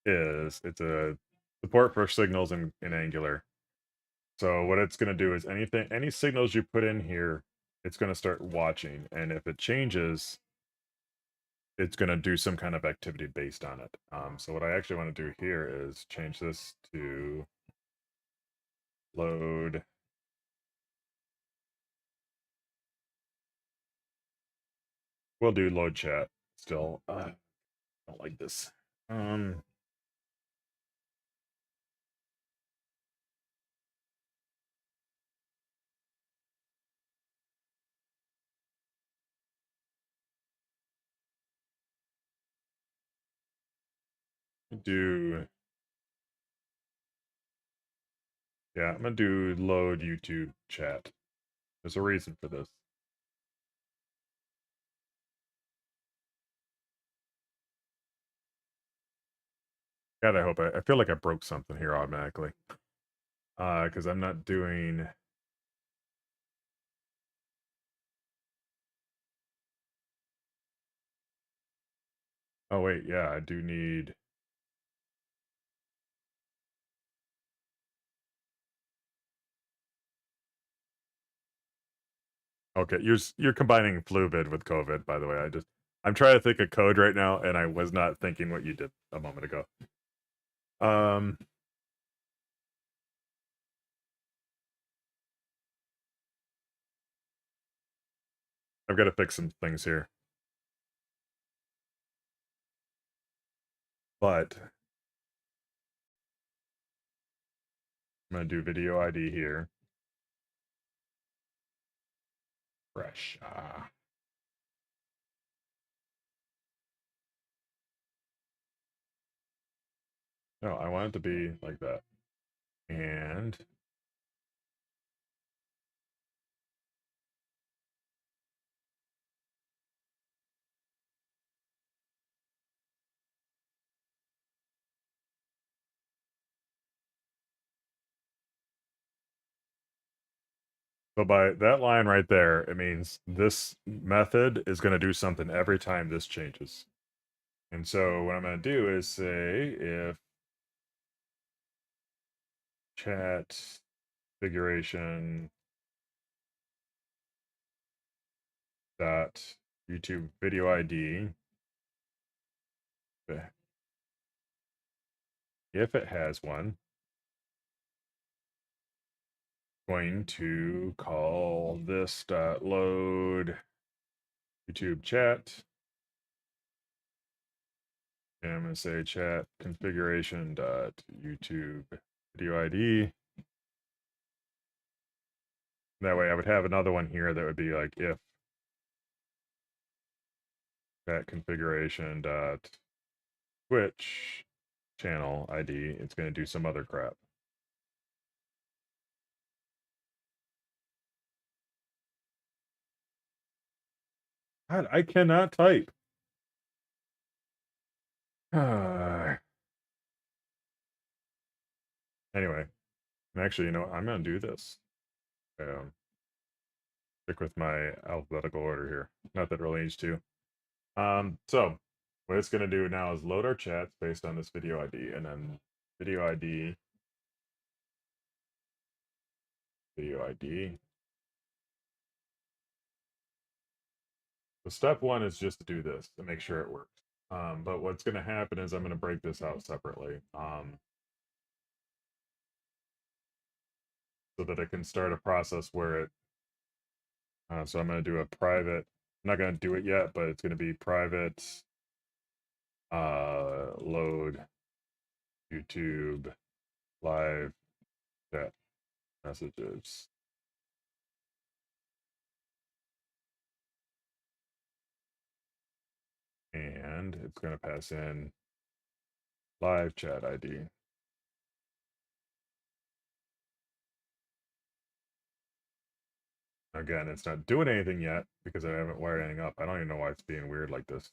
A: is it's a support for signals in Angular. So what it's going to do is any signals you put in here, it's going to start watching, and if it changes, it's going to do some kind of activity based on it. So what I actually want to do here is change this to load. We'll do load chat still. I don't like this. Um, do yeah, I'm gonna do load YouTube chat. There's a reason for this. God, I hope I feel like I broke something here automatically. Because I'm not doing. Oh wait, yeah, I do need. Okay, you're combining Fluvid with COVID, by the way. I'm trying to think of code right now, and I was not thinking what you did a moment ago. Um, I've got to fix some things here, but I'm gonna do video ID here. Fresh. No, I want it to be like that. And so by that line right there, it means this method is going to do something every time this changes. And so what I'm going to do is say if chat configuration dot YouTube video ID, if it has one, going to call this dot load YouTube chat. And I'm going to say chat configuration dot YouTube video ID. That way I would have another one here that would be like if chat configuration dot Twitch channel ID, it's going to do some other crap. God, I cannot type. Anyway, and actually, you know what? I'm going to do this. Stick with my alphabetical order here. Not that it really needs to. So what it's going to do now is load our chats based on this video ID, and then video ID, video ID. So step one is just to do this to make sure it works. But what's going to happen is I'm going to break this out separately so that it can start a process where it. So I'm going to do a private. I'm not going to do it yet, but it's going to be private load YouTube live chat messages. And it's going to pass in live chat ID. Again, it's not doing anything yet because I haven't wired anything up. I don't even know why it's being weird like this.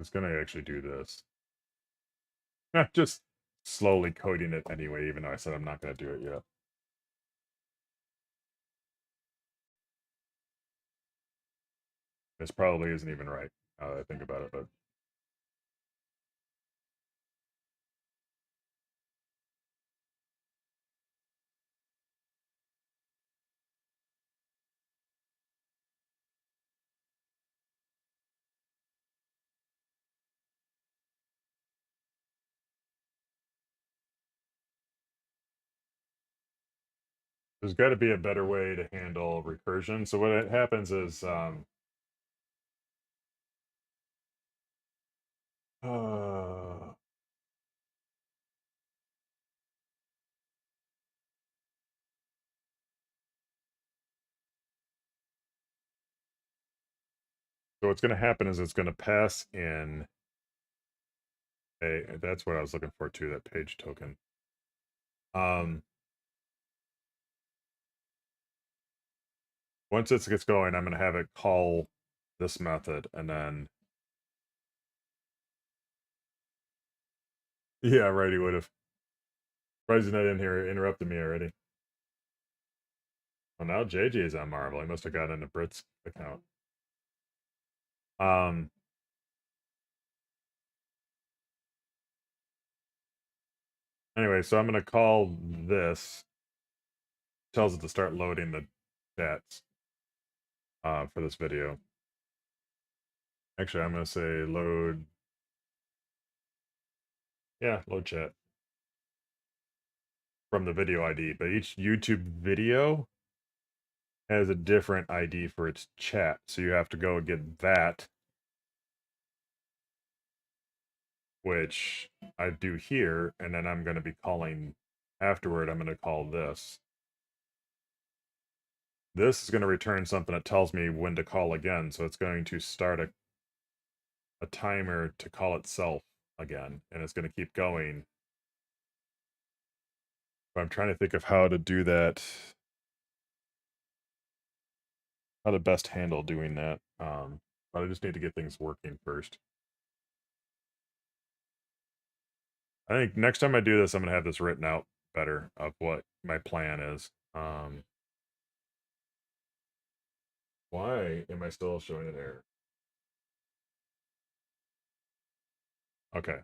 A: It's going to actually do this. Just slowly coding it anyway, even though I said I'm not going to do it yet. This probably isn't even right now that I think about it, but there's got to be a better way to handle recursion. So what happens is, so what's going to happen is it's going to pass in a. That's what I was looking for too. That page token. Um, once it gets going, I'm going to have it call this method, and then yeah, right. He would have. Surprised he's not in here interrupting me already. Well, now JJ's on Marvel. He must have got into Brit's account. Um. Anyway, so I'm going to call this. Tells it to start loading the chats for this video. Actually, I'm going to say load. Yeah, load chat from the video ID. But each YouTube video has a different ID for its chat. So you have to go get that, which I do here. And then I'm going to be calling afterward. I'm going to call this. This is going to return something that tells me when to call again. So it's going to start a timer to call itself again. And it's going to keep going. But I'm trying to think of how to do that. How to best handle doing that. But I just need to get things working first. I think next time I do this, I'm going to have this written out better of what my plan is. Why am I still showing an error? Okay.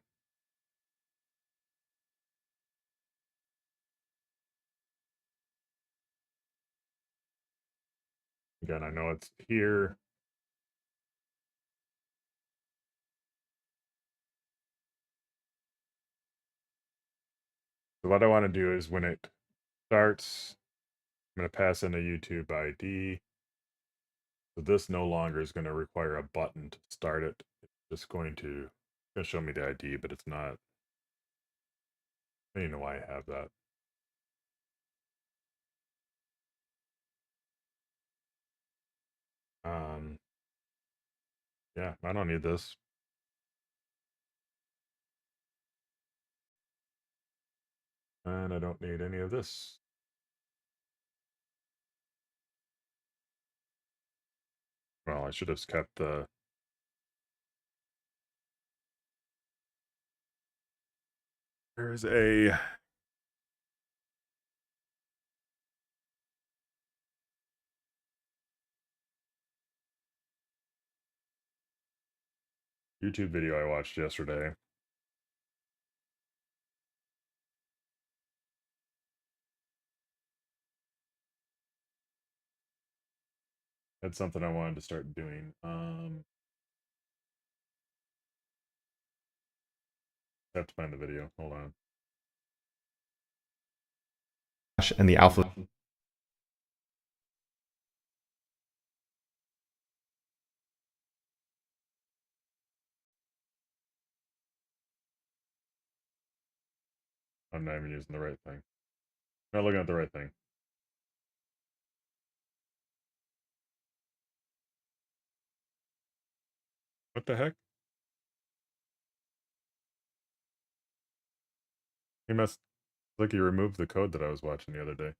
A: Again, I know it's here. So what I want to do is when it starts, I'm going to pass in a YouTube ID. So this no longer is going to require a button to start it. It's just going to show me the ID, but it's not. I don't know why I have that. Yeah, I don't need this. And I don't need any of this. Well, I should have kept the. There's a. YouTube video I watched yesterday. Had something I wanted to start doing. I have to find the video. Hold on.
B: And the alpha.
A: I'm not even using the right thing. I'm not looking at the right thing. What the heck? He must. Like he removed the code that I was watching the other day.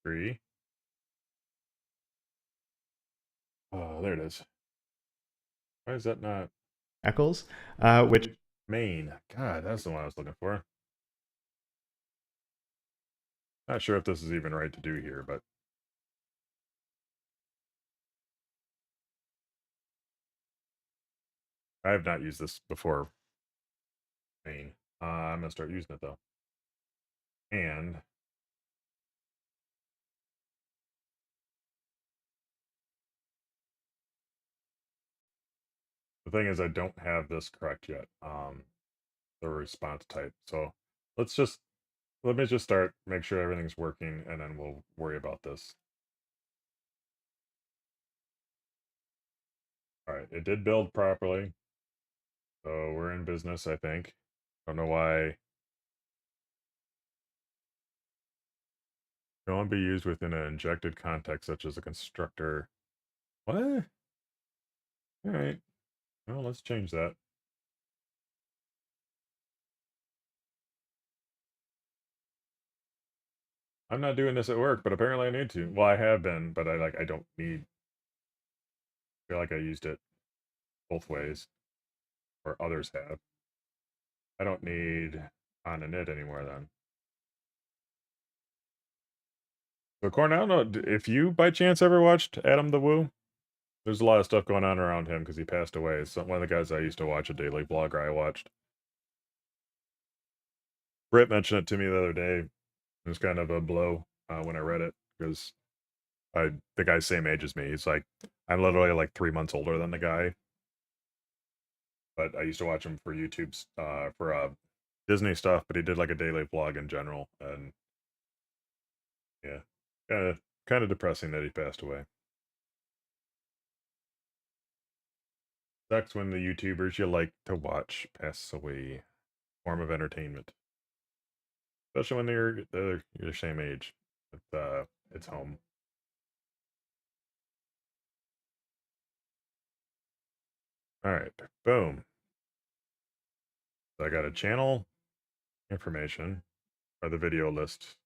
A: 3. Oh, there it is. Why is that not
B: Eccles, which
A: main? God, that's the one I was looking for. Not sure if this is even right to do here, but I have not used this before. Main. I'm gonna start using it though. And the thing is, I don't have this correct yet. The response type. So let me just start, make sure everything's working, and then we'll worry about this. All right, it did build properly, so we're in business. I think. Don't know why. Can only be used within an injected context, such as a constructor. What? All right. Well, let's change that. I'm not doing this at work, but apparently I need to. Well, I have been, but I don't need. I feel like I used it both ways, or others have. I don't need on a knit anymore then. So, Corn, I don't know if you by chance ever watched Adam the Woo. There's a lot of stuff going on around him because he passed away. So one of the guys I used to watch, a daily vlogger I watched. Britt mentioned it to me the other day. It was kind of a blow when I read it because the guy's same age as me. He's like, I'm literally like 3 months older than the guy, but I used to watch him for YouTube's for Disney stuff. But he did like a daily vlog in general, and yeah, kind of depressing that he passed away. Sucks when the YouTubers you like to watch pass away. Form of entertainment, especially when they're your same age. It's home. All right, boom. So I got a channel information or the video list,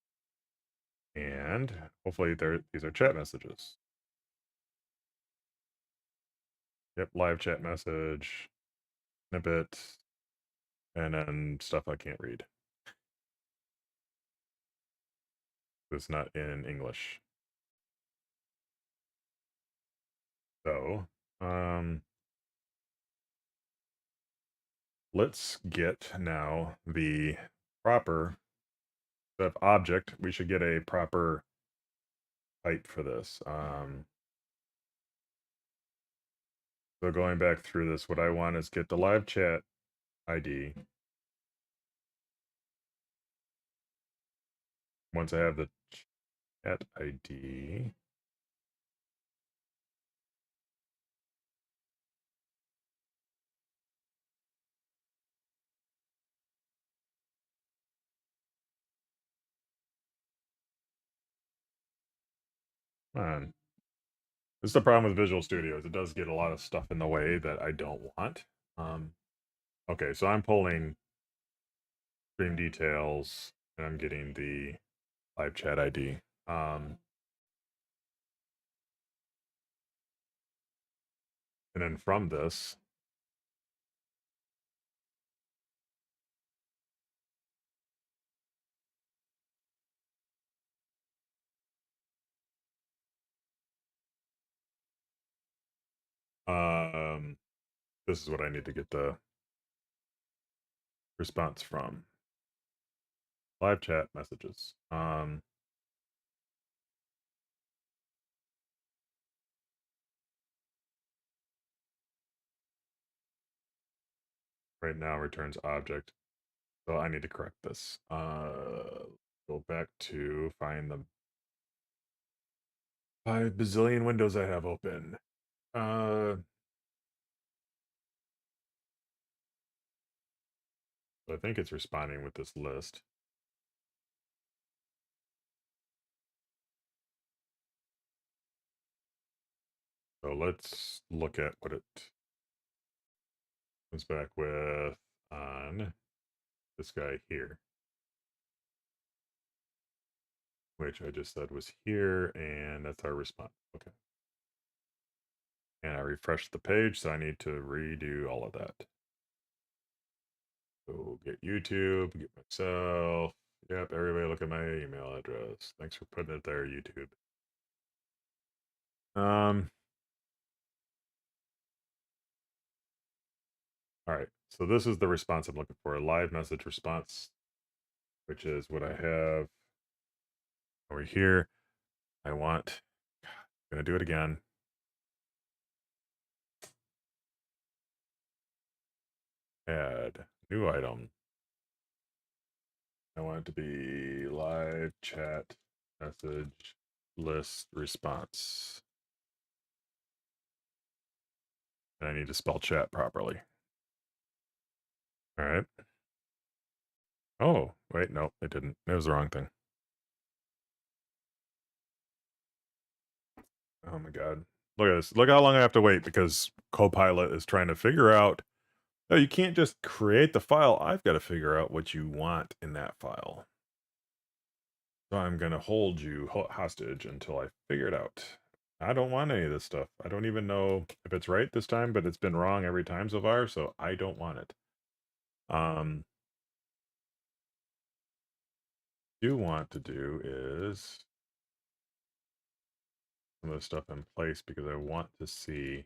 A: and hopefully these are chat messages. Yep, live chat message, snippet, and then stuff I can't read. It's not in English. So, let's get now the proper of object. We should get a proper type for this. So going back through this, what I want is get the live chat ID. Once I have the chat ID, man, this is the problem with Visual Studios. It does get a lot of stuff in the way that I don't want. Okay, so I'm pulling stream details, and I'm getting the live chat ID. And then from this, um, this is what I need to get the response from. Live chat messages. Right now returns object. So I need to correct this. Go back to find the 5 bazillion windows I have open. I think it's responding with this list. So let's look at what it comes back with on this guy here, which I just said was here, and that's our response. Okay. And I refreshed the page, so I need to redo all of that. So get YouTube, get myself. Yep, everybody look at my email address. Thanks for putting it there, YouTube. All right, so this is the response I'm looking for, a live message response, which is what I have over here. I want, I'm gonna do it again. Add new item. I want it to be live chat message list response. And I need to spell chat properly. All right. Oh, wait, no, it didn't. It was the wrong thing. Oh my God. Look at this. Look how long I have to wait because Copilot is trying to figure out. No, you can't just create the file. I've got to figure out what you want in that file. So I'm gonna hold you hostage until I figure it out. I don't want any of this stuff. I don't even know if it's right this time, but it's been wrong every time so far, so I don't want it. Um, do want to do is some of the stuff in place because I want to see.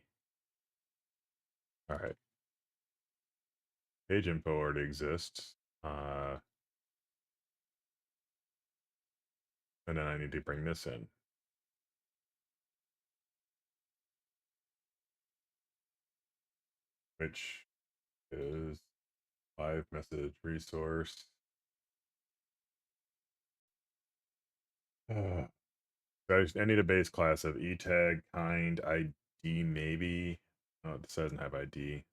A: All right, page info already exists. And then I need to bring this in, which is live message resource. Uh, I need a base class of e tag kind ID maybe. Oh, this doesn't have ID.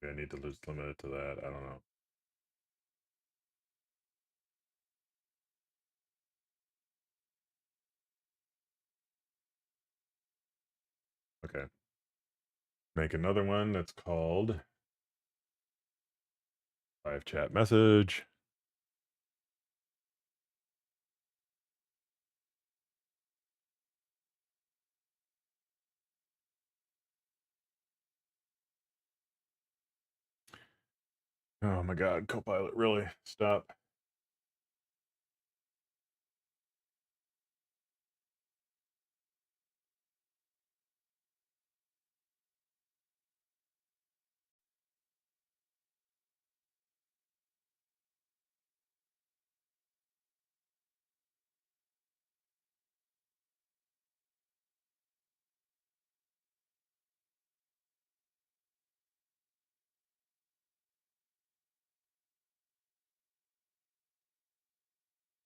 A: I need to just limit it to that. I don't know. Okay. Make another one that's called live chat message. Oh my god, Copilot, really? Stop.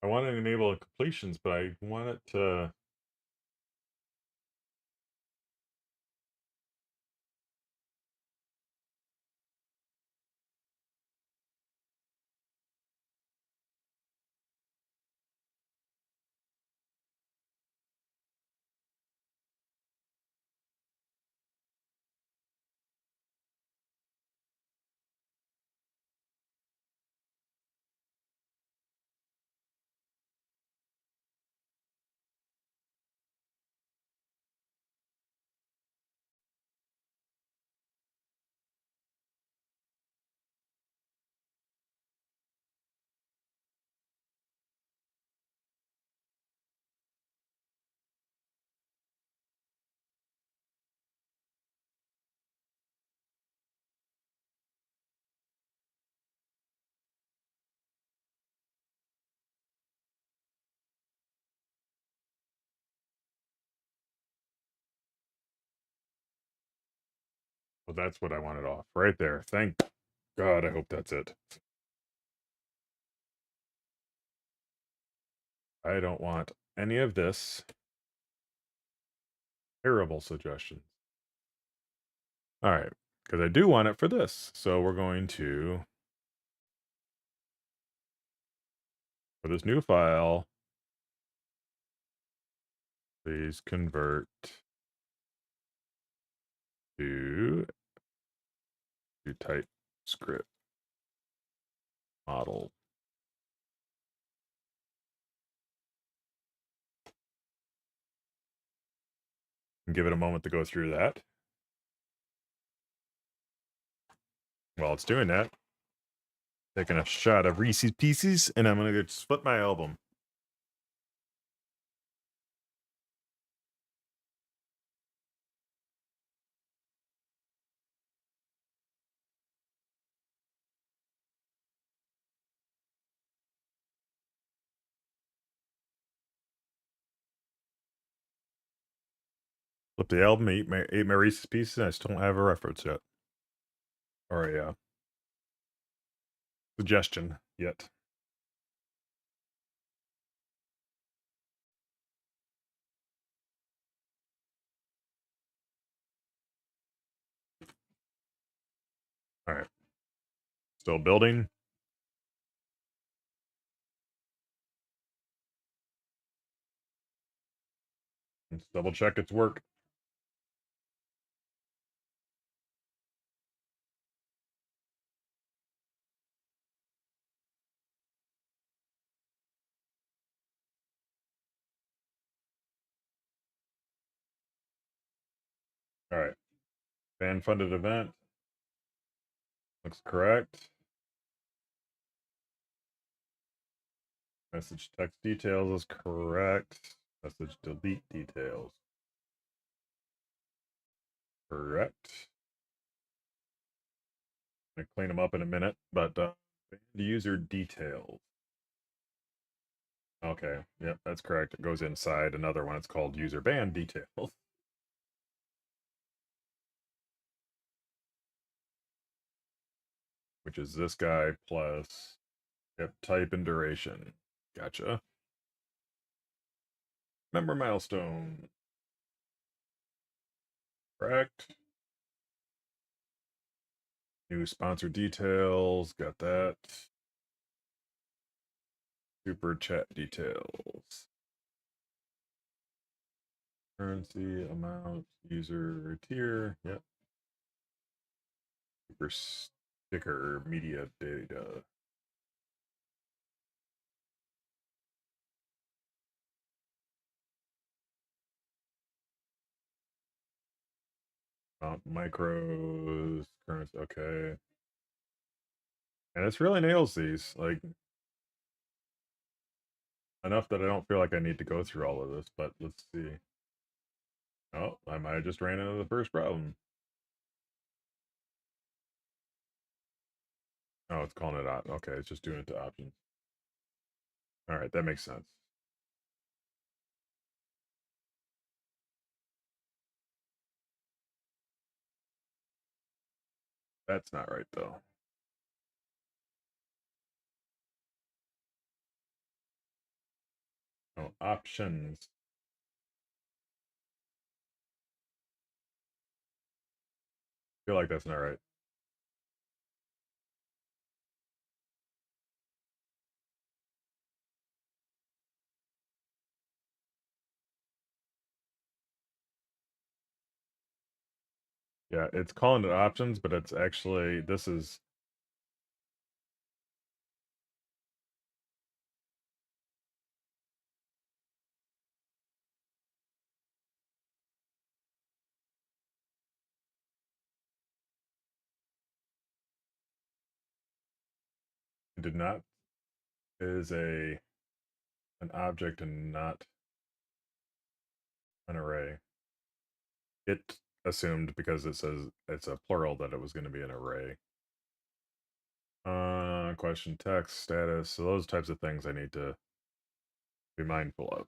A: I want to enable completions, but I want it to. Well, that's what I wanted off right there. Thank God. I hope that's it. I don't want any of this. Terrible suggestions. All right, because I do want it for this. So we're going to, for this new file, please convert to TypeScript model. And give it a moment to go through that. While it's doing that, taking a shot of Reese's Pieces, and I'm going to split my album. Flip the album, ate my Reese's Pieces, and I still don't have a reference yet. Or a suggestion yet. All right. Still building. Let's double check its work. All right. Fan funded event. Looks correct. Message text details is correct. Message delete details. Correct. I'm gonna clean them up in a minute, but user details. Okay, yep, that's correct. It goes inside another one. It's called user band details. Which is this guy plus yep, type and duration. Gotcha. Member milestone. Correct. New sponsor details. Got that. Super chat details. Currency, amount, user tier. Yep. Super sticker, media data. Micros, currency. Okay. And it's really nails these. Like, enough that I don't feel like I need to go through all of this, but let's see. Oh, I might have just ran into the first problem. Oh, it's calling it out. Okay, it's just doing it to options. All right, that makes sense. That's not right though. Oh, options. I feel like that's not right. Yeah, it's calling it options, but it's actually this is did not is an object and not an array. It assumed because it says it's a plural that it was going to be an array. Question text status. So those types of things I need to be mindful of.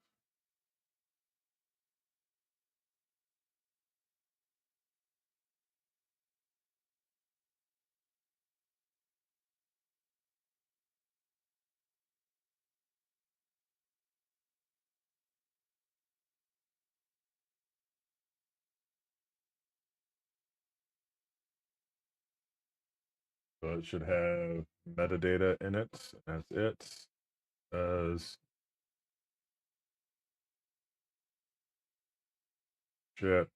A: So it should have metadata in it. That's it. Does ship.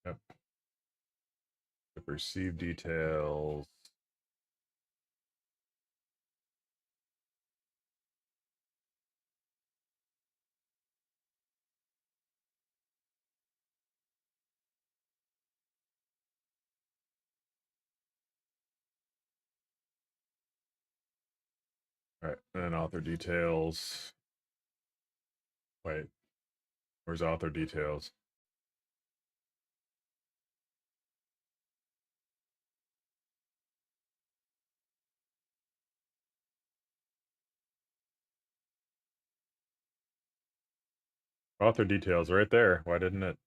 A: Yep. Receive details. All right, and then author details. Wait, where's author details? Author details right there. Why didn't it?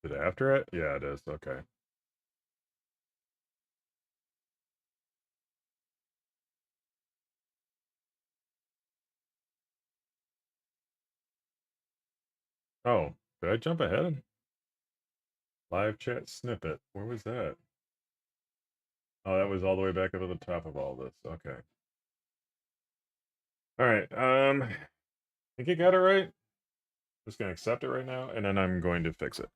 A: Is it after it? Yeah, it is. Okay. Oh, did I jump ahead? Live chat snippet. Where was that? Oh, that was all the way back up at the top of all this. Okay. All right. I think you got it right. Just gonna accept it right now, and then I'm going to fix it.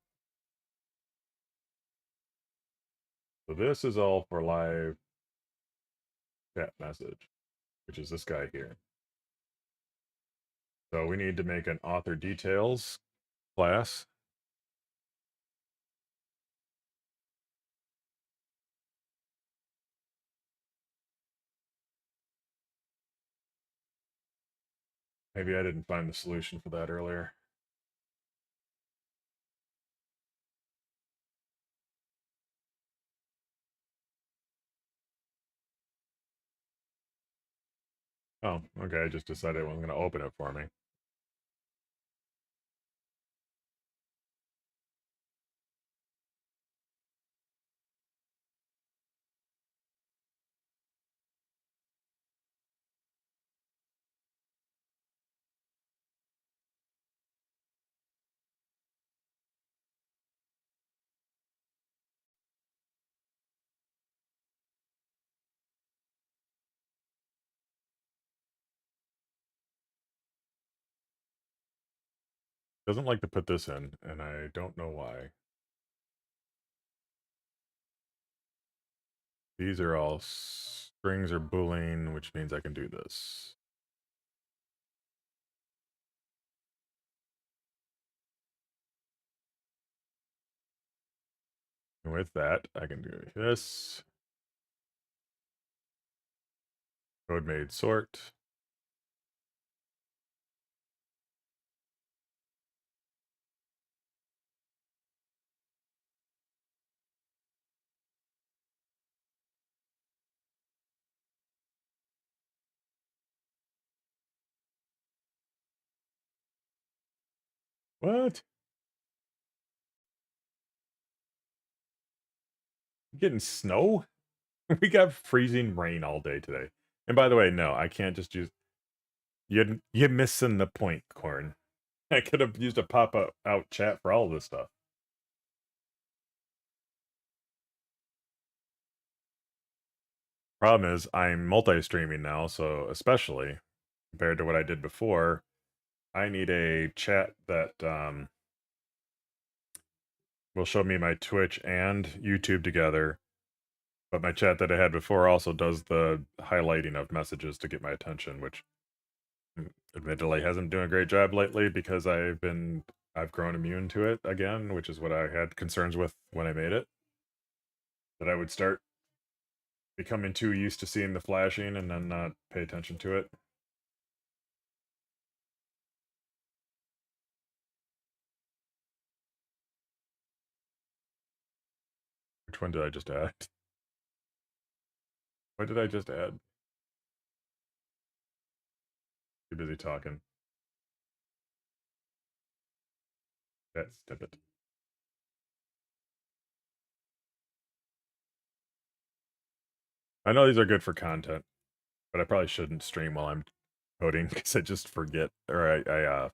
A: So this is all for live chat message, which is this guy here. So we need to make an author details class. Maybe I didn't find the solution for that earlier. Oh, okay. I just decided it wasn't going to open it for me. Doesn't like to put this in, and I don't know why. These are all strings or Boolean, which means I can do this. And with that, I can do this. Code made sort. What? Getting snow? We got freezing rain all day today. And by the way, no, I can't just use. You're missing the point, Corn. I could have used a pop-up out chat for all this stuff. Problem is, I'm multi-streaming now, so especially compared to what I did before, I need a chat that will show me my Twitch and YouTube together. But my chat that I had before also does the highlighting of messages to get my attention, which admittedly hasn't doing a great job lately because I've grown immune to it again, which is what I had concerns with when I made it. That I would start becoming too used to seeing the flashing and then not pay attention to it. Which one did I just add? What did I just add? Too busy talking. That's it. I know these are good for content, but I probably shouldn't stream while I'm coding because I just forget or I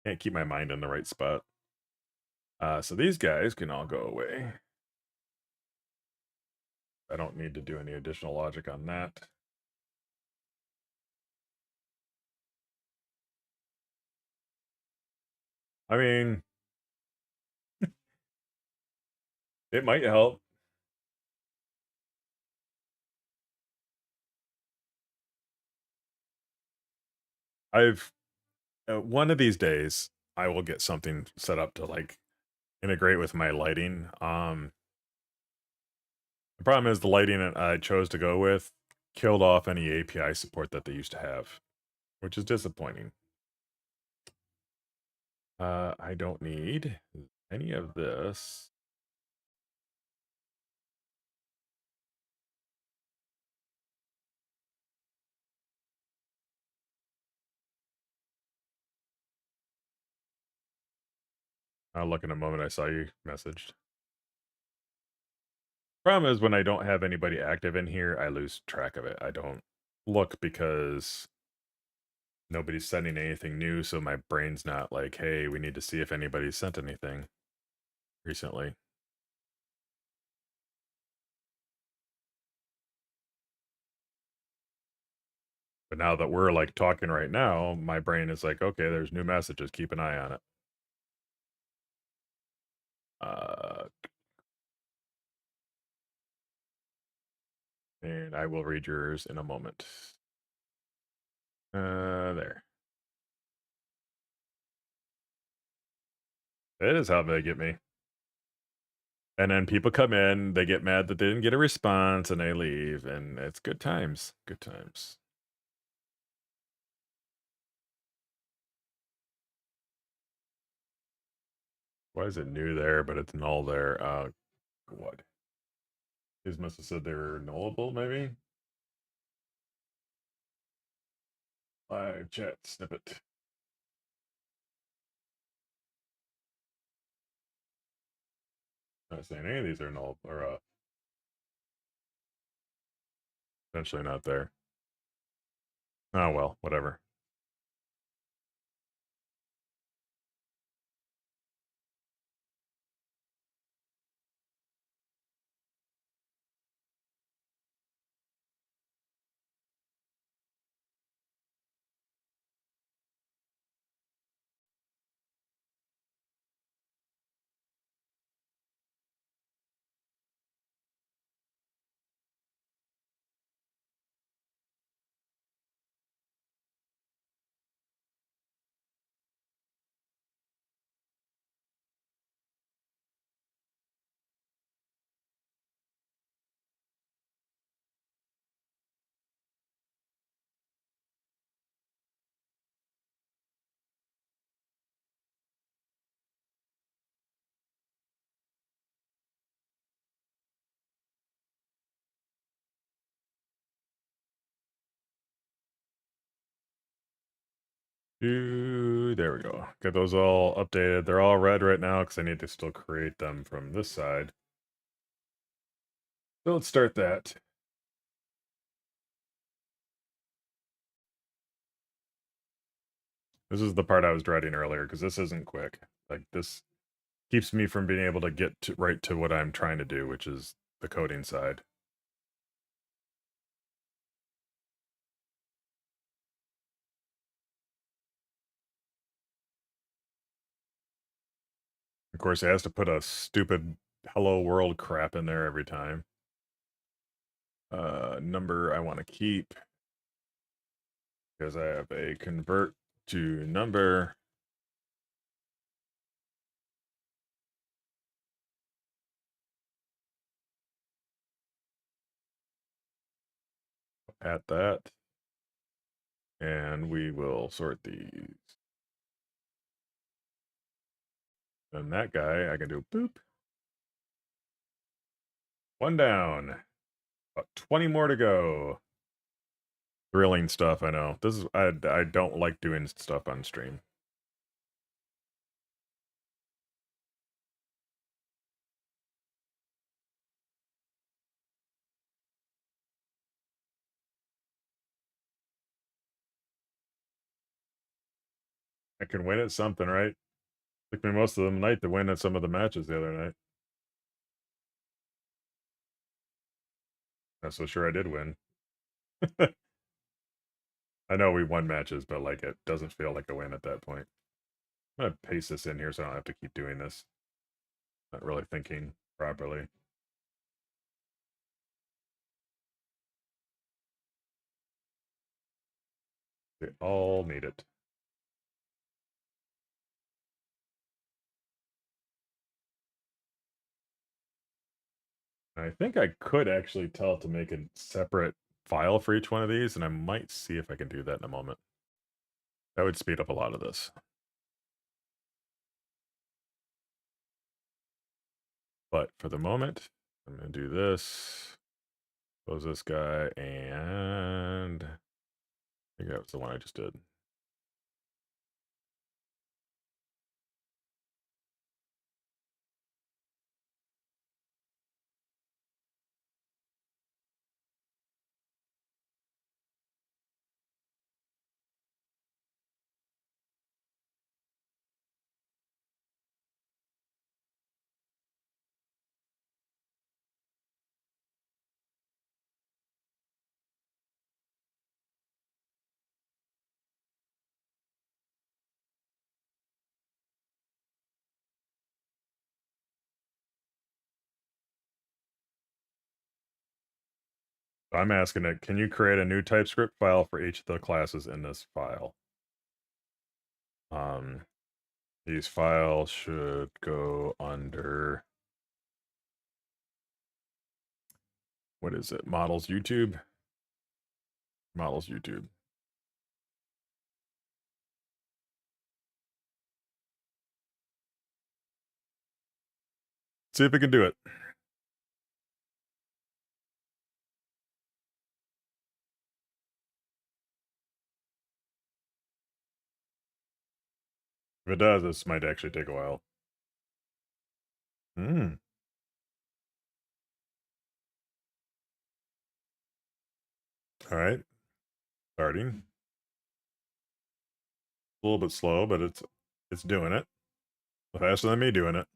A: can't keep my mind in the right spot. So these guys can all go away. I don't need to do any additional logic on that. I mean, it might help. I've one of these days I will get something set up to like integrate with my lighting. The problem is the lighting that I chose to go with killed off any API support that they used to have, which is disappointing. I don't need any of this. I'll look in a moment. I saw you messaged. Problem is when I don't have anybody active in here, I lose track of it. I don't look because nobody's sending anything new, so my brain's not like, hey, we need to see if anybody's sent anything recently. But now that we're like talking right now, my brain is like, okay, there's new messages. Keep an eye on it. Uh, and I will read yours in a moment. There. It is how they get me. And then people come in, they get mad that they didn't get a response, and they leave, and it's good times. Good times. Why is it new there, but it's null there? What? His must have said they were nullable, maybe? Live chat snippet. Not saying any of these are null or potentially not there. Oh well, whatever. There we go. Get those all updated. They're all red right now because I need to still create them from this side. So let's start that. This is the part I was dreading earlier because this isn't quick. Like this keeps me from being able to get to, right to what I'm trying to do, which is the coding side. Of course, it has to put a stupid hello world crap in there every time. Number I want to keep because I have a convert to number. At that. And we will sort these. And that guy, I can do boop. One down. About 20 more to go. Thrilling stuff, I know. This is I don't like doing stuff on stream. I can win at something, right? Took me most of the night to win at some of the matches the other night. Not so sure I did win. I know we won matches, but like it doesn't feel like a win at that point. I'm gonna paste this in here so I don't have to keep doing this. Not really thinking properly. They all need it. I think I could actually tell it to make a separate file for each one of these, and I might see if I can do that in a moment. That would speed up a lot of this. But for the moment, I'm going to do this, close this guy, and I think that was the one I just did. So I'm asking it, can you create a new TypeScript file for each of the classes in this file? These files should go under, what is it? Models YouTube? Models YouTube. See if we can do it. If it does, this might actually take a while. Hmm. All right. Starting. A little bit slow, but it's doing it. Faster than me doing it.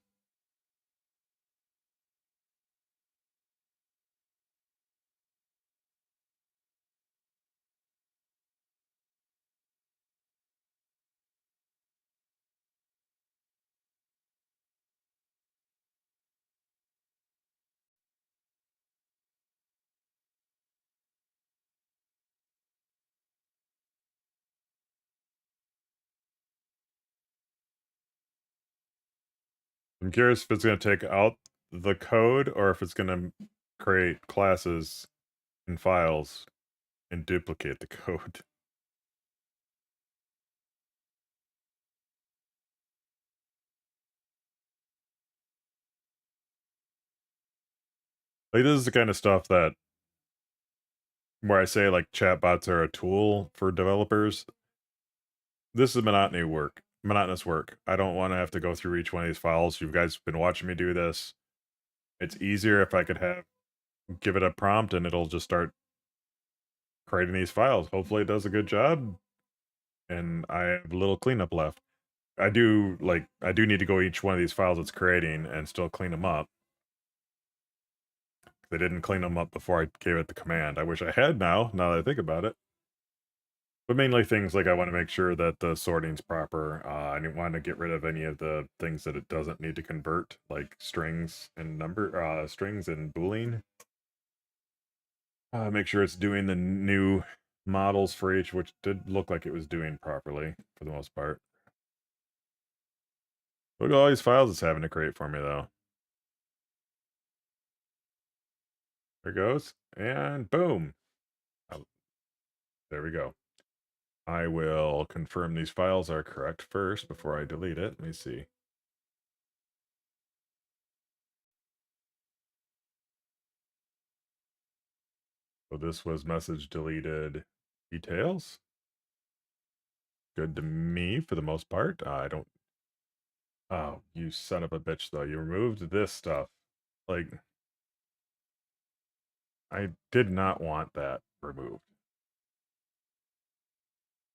A: I'm curious if it's going to take out the code or if it's going to create classes and files and duplicate the code. Like, this is the kind of stuff that where I say like chatbots are a tool for developers. This is monotonous work. I don't want to have to go through each one of these files. You guys have been watching me do this. It's easier if I could give it a prompt and it'll just start creating these files. Hopefully it does a good job and I have a little cleanup left. I do need to go each one of these files it's creating and still clean them up. They didn't clean them up before I gave it the command. I wish I had now that I think about it. But mainly things like I want to make sure that the sorting's proper. I didn't want to get rid of any of the things that it doesn't need to convert, like strings and boolean. Make sure it's doing the new models for each, which did look like it was doing properly for the most part. Look at all these files it's having to create for me, though. There it goes, and boom. Oh, there we go. I will confirm these files are correct first before I delete it. Let me see. So this was message deleted details. Good to me for the most part. I don't. Oh, you son of a bitch, though. You removed this stuff. Like, I did not want that removed.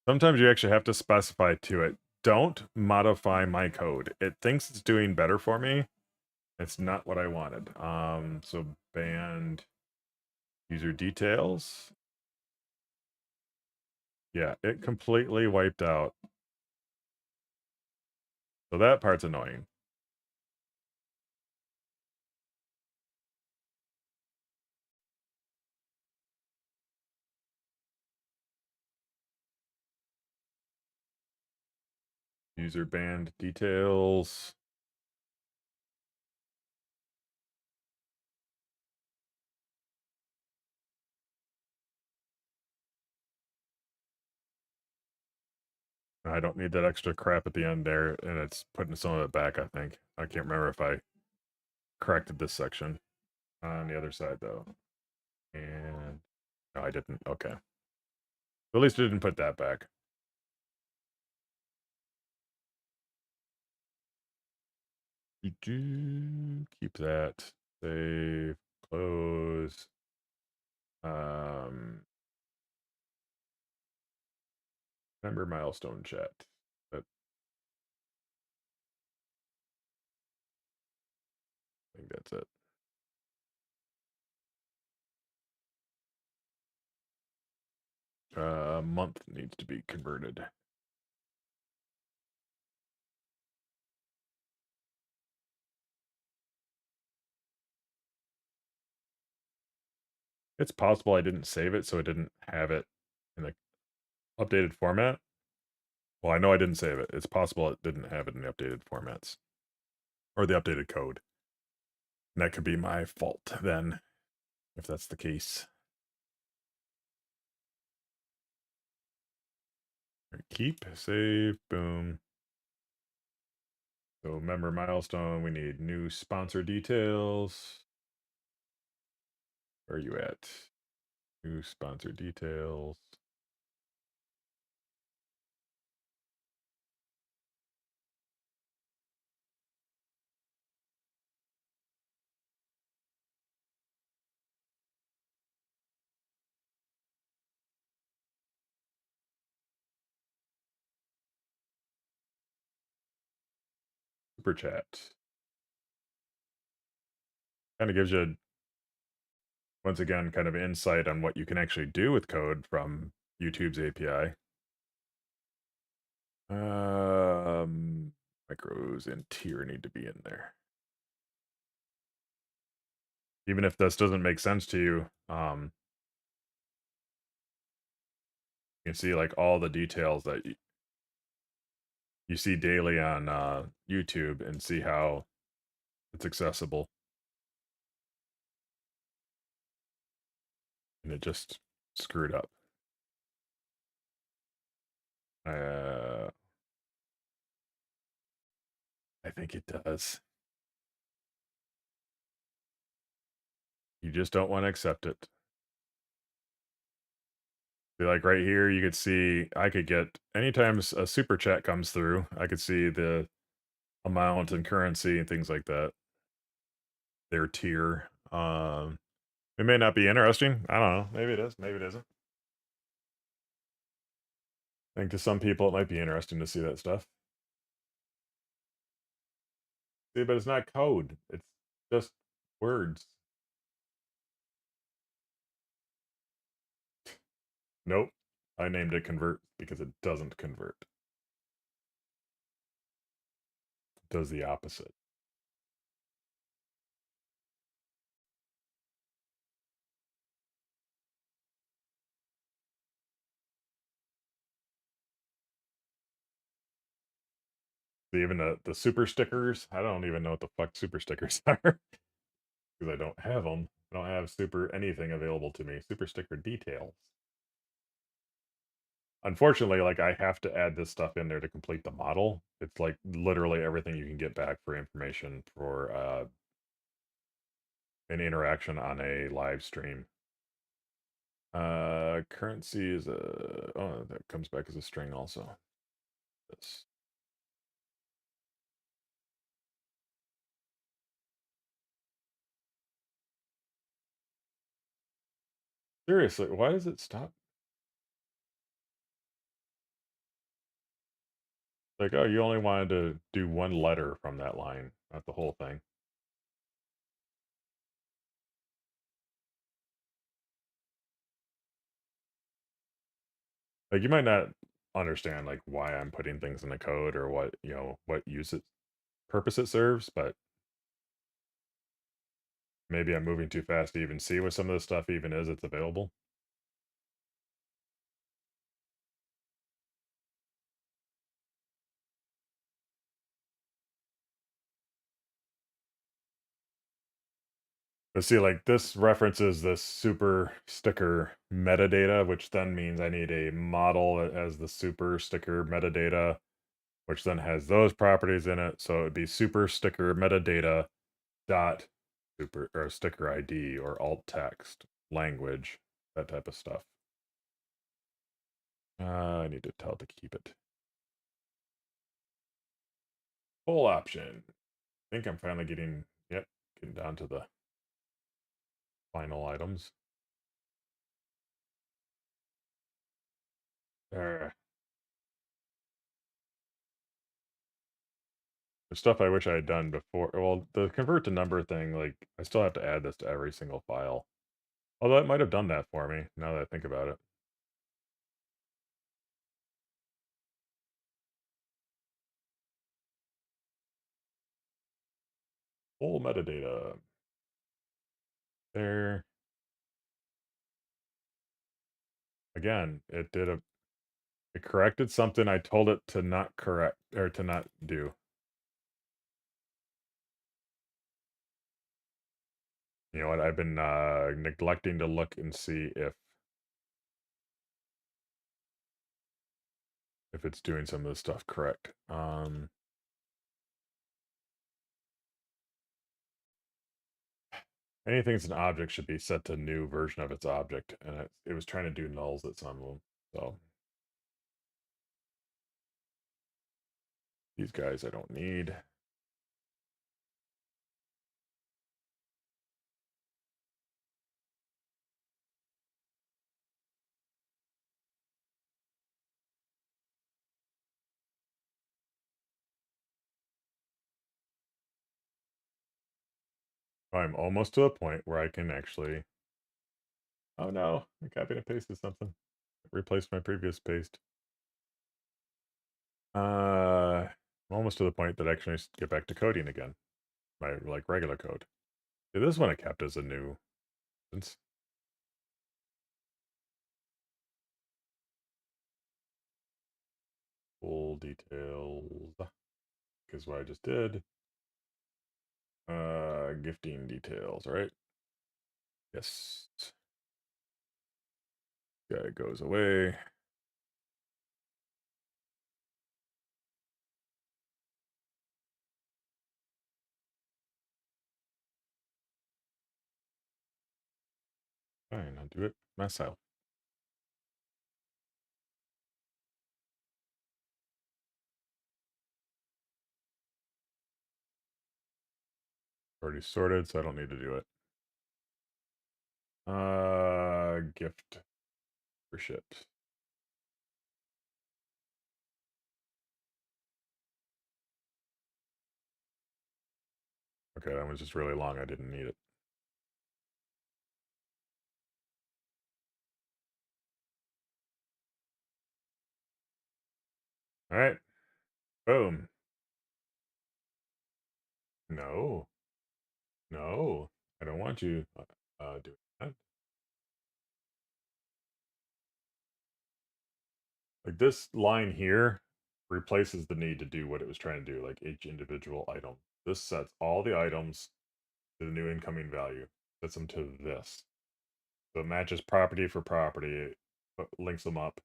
A: Sometimes you actually have to specify to it, don't modify my code. It thinks it's doing better for me. It's not what I wanted. So banned user details. Yeah, it completely wiped out. So that part's annoying. User banned details. I don't need that extra crap at the end there, and it's putting some of it back, I think. I can't remember if I corrected this section on the other side, though. And no, I didn't. Okay. At least I didn't put that back. Keep that. Save. Close. Um, Member milestone chat. But I think that's it. Month needs to be converted. It's possible I didn't save it, so it didn't have it in the updated format. Well, I know I didn't save it. It's possible it didn't have it in the updated formats or the updated code. And that could be my fault then, if that's the case. Alright, keep, save, boom. So member milestone, we need new sponsor details. Where are you at? New sponsor details. Super chat. Kind of gives you, once again, kind of insight on what you can actually do with code from YouTube's API. Micros and tier need to be in there. Even if this doesn't make sense to you, you can see like all the details that you see daily on YouTube and see how it's accessible. And it just screwed up. Uh, I think it does. You just don't want to accept it. See, like right here, you could see I could get anytime a super chat comes through, I could see the amount and currency and things like that. Their tier. It may not be interesting. I don't know. Maybe it is. Maybe it isn't. I think to some people it might be interesting to see that stuff. See, but it's not code. It's just words. Nope. I named it convert because it doesn't convert. It does the opposite. Even the super stickers, I don't even know what the fuck super stickers are because I don't have them. I don't have super anything available to me. Super sticker details. Unfortunately, like I have to add this stuff in there to complete the model. It's like literally everything you can get back for information for an interaction on a live stream. Currency is a, oh, that comes back as a string also. This. Seriously, why does it stop? Like, oh, you only wanted to do one letter from that line, not the whole thing. Like, you might not understand like why I'm putting things in the code or what, what use it purpose it serves, but maybe I'm moving too fast to even see what some of the stuff even is that's available. But see, like this references this super sticker metadata, which then means I need a model that has the super sticker metadata, which then has those properties in it. So it'd be super sticker metadata dot super or sticker ID or alt text language, that type of stuff. I need to tell it to keep it. Full option. I think I'm finally getting down to the final items. There. The stuff I wish I had done before. Well, the convert to number thing, like I still have to add this to every single file. Although it might have done that for me, now that I think about it. Full metadata. There. Again, it did a It corrected something I told it to not correct or to not do. You know what? I've been neglecting to look and see if it's doing some of this stuff correct. Anything's an object should be set to new version of its object, and it was trying to do nulls at some of them. So these guys I don't need. I'm almost to a point where I can actually. Oh no, I copied and pasted something. Replaced my previous paste. I'm almost to the point that I actually get back to coding again. My like regular code. Yeah, this one I kept as a new instance. Full details. Because what I just did. Gifting details, right? Yes. Guy goes away. Fine, I'll do it myself. Already sorted, so I don't need to do it. Gift for shipped. Okay, that was just really long. I didn't need it. All right. Boom. No. No. I don't want you doing that. Like this line here replaces the need to do what it was trying to do, like each individual item. This sets all the items to the new incoming value, sets them to this. So it matches property for property, it links them up,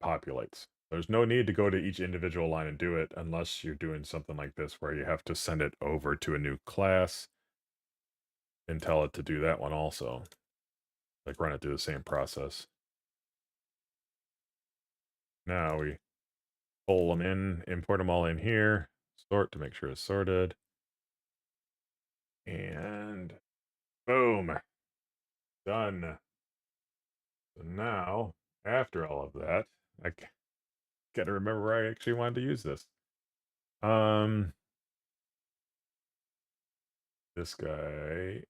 A: populates. There's no need to go to each individual line and do it unless you're doing something like this where you have to send it over to a new class and tell it to do that one also. Like run it through the same process. Now we pull them in, import them all in here, sort to make sure it's sorted. And boom, done. So now, after all of that, I got to remember where I actually wanted to use this. This guy.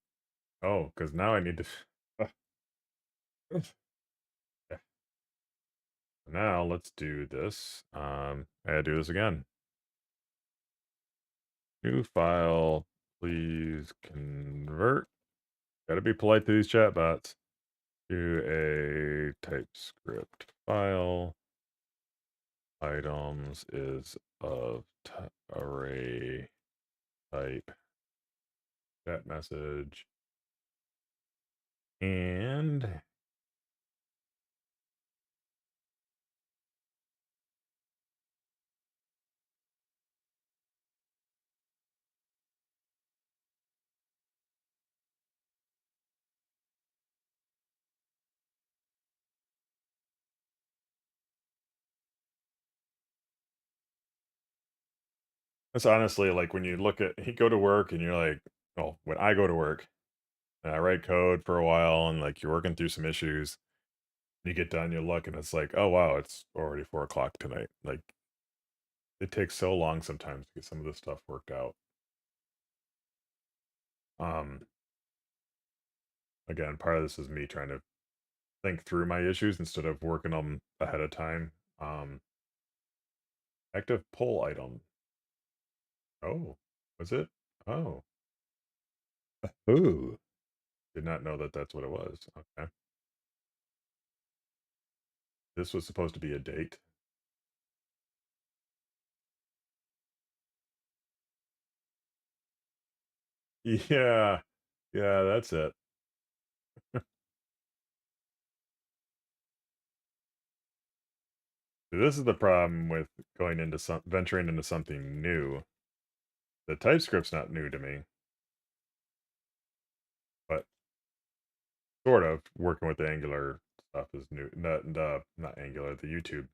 A: Oh, because now I need to. Yeah. Now let's do this. I gotta do this again. New file, please convert. Gotta be polite to these chatbots. To a TypeScript file. Items is of array type. That message. And that's honestly like when you look at you go to work and you're like, oh, when I go to work and I write code for a while and like you're working through some issues, you get done, you look and it's like, oh wow, it's already 4 o'clock tonight. Like it takes so long sometimes to get some of this stuff worked out. Um Again, part of this is me trying to think through my issues instead of working them ahead of time. Active pull item. Oh, was it? Oh. Ooh. Did not know that that's what it was. Okay. This was supposed to be a date. Yeah. Yeah, that's it. This is the problem with going into venturing into something new. The TypeScript's not new to me, but sort of working with the Angular stuff is new. Not Angular, the YouTube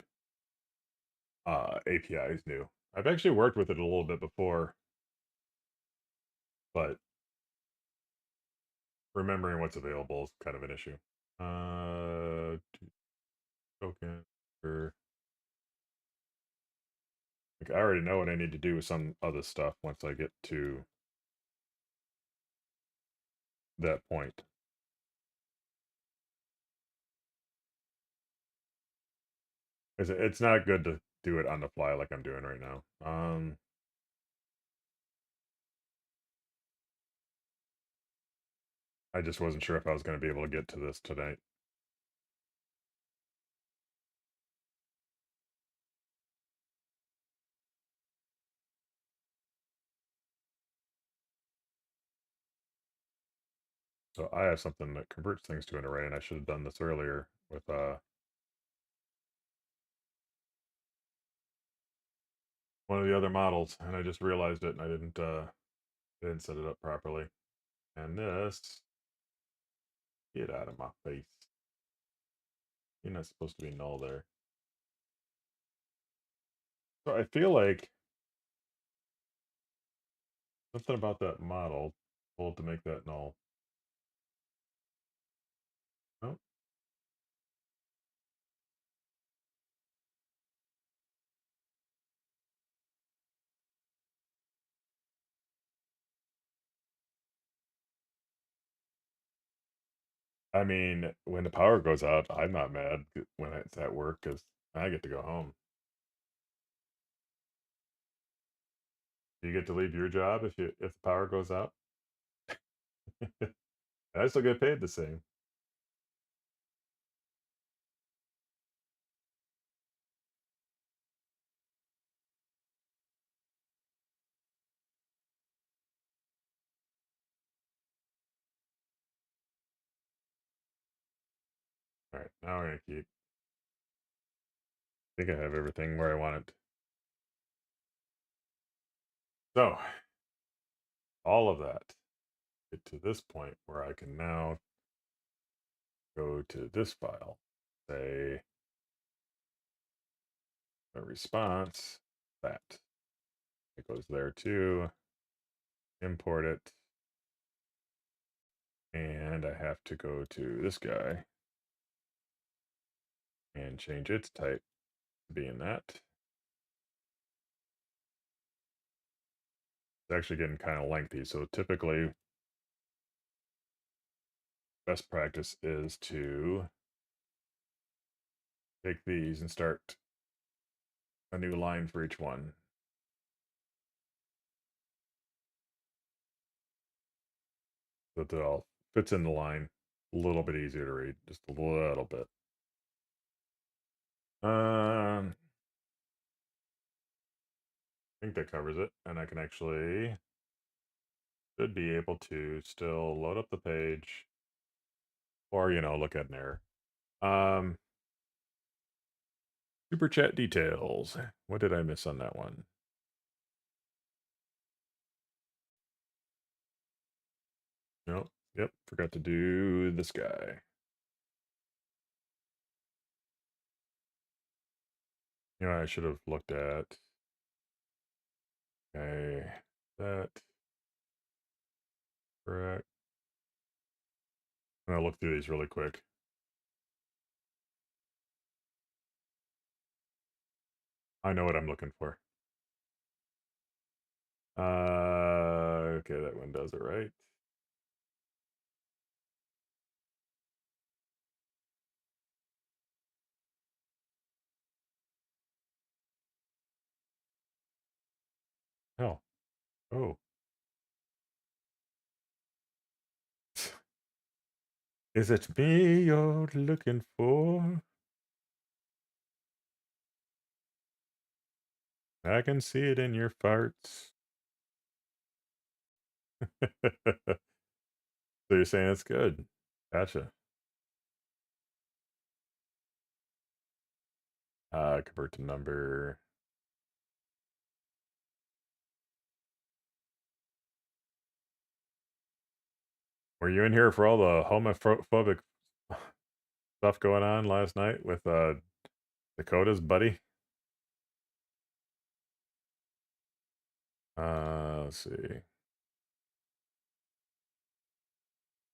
A: API is new. I've actually worked with it a little bit before, but remembering what's available is kind of an issue. Token for like I already know what I need to do with some other stuff once I get to that point. It's not good to do it on the fly like I'm doing right now. I just wasn't sure if I was going to be able to get to this tonight. So I have something that converts things to an array, and I should have done this earlier with one of the other models, and I just realized it, and I didn't set it up properly. And this, get out of my face. You're not supposed to be null there. So I feel like something about that model told to make that null. Oh, I mean, when the power goes out, I'm not mad when it's at work because I get to go home. You get to leave your job if the power goes out. I still get paid the same. All right, now we're gonna keep. I think I have everything where I want it. So all of that get to this point where I can now go to this file, say a response that it goes there too, import it, and I have to go to this guy and change its type to being that. It's actually getting kind of lengthy, so typically best practice is to take these and start a new line for each one. So that it all fits in the line a little bit easier to read, just a little bit. I think that covers it, and I can actually should be able to still load up the page or look at an error. Um Super chat details. What did I miss on that one? Nope. Yep, forgot to do this guy. I should have looked at. Okay, that correct. I'm gonna look through these really quick. I know what I'm looking for. Okay, that one does it right. Hell. Oh. Is it me you're looking for? I can see it in your farts. So you're saying it's good. Gotcha. Convert to number. Were you in here for all the homophobic stuff going on last night with Dakota's buddy? Let's see.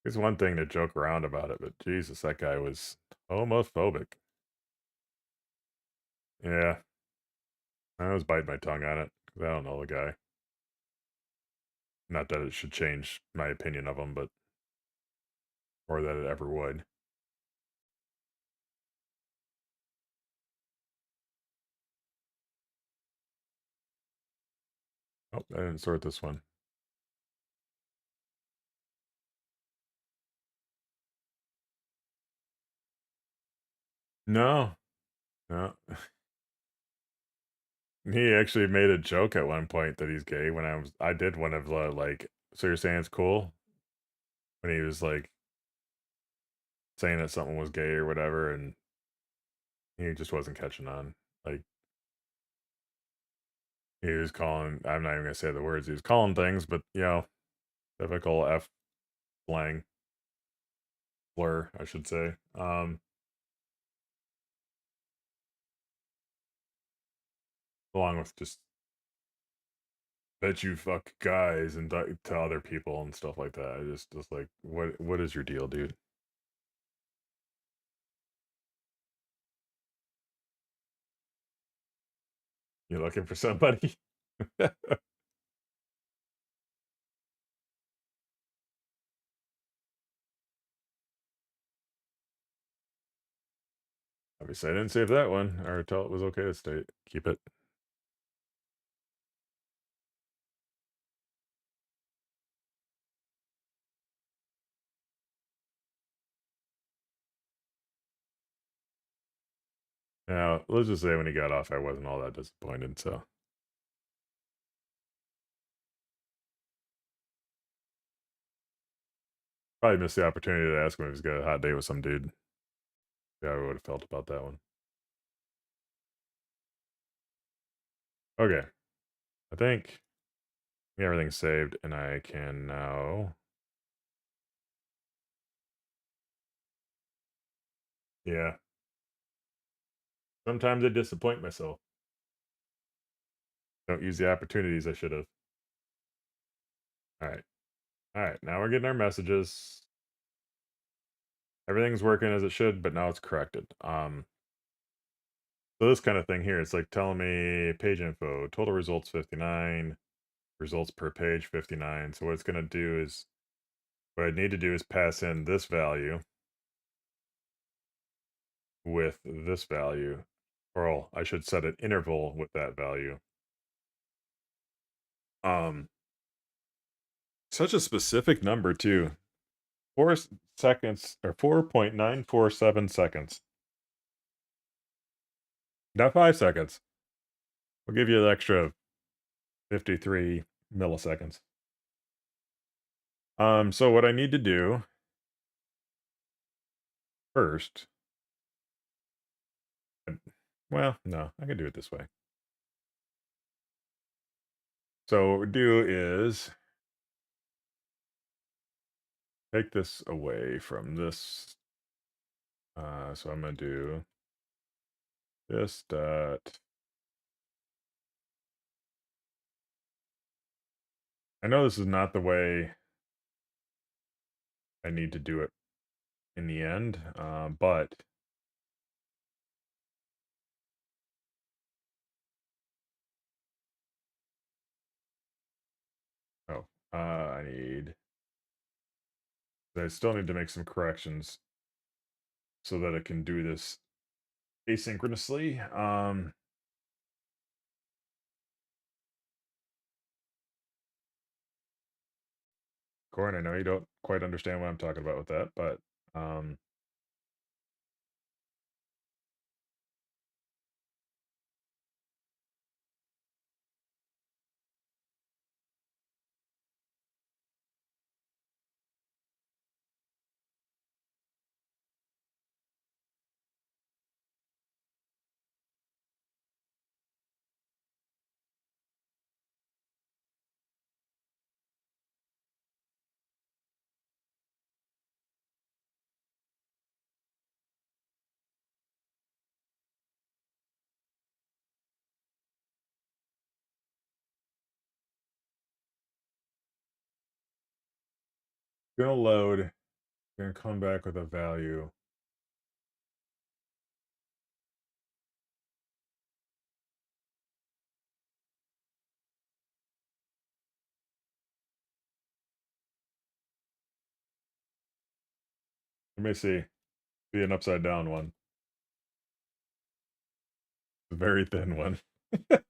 A: It's one thing to joke around about it, but Jesus, that guy was homophobic. Yeah, I was biting my tongue on it because I don't know the guy. Not that it should change my opinion of him, but or that it ever would. Oh, I didn't sort this one. No, no. He actually made a joke at one point that he's gay when I did one of the like, so you're saying it's cool when he was like saying that something was gay or whatever, and he just wasn't catching on. Like he was calling, I'm not even gonna say the words. He was calling things, but typical F slang slur, I should say. Along with just that you fuck guys and to other people and stuff like that. I just like, what is your deal, dude? You looking for somebody? Obviously, I didn't save that one or tell it was okay to stay keep it. Now, let's just say when he got off, I wasn't all that disappointed. So probably missed the opportunity to ask him if he's got a hot date with some dude. Yeah, I would have felt about that one. Okay, I think everything's saved, and I can now. Yeah, sometimes I disappoint myself. Don't use the opportunities I should have. All right, all right. Now we're getting our messages. Everything's working as it should, but now it's corrected. So this kind of thing here, it's like telling me page info, total results 59, results per page 59. So what it's going to do is, what I need to do is pass in this value with this value, or I should set an interval with that value. Um, Such a specific number too. 4 seconds or 4.947 seconds. Not 5 seconds. We'll give you an extra 53 milliseconds. So what I need to do first, well, no, I can do it this way. So what we do is take this away from this. So I'm gonna do this dot. I know this is not the way I need to do it in the end, but oh, I need. I still need to make some corrections so that it can do this asynchronously. Corin, I know you don't quite understand what I'm talking about with that, but um, Gonna load. Gonna come back with a value. Let me see. Be an upside down one. A very thin one. Got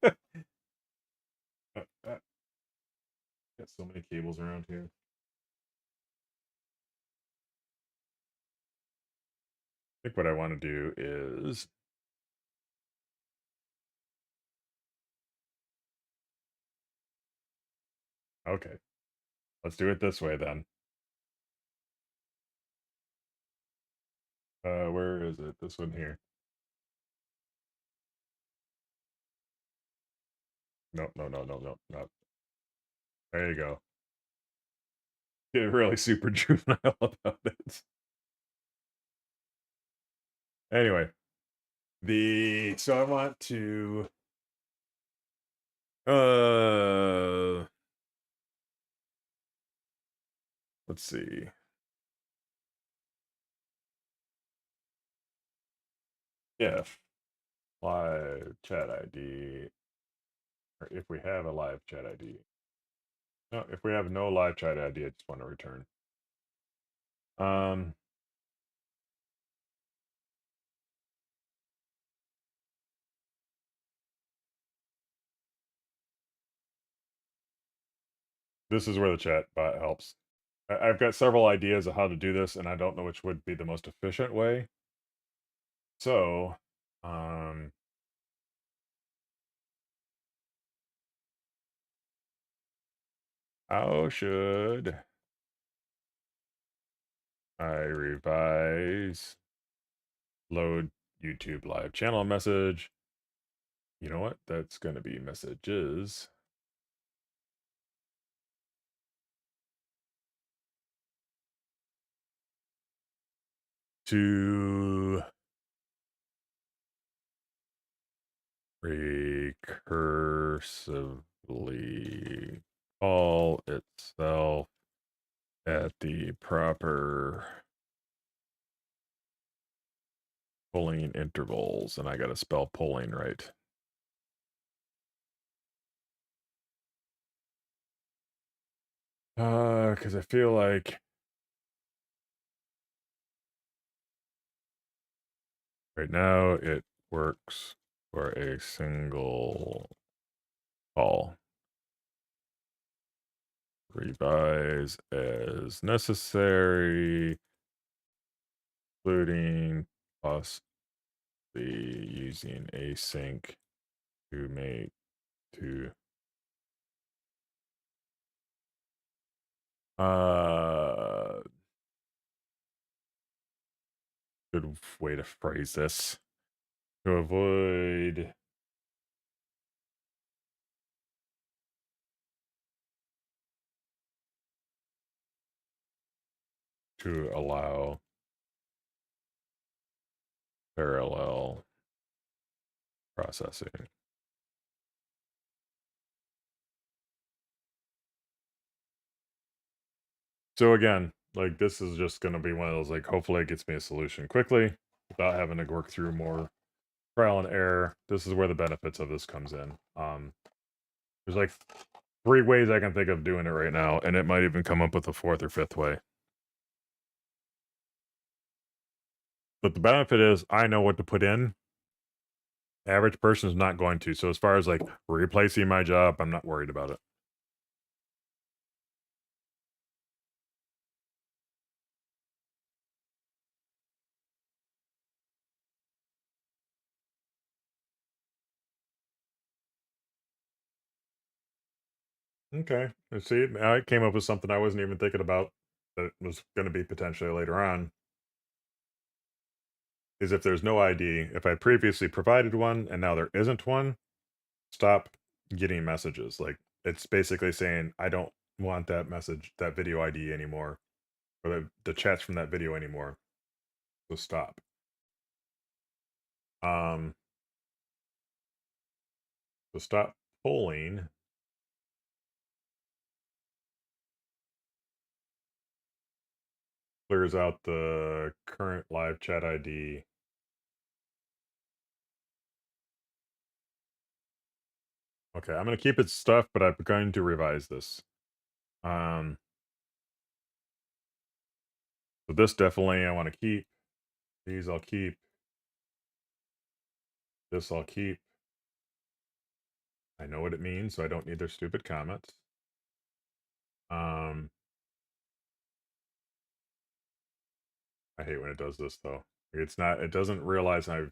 A: so many cables around here. I think what I want to do is okay. Let's do it this way then. Where is it? This one here. No, no, no, no, no, no. There you go. Get really super juvenile about it. Anyway, so I want to uh let's see. If live chat ID, or if we have a live chat ID. No, if we have no live chat ID, I just want to return. Um this is where the chat bot helps. I've got several ideas of how to do this, and I don't know which would be the most efficient way. So, um, how should I revise load YouTube live channel message? You know what? That's going to be messages. To recursively call itself at the proper polling intervals. And I got to spell polling right. Because I feel like right now it works for a single call. Revise as necessary, including possibly using async to make to uh good way to phrase this. To avoid to allow parallel processing. So again, like this is just gonna be one of those like hopefully it gets me a solution quickly without having to work through more trial and error. This is where the benefits of this comes in. There's like 3 ways I can think of doing it right now, and it might even come up with a 4th or 5th way. But the benefit is I know what to put in. Average person is not going to. So as far as like replacing my job, I'm not worried about it. Okay. Let's see. I came up with something I wasn't even thinking about that was going to be potentially later on. Is if there's no ID, if I previously provided one and now there isn't one, stop getting messages. Like it's basically saying, I don't want that message, that video ID anymore, or the chats from that video anymore. So stop. Um, so stop polling. clears out the current live chat ID. Okay, I'm gonna keep its stuff, but I'm going to revise this. Um, so this definitely I want to keep. These I'll keep. This I'll keep. I know what it means, so I don't need their stupid comments. Um, I hate when it does this though. It's not. It doesn't realize I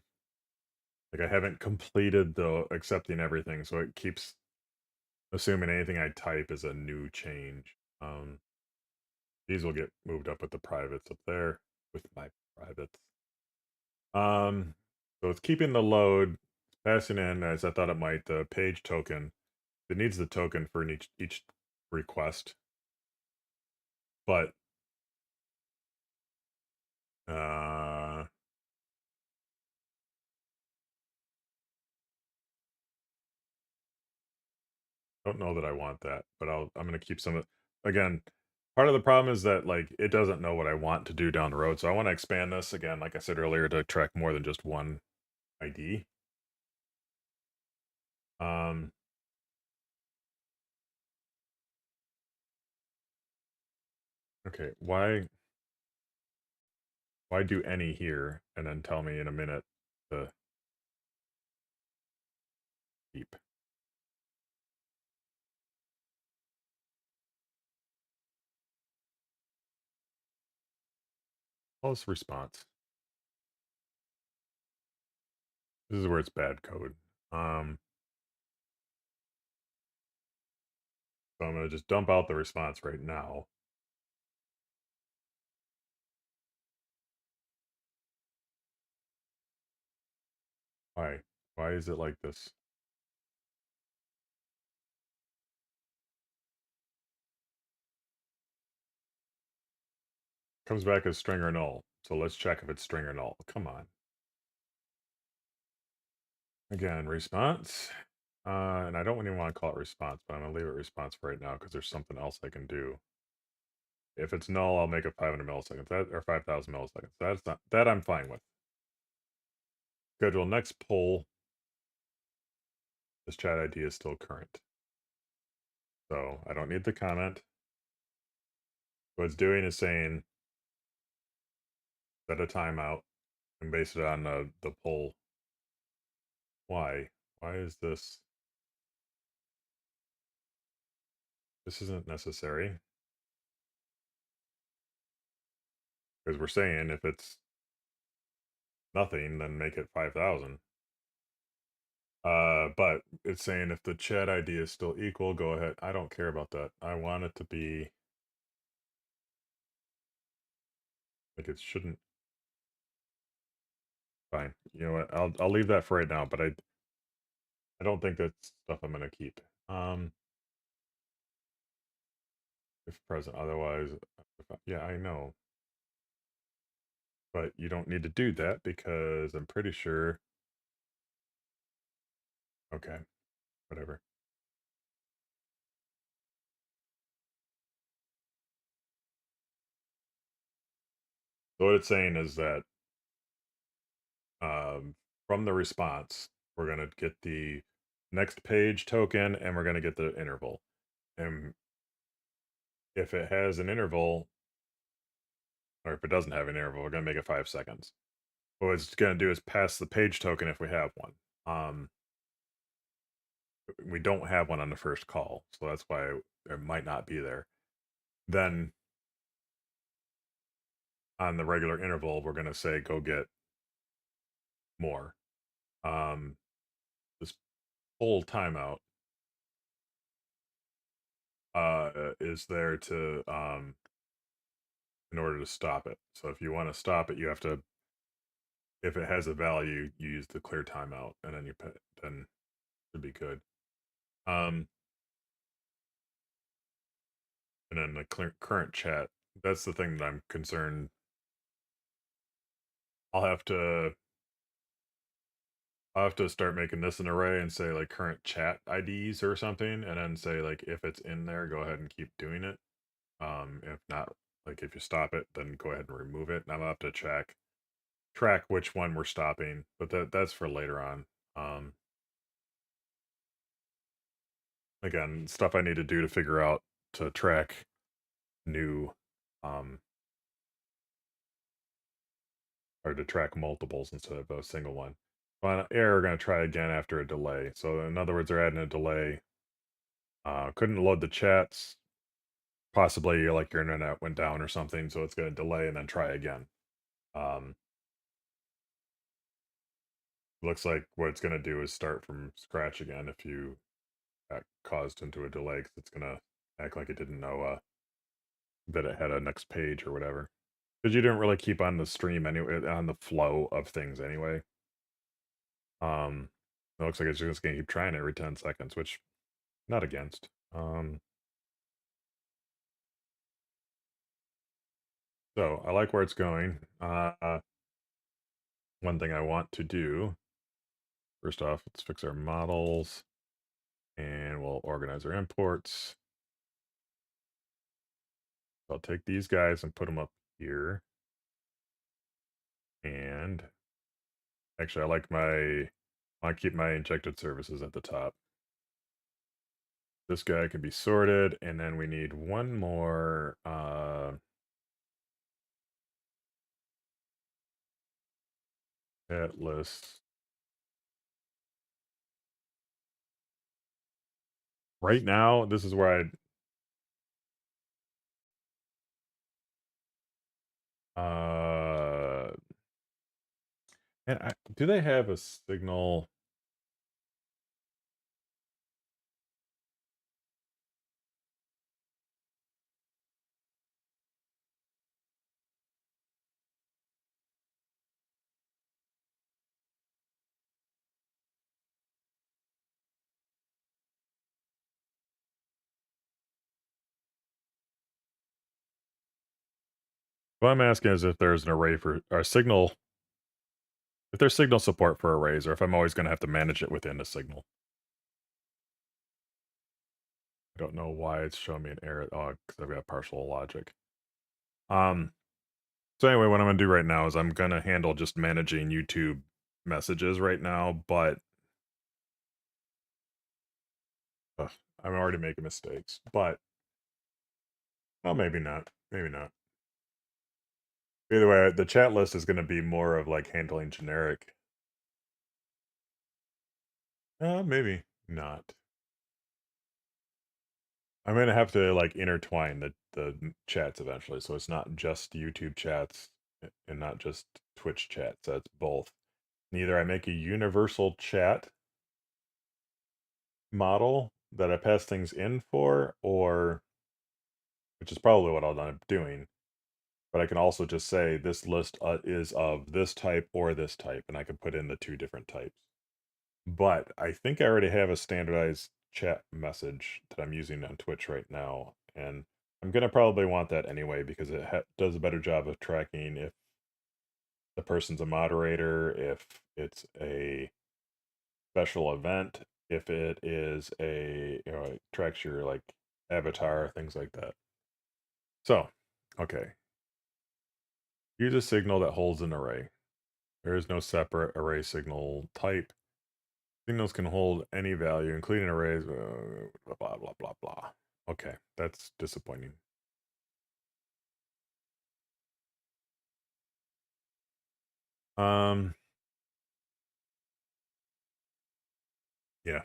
A: haven't completed the accepting everything, so it keeps assuming anything I type is a new change. These will get moved up with the privates up there with my privates. So it's keeping the load, passing in as I thought it might the page token. It needs the token for each request, but uh, don't know that I want that. But I'm gonna keep some of again. Part of the problem is that like it doesn't know what I want to do down the road, so I want to expand this again, like I said earlier, to track more than just one ID. Um, okay, why do any here and then tell me in a minute to keep? False response. This is where it's bad code. Um, so I'm gonna just dump out the response right now. Why? Why is it like this? Comes back as string or null. So let's check if it's string or null. Come on. Again, response. And I don't even want to call it response, but I'm gonna leave it response for right now because there's something else I can do. If it's null, I'll make it 500 milliseconds. That or 5,000 milliseconds. That's not that I'm fine with. Schedule next poll. This chat ID is still current. So I don't need the comment. What it's doing is saying set a timeout and base it on the poll. Why? Why is this? This isn't necessary because we're saying if it's nothing, then make it 5,000. But it's saying if the chat ID is still equal, go ahead. I don't care about that. I want it to be like it shouldn't. Fine. You know what? I'll leave that for right now. But I don't think that's stuff I'm gonna keep. If present, otherwise, yeah, I know. But you don't need to do that because I'm pretty sure. Okay, whatever. So what it's saying is that from the response, we're gonna get the next page token and we're gonna get the interval. And if it has an interval, or if it doesn't have an interval, we're gonna make it 5 seconds. What it's gonna do is pass the page token if we have one. Um, we don't have one on the first call, so that's why it might not be there. Then on the regular interval, we're gonna say go get more. Um, this whole timeout is there to in order to stop it. So if you want to stop it, you have to if it has a value, you use the clear timeout, and then then should be good. Um, and then the current chat. That's the thing that I'm concerned. I'll have to I'll have to start making this an array and say like current chat IDs or something, and then say like if it's in there, go ahead and keep doing it. If not, Like if you stop it, then go ahead and remove it. And I'll have to track which one we're stopping, but that's for later on. Um, Again, stuff I need to do to figure out to track new, um, or to track multiples instead of a single one. On error, we're going to try again after a delay. So in other words, they're adding a delay. Couldn't load the chats. Possibly like your internet went down or something, so it's going to delay and then try again. Um, Looks like what it's going to do is start from scratch again if you got caused into a delay, because it's going to act like it didn't know that it had a next page or whatever. Because you didn't really keep on the stream anyway, on the flow of things anyway. It looks like it's just going to keep trying every 10 seconds, which not against. So I like where it's going. One thing I want to do, first off, let's fix our models and we'll organize our imports. I'll take these guys and put them up here. And actually, I keep my injected services at the top. This guy can be sorted, and then we need one more chat list. Right now, this is where and do they have a signal? What I'm asking is if there's an array for or signal, if there's signal support for arrays, or if I'm always going to have to manage it within the signal. I don't know why it's showing me an error. Oh, because I've got partial logic. Um, So anyway, what I'm gonna do right now is I'm gonna handle just managing YouTube messages right now, but ugh, I'm already making mistakes. But well, maybe not. Maybe not. Either way, the chat list is gonna be more of like handling generic. Maybe not. I'm gonna have to like intertwine the chats eventually, so it's not just YouTube chats and not just Twitch chats. That's both. Neither I make a universal chat model that I pass things in for, or which is probably what I'll end up doing. But I can also just say this list is of this type or this type, and I can put in the two different types. But I think I already have a standardized chat message that I'm using on Twitch right now, and I'm gonna probably want that anyway because it does a better job of tracking if the person's a moderator, if it's a special event, if it is it tracks your like avatar, things like that. So, okay, use a signal that holds an array. There is no separate array signal type. Signals can hold any value, including arrays, blah, blah, blah, blah. Okay, that's disappointing. Um, yeah.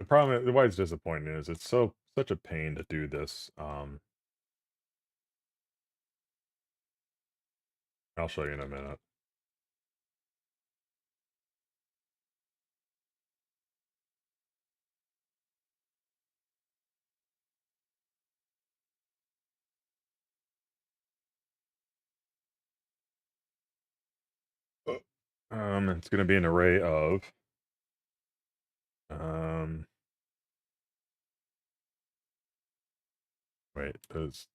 A: The problem, why it's disappointing is it's such a pain to do this. I'll show you in a minute. It's going to be an array of um, wait, there's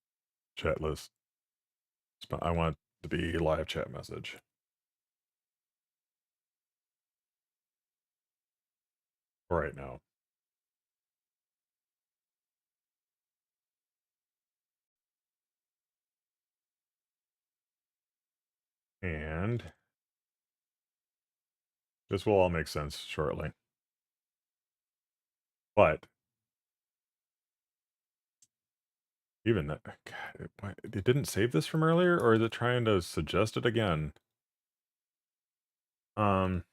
A: chat list. I want it to be live chat message. Right now. And this will all make sense shortly. But even that, God, it didn't save this from earlier, or is it trying to suggest it again? Um,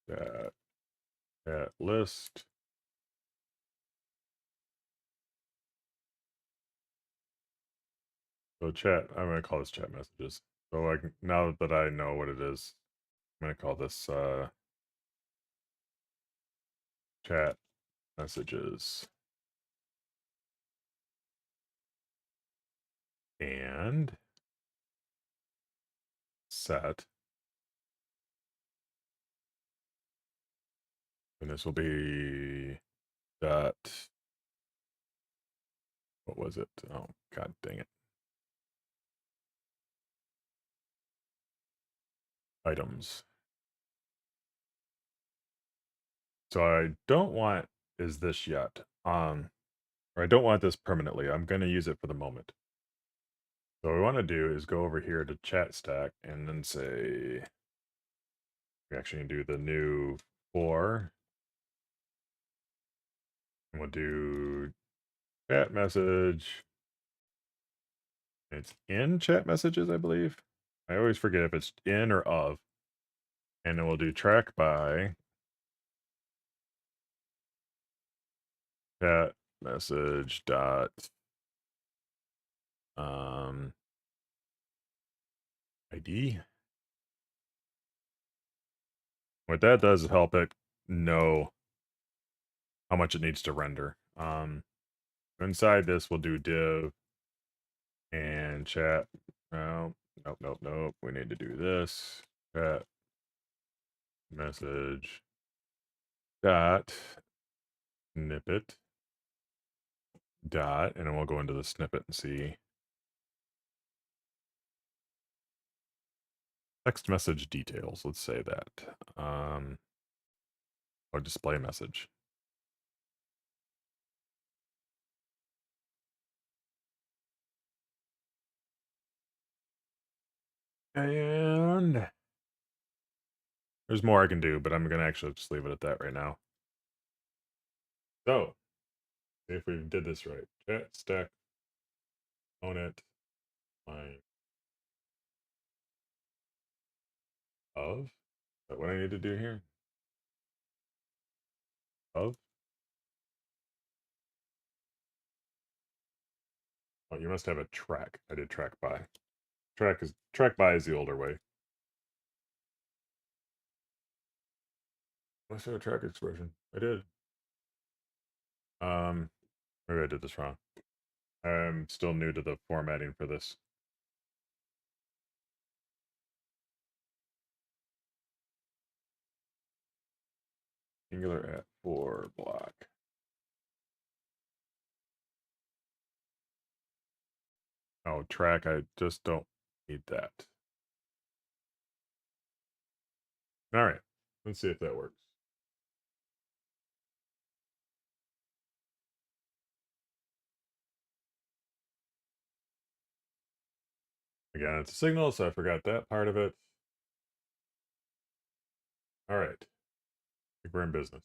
A: that, that list. So chat, I'm gonna call this chat messages. So I can, now that I know what it is, I'm gonna call this chat messages. And set. And this will be dot, what was it? Oh, god dang it. Items. So I don't want is this yet. Or I don't want this permanently. I'm gonna use it for the moment. So what we want to do is go over here to chat stack and then say we actually do the new for, and we'll do chat message. It's in chat messages, I believe. I always forget if it's in or of. And then we'll do track by chat message dot um ID. What that does is help it know how much it needs to render. Inside this, we'll do div and chat. Oh, nope, nope, nope. We need to do this. Chat message dot snippet dot, and then we'll go into the snippet and see text message details. Let's say that. Or display message. And there's more I can do, but I'm gonna actually just leave it at that right now. So if we did this right, chat stack component line of. Is that what I need to do here? Of. Oh, you must have a track. I did track by. Track by is the older way. Must have a track expression. I did. Um, maybe I did this wrong. I'm still new to the formatting for this. Angular at 4 block. Oh, track. I just don't need that. All right. Let's see if that works. Again, it's a signal, so I forgot that part of it. All right. I think we're in business.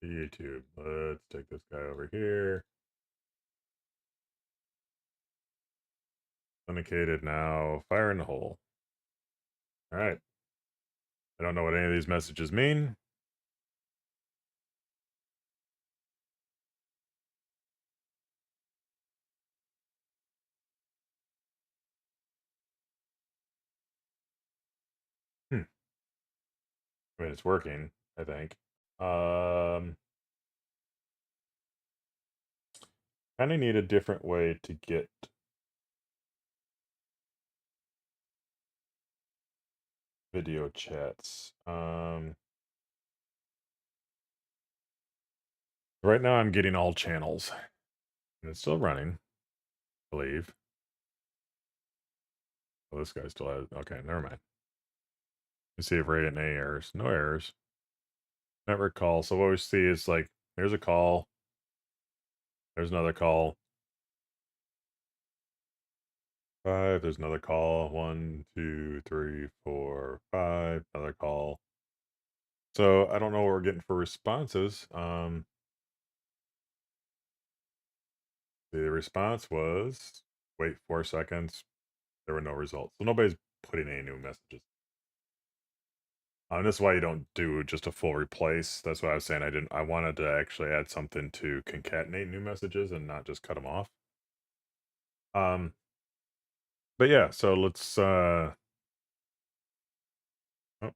A: YouTube. Let's take this guy over here. Authenticated now. Fire in the hole. All right. I don't know what any of these messages mean. Hmm. I mean, it's working, I think. Um, kind of need a different way to get video chats. Right now I'm getting all channels. And it's still running, I believe. Oh, this guy still has, okay, never mind. Let's see if we're getting any errors. No errors. Network call. So what we see is like There's a call. There's another call. 5. There's another call. 1, 2, 3, 4, 5. Another call. So I don't know what we're getting for responses. The response was wait 4 seconds. There were no results. So nobody's putting any new messages. This is why you don't do just a full replace. That's what I was saying. I wanted to actually add something to concatenate new messages and not just cut them off. Um, but yeah, so let's oh,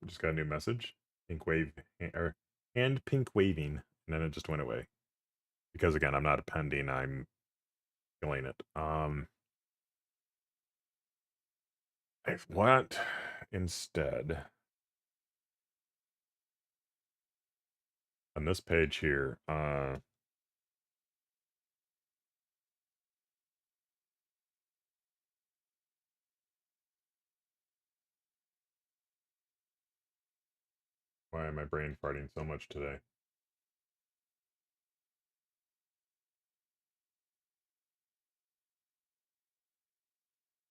A: just got a new message. Pink wave or and pink waving, and then it just went away. Because again, I'm not appending, I'm killing it. I want instead on this page here, why am my brain farting so much today?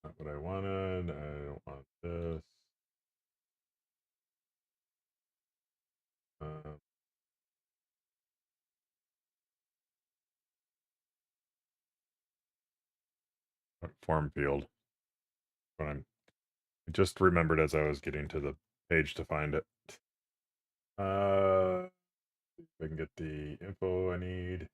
A: Not what I wanted. I don't want this. Uh, form field. But I just remembered as I was getting to the page to find it. If I can get the info I need.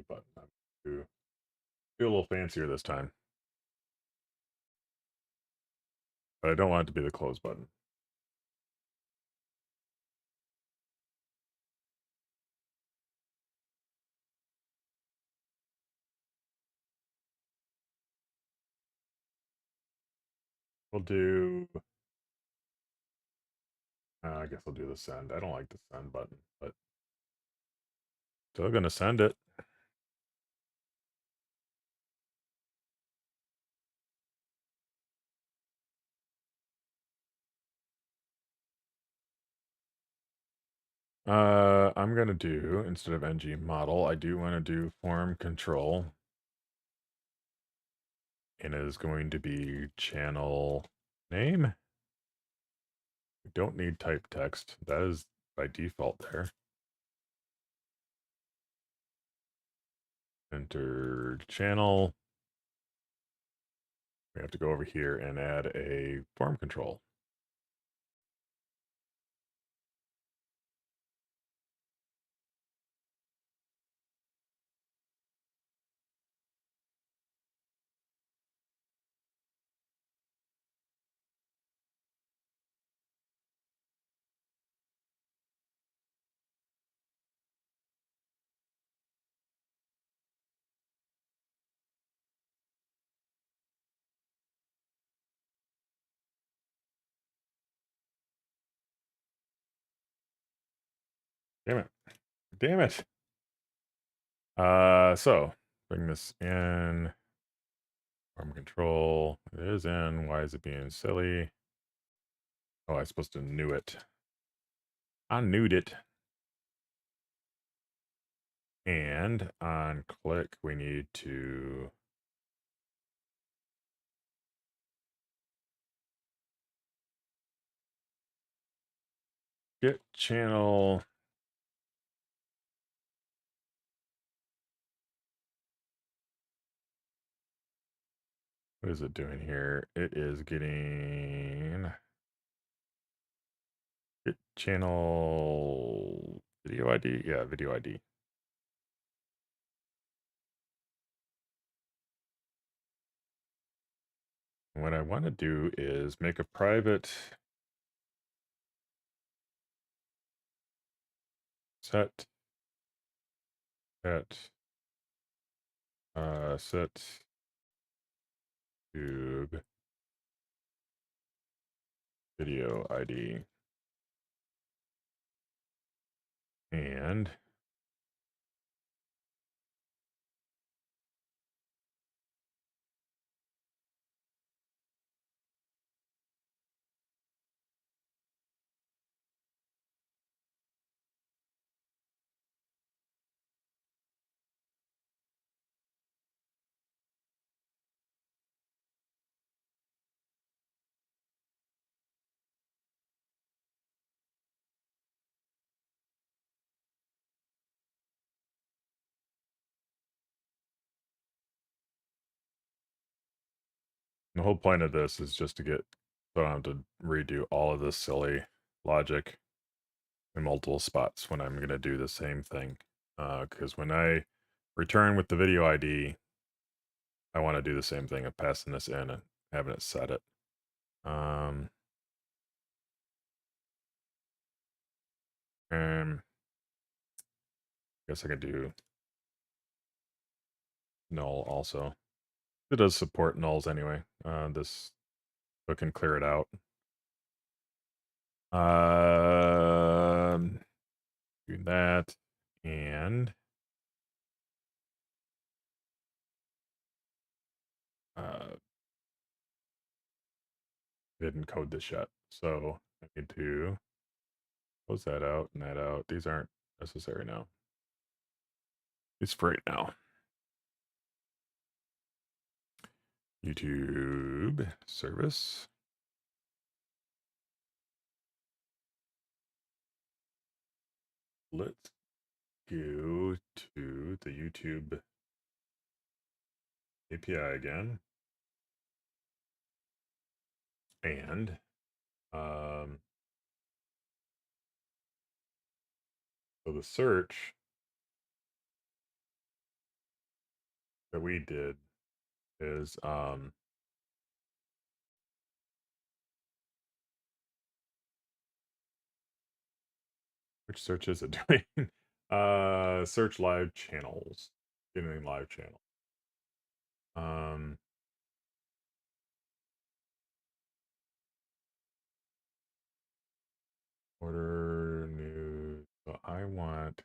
A: Button. Do a little fancier this time, but I don't want it to be the close button. We'll do. I guess I'll do the send. I don't like the send button, but still gonna send it. I'm gonna do instead of ng model, I do want to do form control, and it is going to be channel name. We don't need type text. That is by default there. Enter channel. We have to go over here and add a form control. Damn it. Damn it. So bring this in. Form control. It is in. Why is it being silly? Oh, I'm supposed to new it. I newed it. And on click, we need to get channel. What is it doing here? It is getting get channel video ID. Yeah, video ID. And what I want to do is make a private set set tube video ID. And The whole point of this is just to get so I don't have to redo all of this silly logic in multiple spots when I'm gonna do the same thing. Because when I return with the video ID, I want to do the same thing of passing this in and having it set it. Um, and I guess I could do null also. It does support nulls anyway. This so it can clear it out. Um, do that and uh, didn't code this yet, so I need to close that out and that out. These aren't necessary now. It's for right now. YouTube service. Let's go to the YouTube API again. And so the search that we did is which search is it doing? Search live channels. Getting live channel. Um Order new. So I want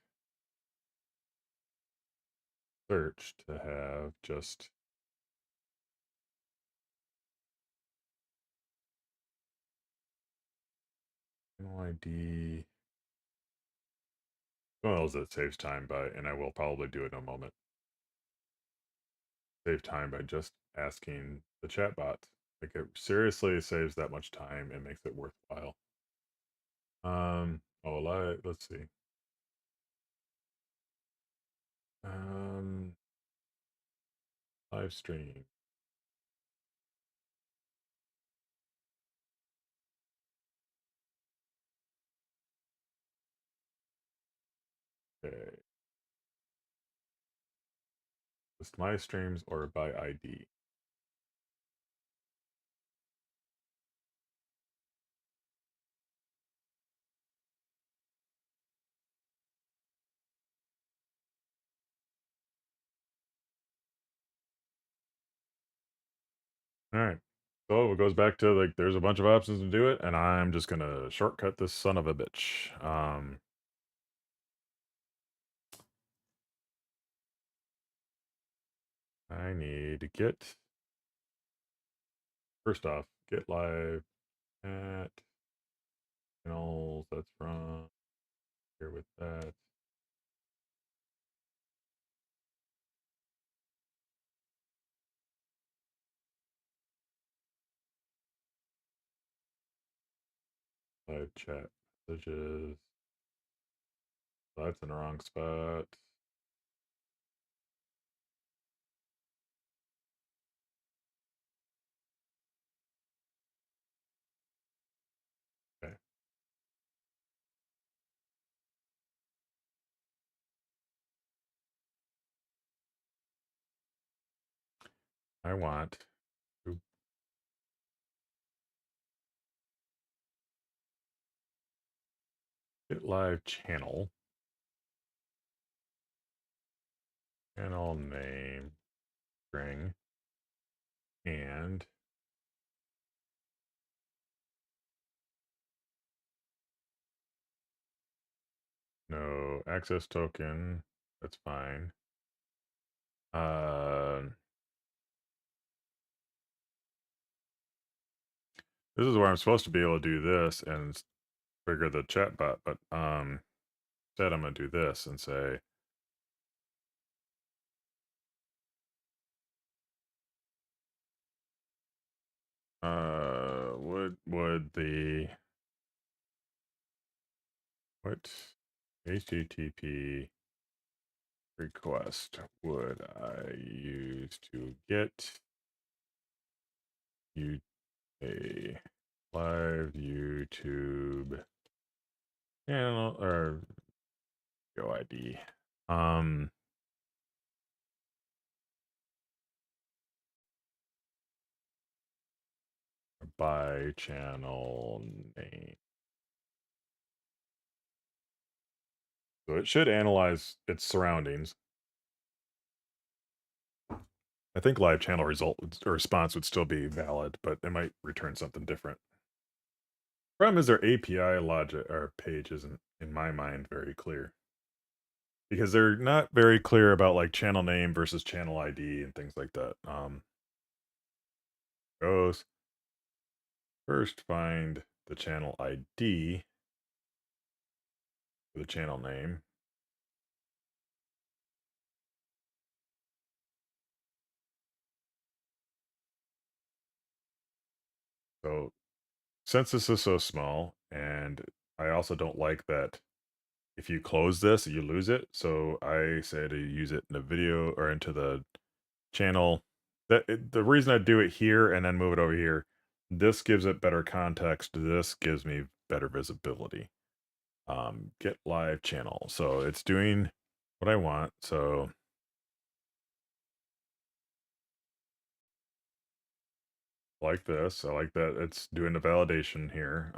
A: search to have just channel ID. Well, that saves time by, and I will probably do it in a moment. Save time by just asking the chatbot. Like it seriously saves that much time and makes it worthwhile. Let's see. Um, Live stream. Okay. List my streams or by ID. All right. So it goes back to like there's a bunch of options to do it, and I'm just gonna shortcut this son of a bitch. I need to get first off, get live at channels. That's from here with that. Live chat messages. That's in the wrong spot. Okay. I want to get live channel. Channel name string and no access token. That's fine. This is where I'm supposed to be able to do this and trigger the chat bot, but instead I'm gonna do this and say would the what HTTP request would I use to get you a live YouTube channel or video ID. Um, by channel name. So it should analyze its surroundings. I think live channel or response would still be valid, but it might return something different. Problem is their API logic or page isn't, in my mind, very clear. Because they're not very clear about like channel name versus channel ID and things like that. Goes first find the channel ID for the channel name. So since this is so small, and I also don't like that if you close this, you lose it. So I say to use it in the video or into the channel. The reason I do it here and then move it over here, this gives it better context. This gives me better visibility. Get live channel. So it's doing what I want. So like this, I like that it's doing the validation here.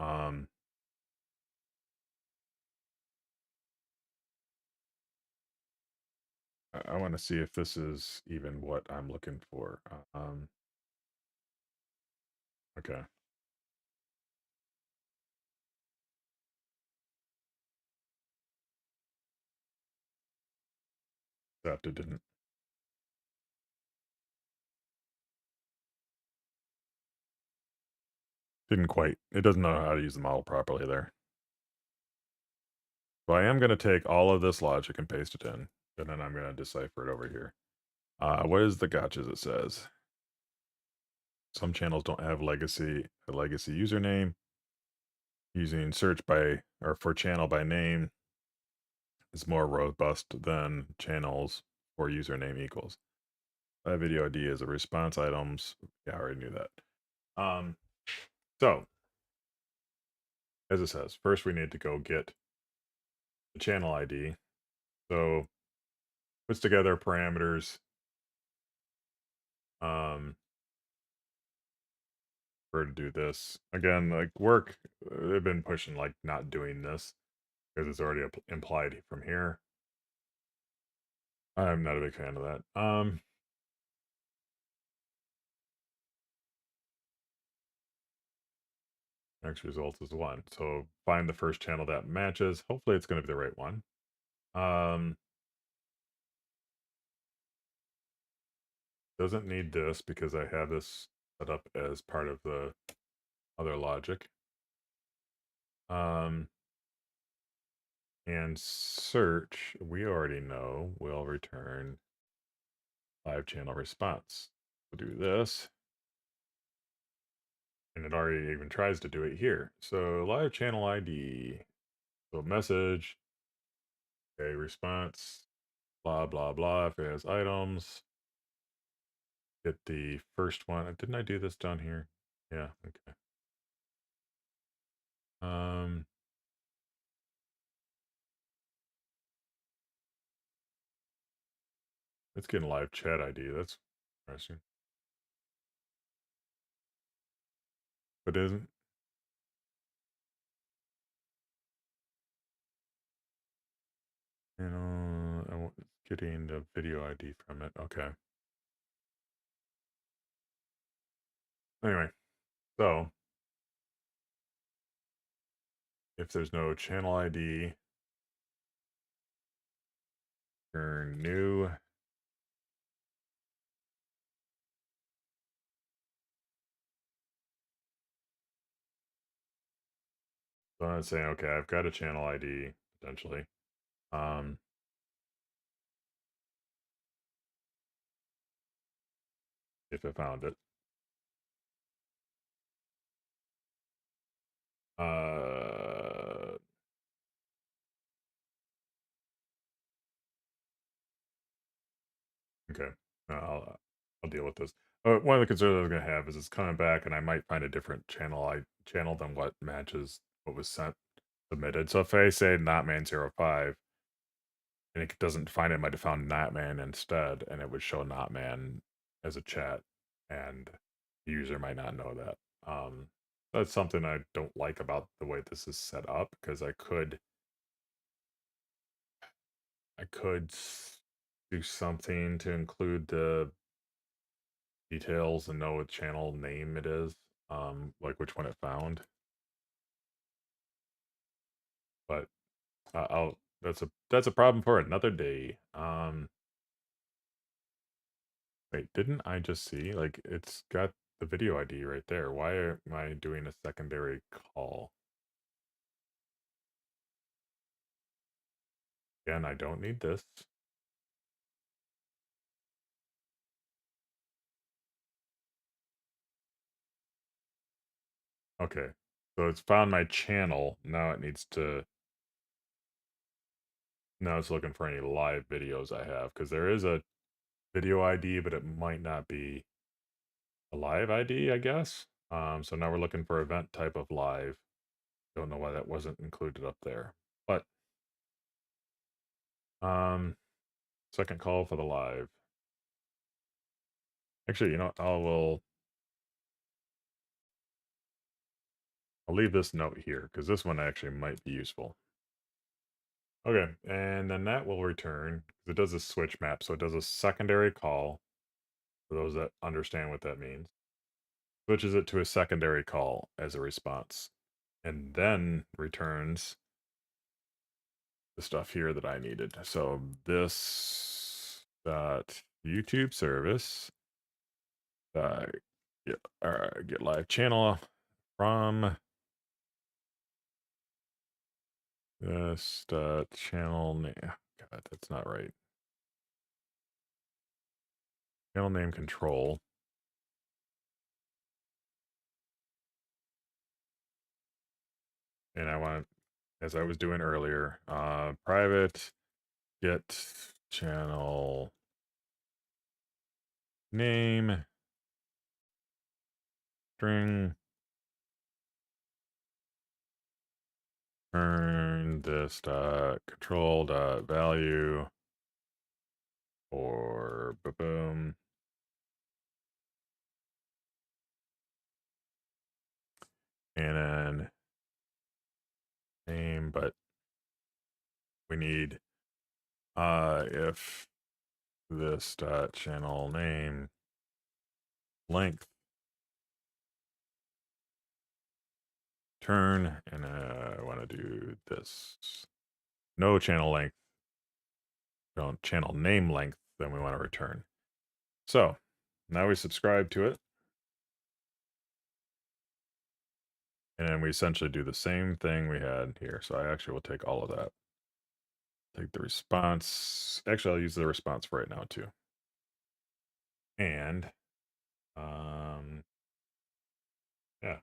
A: I want to see if this is even what I'm looking for. Okay, that it didn't quite. It doesn't know how to use the model properly there. So I am going to take all of this logic and paste it in, and then I'm going to decipher it over here. What is the gotchas it says? Some channels don't have a legacy username. Using search by or for channel by name is more robust than channels for username equals. That video ID is a response items. Yeah, I already knew that. Um, so as it says, first we need to go get the channel ID. So puts together parameters for to do this. Again, like work, they've been pushing like not doing this because it's already implied from here. I'm not a big fan of that. Next result is one. So find the first channel that matches. Hopefully it's going to be the right one. Um, doesn't need this because I have this set up as part of the other logic. Um, and search, we already know will return live channel response. We'll do this. And it already even tries to do it here. So live channel ID. So message, okay, response, blah, blah, blah. If it has items, get the first one. Didn't I do this down here? Yeah, okay. Um, it's getting live chat ID. That's interesting. But isn't, getting the video ID from it. Okay. Anyway, so if there's no channel ID, turn new. So I'm saying, okay, I've got a channel ID potentially. Um, if I found it. Uh, okay. I'll deal with this. One of the concerns I was gonna have is it's coming back, and I might find a different channel than what matches what was submitted. So if I say Notman05 and it doesn't find it, it might have found Notman instead, and it would show Notman as a chat, and the user might not know that. That's something I don't like about the way this is set up because I could do something to include the details and know what channel name it is, like which one it found. But I'll that's a problem for another day. Wait, didn't I just see like it's got the video ID right there? Why am I doing a secondary call? Again, I don't need this. Okay, so it's found my channel. Now it's looking for any live videos I have because there is a video ID, but it might not be a live ID, I guess. So now we're looking for event type of live. Don't know why that wasn't included up there. But um second call for the live. Actually, you know what? I'll leave this note here because this one actually might be useful. Okay, and then that will return because it does a switch map, so it does a secondary call for those that understand what that means. Switches it to a secondary call as a response, and then returns the stuff here that I needed. So this YouTube service uh, get live channel from this channel name. God, that's not right. Channel name control. And I want, as I was doing earlier, private get channel name string turn this control value or boom, and then name, but we need if this channel name length turn, and I want to do this no channel length, don't channel name length, then we want to return. So now we subscribe to it, and then we essentially do the same thing we had here. So I actually will take all of that. Take the response. Actually, I'll use the response for right now too. And yeah,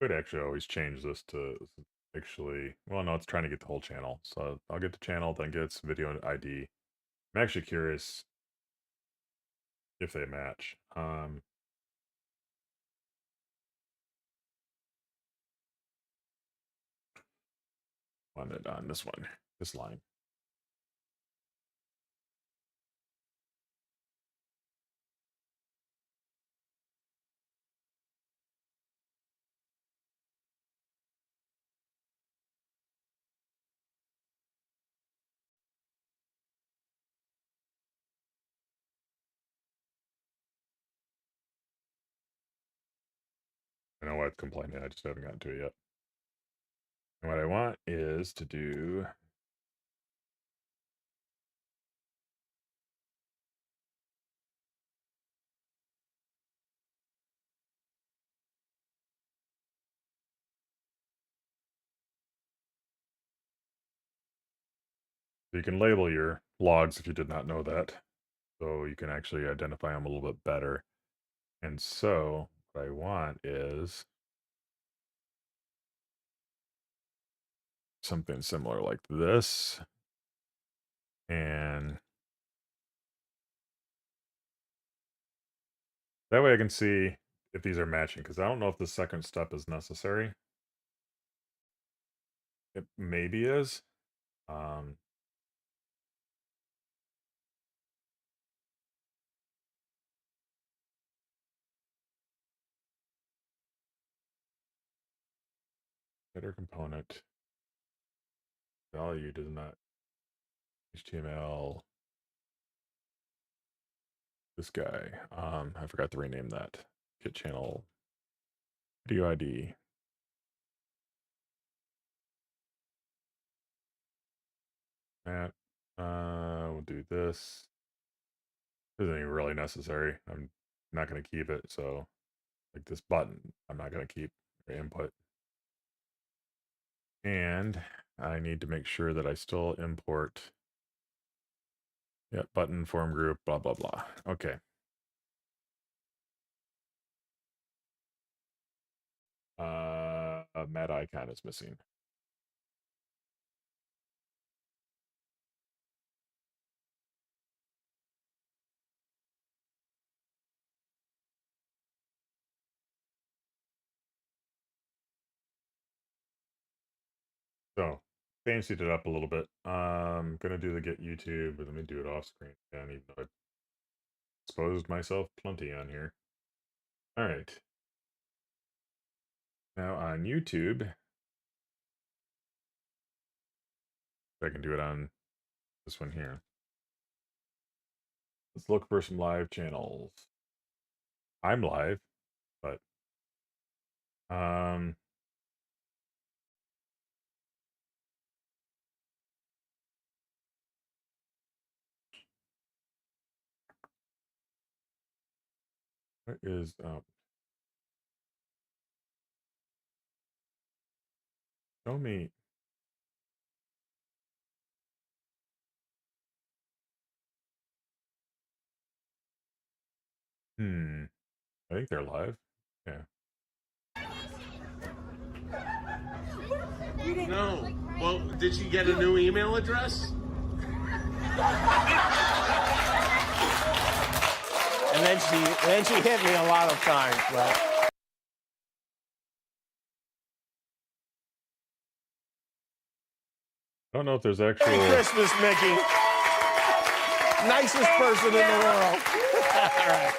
A: could actually always change this to actually. Well, no, it's trying to get the whole channel. So I'll get the channel, then get its video ID. I'm actually curious if they match. On this one, this line. I know why it's complaining. I just haven't gotten to it yet. And what I want is to do so you can label your logs if you did not know that. So you can actually identify them a little bit better. And so what I want is something similar like this. And That way I can see if these are matching, because I don't know if the second step is necessary. It maybe is. Um, header component value does not HTML. This guy. I forgot to rename that. Get channel video ID. That. We'll do this. Isn't even really necessary. I'm not going to keep it. So, like this button, I'm not going to keep input. And I need to make sure that I still import. Yep, button, form group, blah, blah, blah. Okay. A mad icon is missing. So, fancied it up a little bit. Gonna do the get YouTube, but let me do it off screen again, even though I exposed myself plenty on here. All right. Now on YouTube, if I can do it on this one here. Let's look for some live channels. I'm live, but what is show me. I think they're live. Yeah.
C: No. Well, did she get a new email address?
D: And then she hit me a lot of times, but
A: I don't know if there's actual.
D: Merry Christmas, Mickey. Nicest person in the world. All right.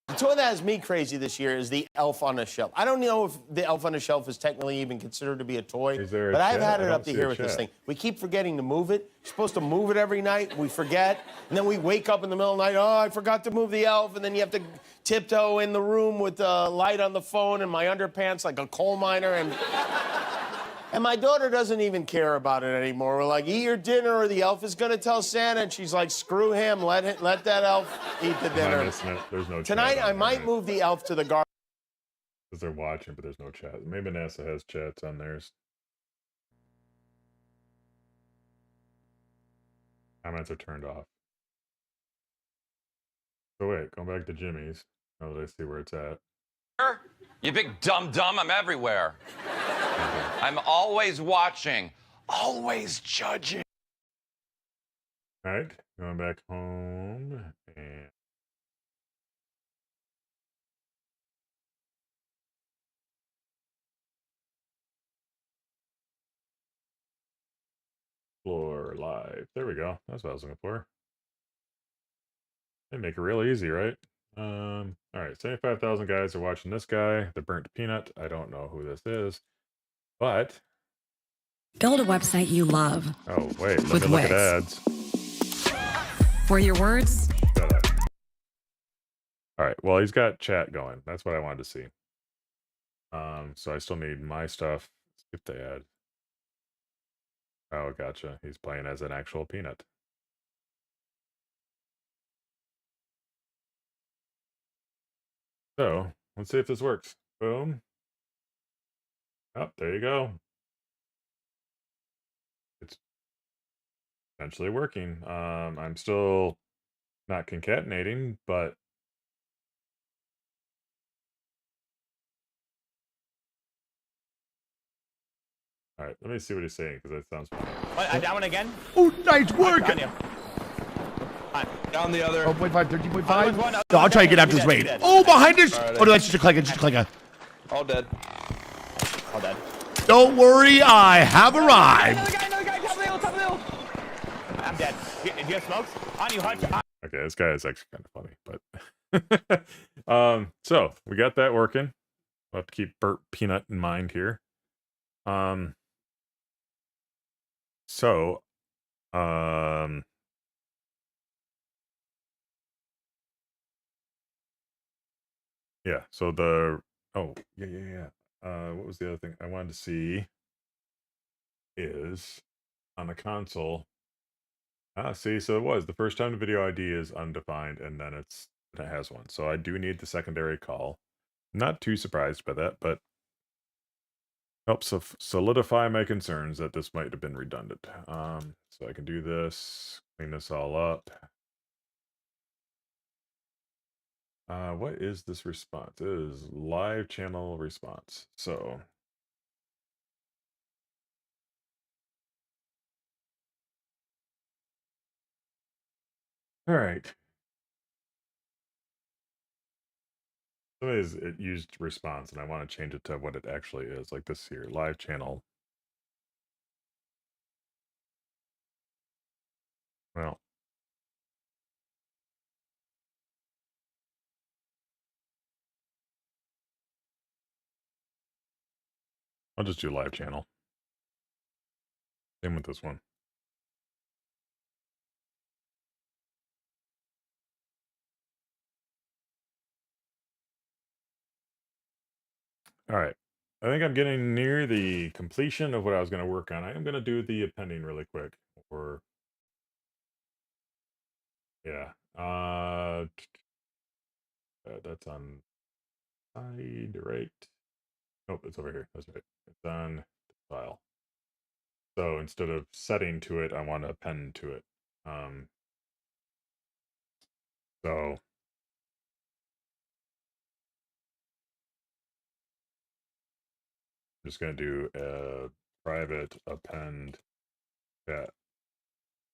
D: The toy that has me crazy this year is the Elf on a Shelf. I don't know if the Elf on a Shelf is technically even considered to be a toy,
A: Is there a
D: but I've
A: chat?
D: had
A: I
D: it
A: don't
D: up to
A: see
D: here
A: a
D: with this
A: chat.
D: thing. We keep forgetting to move it. You're supposed to move it every night. We forget, and then we wake up in the middle of the night. Oh, I forgot to move the elf, and then you have to tiptoe in the room with the light on the phone and my underpants like a coal miner and. And my daughter doesn't even care about it anymore. We're like, eat your dinner or the elf is going to tell Santa. And she's like, screw him. Let that elf eat the
A: I'm
D: dinner.
A: missing it. There's no
D: Tonight,
A: chat
D: I
A: on
D: might
A: there,
D: move the elf to the garden.
A: because they're watching, but there's no chat. Maybe NASA has chats on theirs. Comments are turned off. So wait, going back to Jimmy's. Now that I see where it's at.
E: You big dumb, I'm everywhere. I'm always watching, always judging.
A: All right, going back home and explore live. There we go. That's what I was looking for. They make it real easy, right? All right, 75,000 guys are watching this guy, the burnt peanut. I don't know who this is, but
F: Build a website you love.
A: oh wait, let
F: With
A: me look at
F: Wix.
A: ads.
F: For your words,
A: Shut up. All right, well he's got chat going. That's what I wanted to see. So I still need my stuff. Skip the ad. Oh, gotcha. He's playing as an actual peanut. So let's see if this works. Boom. Oh, there you go. It's essentially working. I'm still not concatenating, but all right, let me see what he's saying because that sounds funny.
D: What, that one again?
B: Oh, nice work!
G: Down the other.
H: 12.5, 13.5. No, I'll try to get after this raid. Oh, behind us! Oh, no, that's just a clicker. Just a clicker.
G: All dead.
D: All dead.
H: Don't worry, I have arrived.
G: Another guy, top of the hill, top of the hill.
D: I'm dead. Do you have smokes? On you, Hutch.
A: Okay, this guy is actually kind of funny, but so we got that working. We'll have to keep Burt Peanut in mind here. So yeah, so yeah. What was the other thing I wanted to see is on the console. See, so it was the first time the video ID is undefined, and then it has one. So I do need the secondary call. Not too surprised by that, but helps solidify my concerns that this might have been redundant. So I can do this, clean this all up. What is this response? It is live channel response. So all right. It used response, and I want to change it to what it actually is, like this here, live channel. Well, I'll just do live channel. Same with this one. All right. I think I'm getting near the completion of what I was going to work on. I am going to do the appending really quick. Or, yeah. That's on side, right? Nope, it's over here. That's right. It's on the file. So instead of setting to it, I want to append to it. So I'm just going to do a private append chat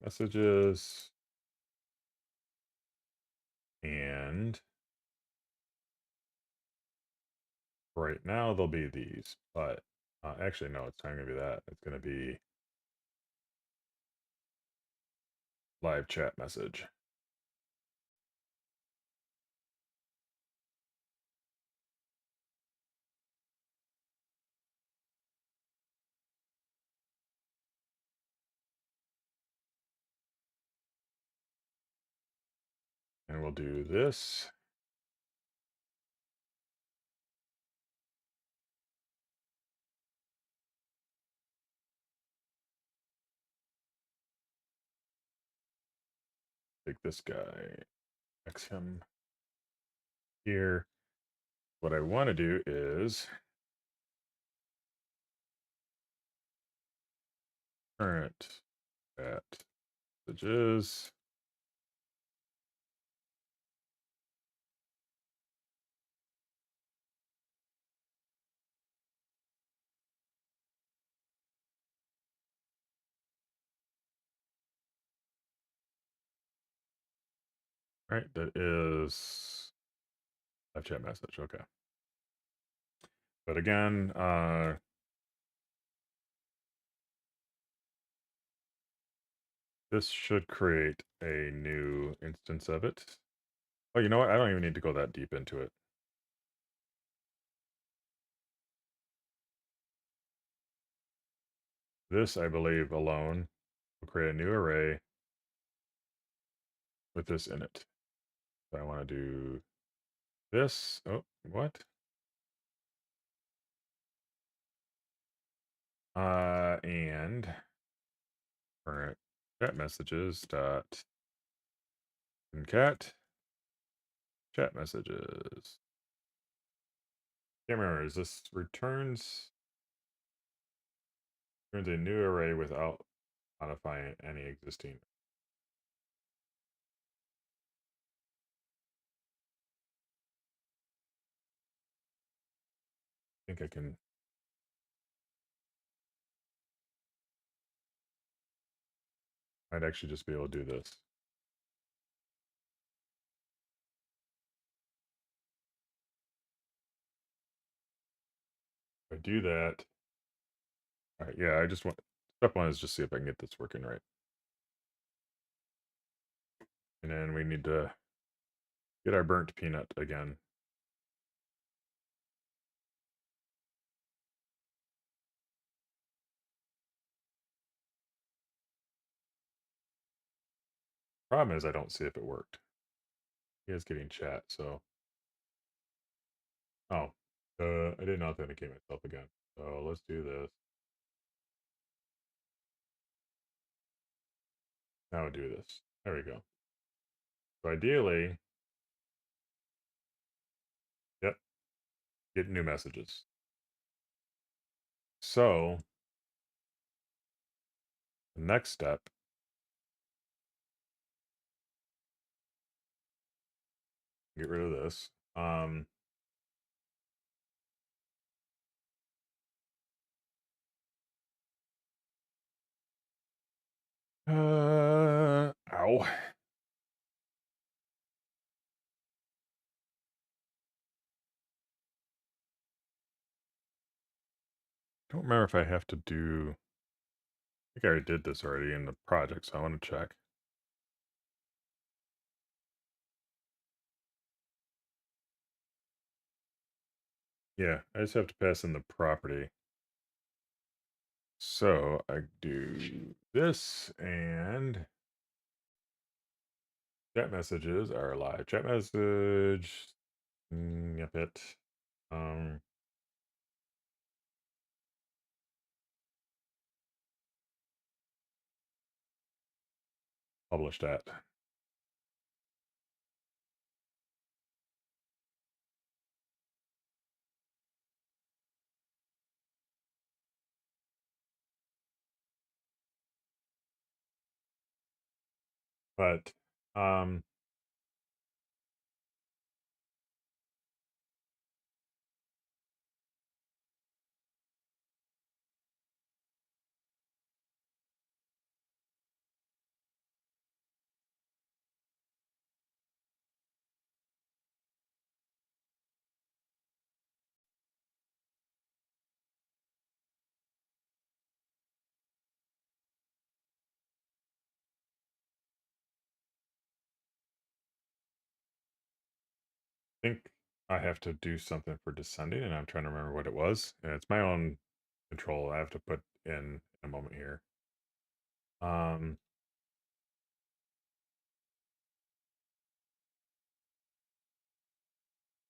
A: messages. And right now they'll be these, but actually no, it's not going to be that. It's going to be live chat message. And we'll do this. Take this guy, X him here. What I want to do is current chat messages. Right, that is live chat message. Okay. But again, this should create a new instance of it. Oh, you know what? I don't even need to go that deep into it. This, I believe, alone will create a new array with this in it. So I want to do this. Oh, what? And current chat messages dot concat chat messages. Can't remember, is this returns a new array without modifying any existing. I think I can. I'd actually just be able to do this. do that, all right, yeah, I just want step one is just see if I can get this working right. And then we need to get our burnt peanut again. Problem is I don't see if it worked. He is getting chat, so oh, I didn't authenticate myself again. So let's do this. Now do this. There we go. So ideally, yep, get new messages. So the next step, get rid of this. Ow. Don't remember if I have to do. I think I already did this already in the project, so I want to check. Yeah, I just have to pass in the property. So I do this and chat messages are live. Chat message. Yep, it. Um, publish that. But I think I have to do something for descending, and I'm trying to remember what it was. And it's my own control. I have to put in a moment here. Um,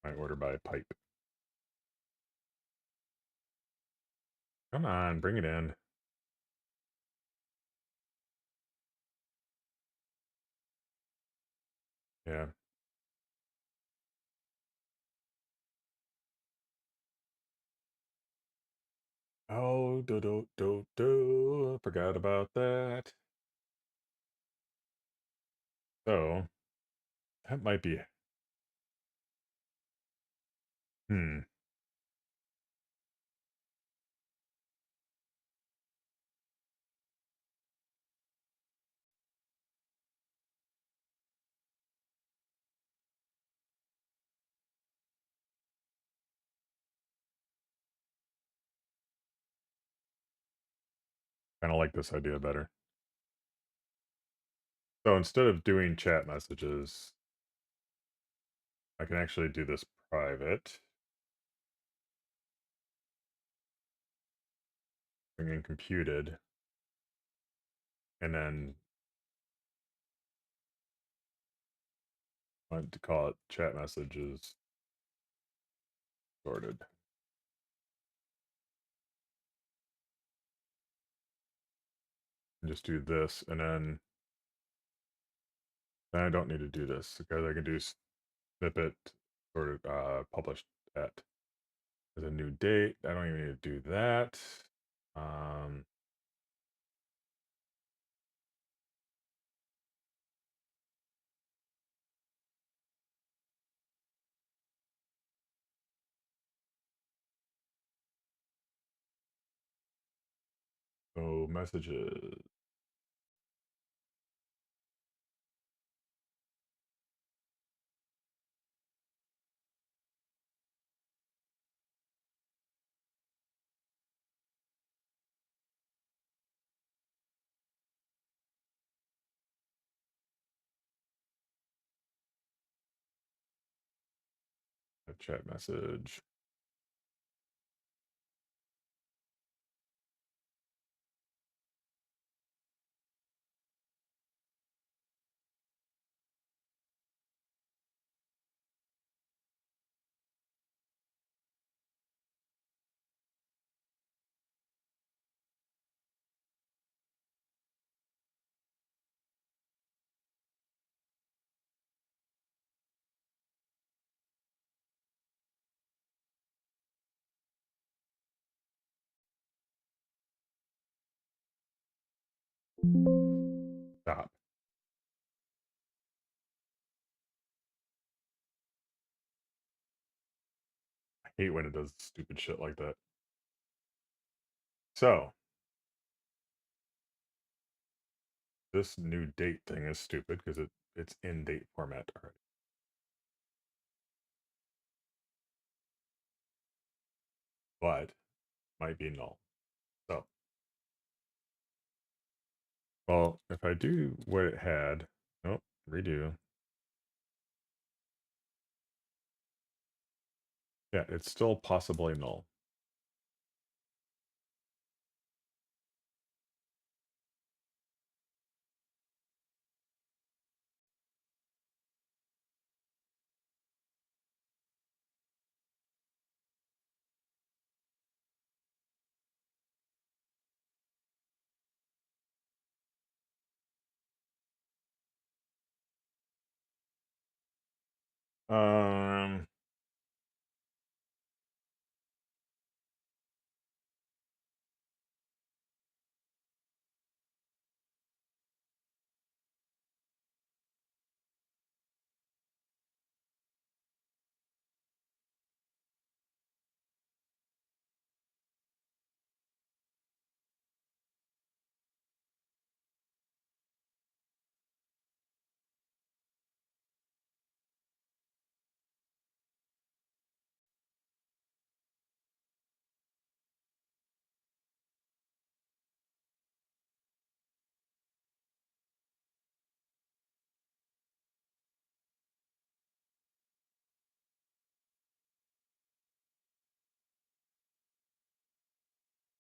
A: I order by pipe. Come on, bring it in. Yeah. Oh, do. Forgot about that. So that might be. Hmm. Kind of like this idea better. So instead of doing chat messages, I can actually do this private. Bring in computed. And then I want to call it chat messages sorted. And just do this, and then I don't need to do this because I can do snippet sort of published at as a new date. I don't even need to do that. Um, so messages. chat message. Stop. I hate when it does stupid shit like that. So, this new date thing is stupid because it's in date format already. But might be null. So, well, if I do what it had, nope, redo. Yeah, it's still possibly null. Um,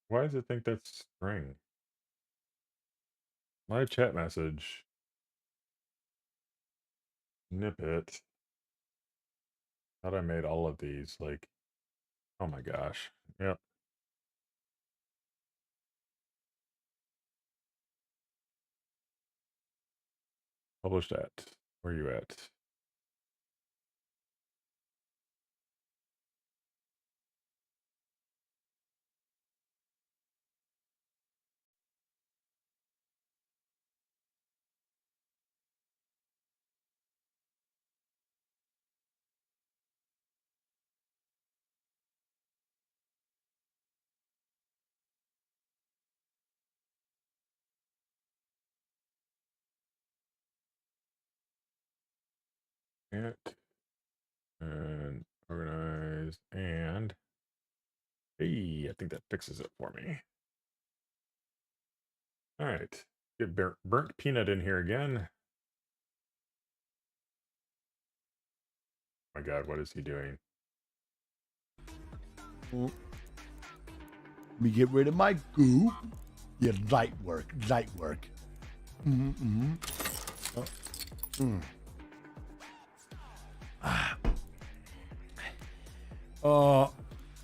A: why does it think that's string? My chat message. Nip it. Thought I made all of these like, oh my gosh. Yep. Published at. Where you at? It and organize and hey, I think that fixes it for me. All right, get burnt peanut in here again. Oh my God, what is he doing?
H: Let me get rid of my goo. Yeah, light work, light work.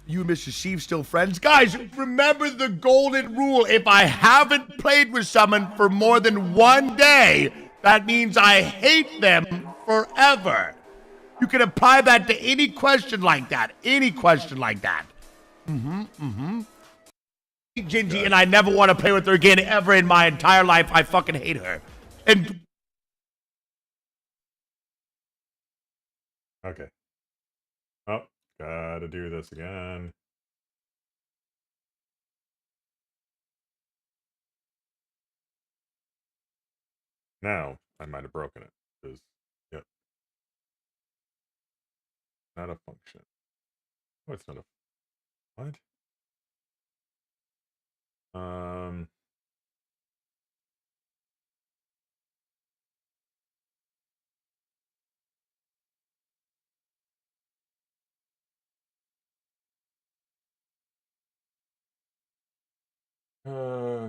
H: You and Mr. Steve still friends? Guys, remember the golden rule. If I haven't played with someone for more than one day, that means I hate them forever. You can apply that to any question like that. Any question like that. Gingy, and I never want to play with her again ever in my entire life. I fucking hate her. And
A: Okay. Oh, gotta do this again. Now I might have broken it. 'Cause, yep, not a function. Oh, it's not a what? Um,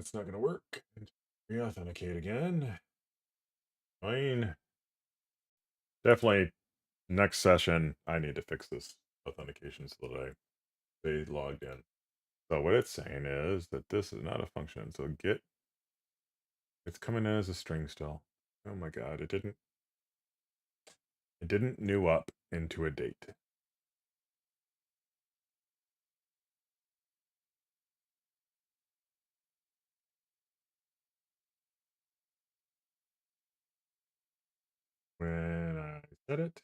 A: That's not gonna work. Reauthenticate again. Fine. Definitely next session, I need to fix this authentication so that I stay logged in. So what it's saying is that this is not a function. So get, it's coming in as a string still. Oh my god, it didn't new up into a date. When I set it,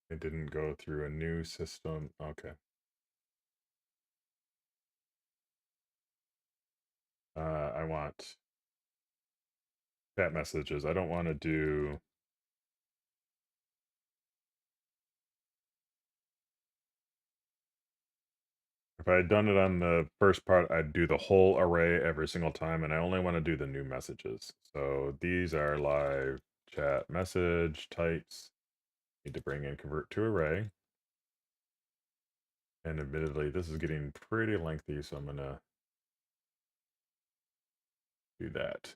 A: it didn't go through a new system. Okay. I want chat messages. I don't want to do. If I had done it on the first part, I'd do the whole array every single time, and I only want to do the new messages. So these are live chat message types. Need to bring in convert to array. And admittedly, this is getting pretty lengthy, so I'm gonna do that.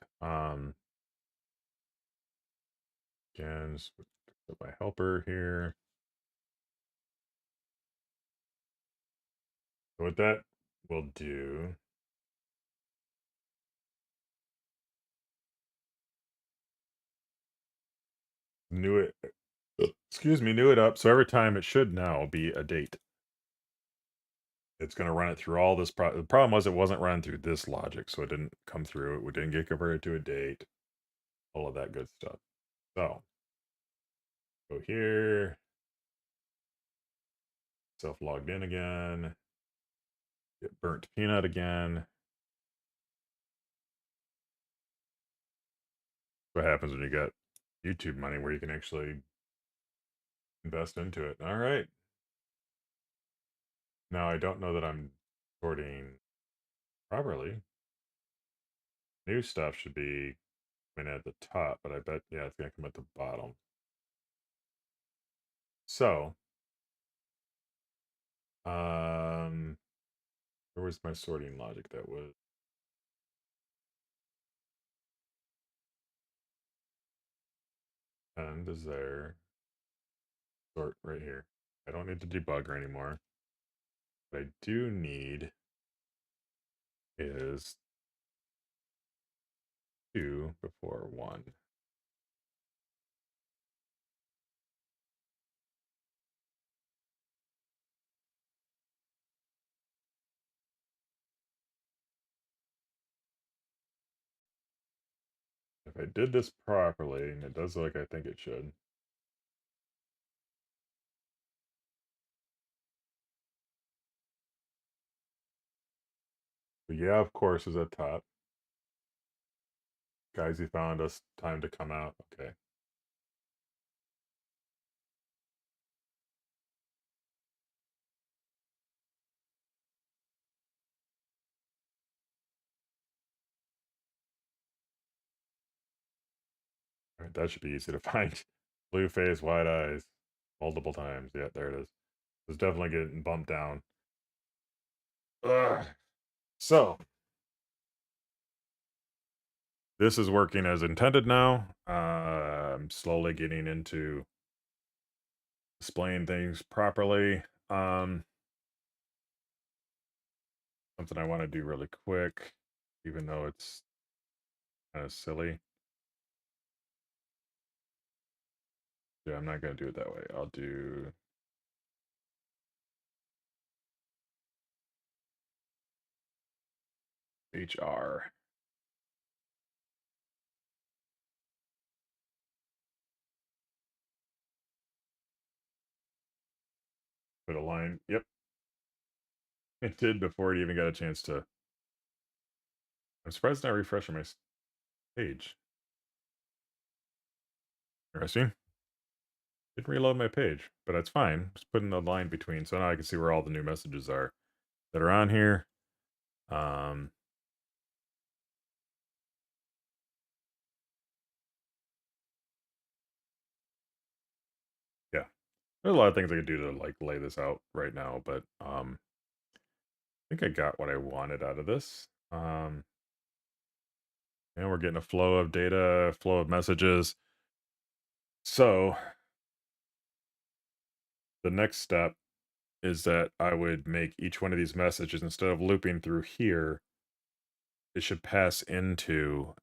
A: Again, put my helper here. So what that will do, new it, excuse me, new it up. So every time it should now be a date. It's going to run it through all this. The problem was it wasn't running through this logic, so it didn't come through. It didn't get converted to a date. All of that good stuff. So go here. Self logged in again. Get burnt peanut again. What happens when you get YouTube money where you can actually invest into it? All right. Now I don't know that I'm sorting properly. New stuff should be coming at the top, but I bet, yeah, it's going to come at the bottom. So, where was my sorting logic? That was end is there. Sort right here. I don't need to debugger anymore. What I do need is 2 before 1. If I did this properly, and it does look like I think it should. But yeah, of course, is at top. Guys, he found us. Time to come out. Okay. All right, that should be easy to find. Blue face, white eyes, multiple times. Yeah, there it is. It's definitely getting bumped down. Ugh. So this is working as intended now. I'm slowly getting into displaying things properly. Something I want to do really quick, even though it's kind of silly. Yeah, I'm not going to do it that way. I'll do HR. Put a line. Yep. It did before it even got a chance to. I'm surprised it's not refreshing my page. Interesting. Didn't reload my page, but that's fine. Just putting the line between, so now I can see where all the new messages are that are on here. Yeah, there's a lot of things I could do to like lay this out right now, but think I got what I wanted out of this. And we're getting a flow of data, flow of messages. So the next step is that I would make each one of these messages, instead of looping through here, it should pass into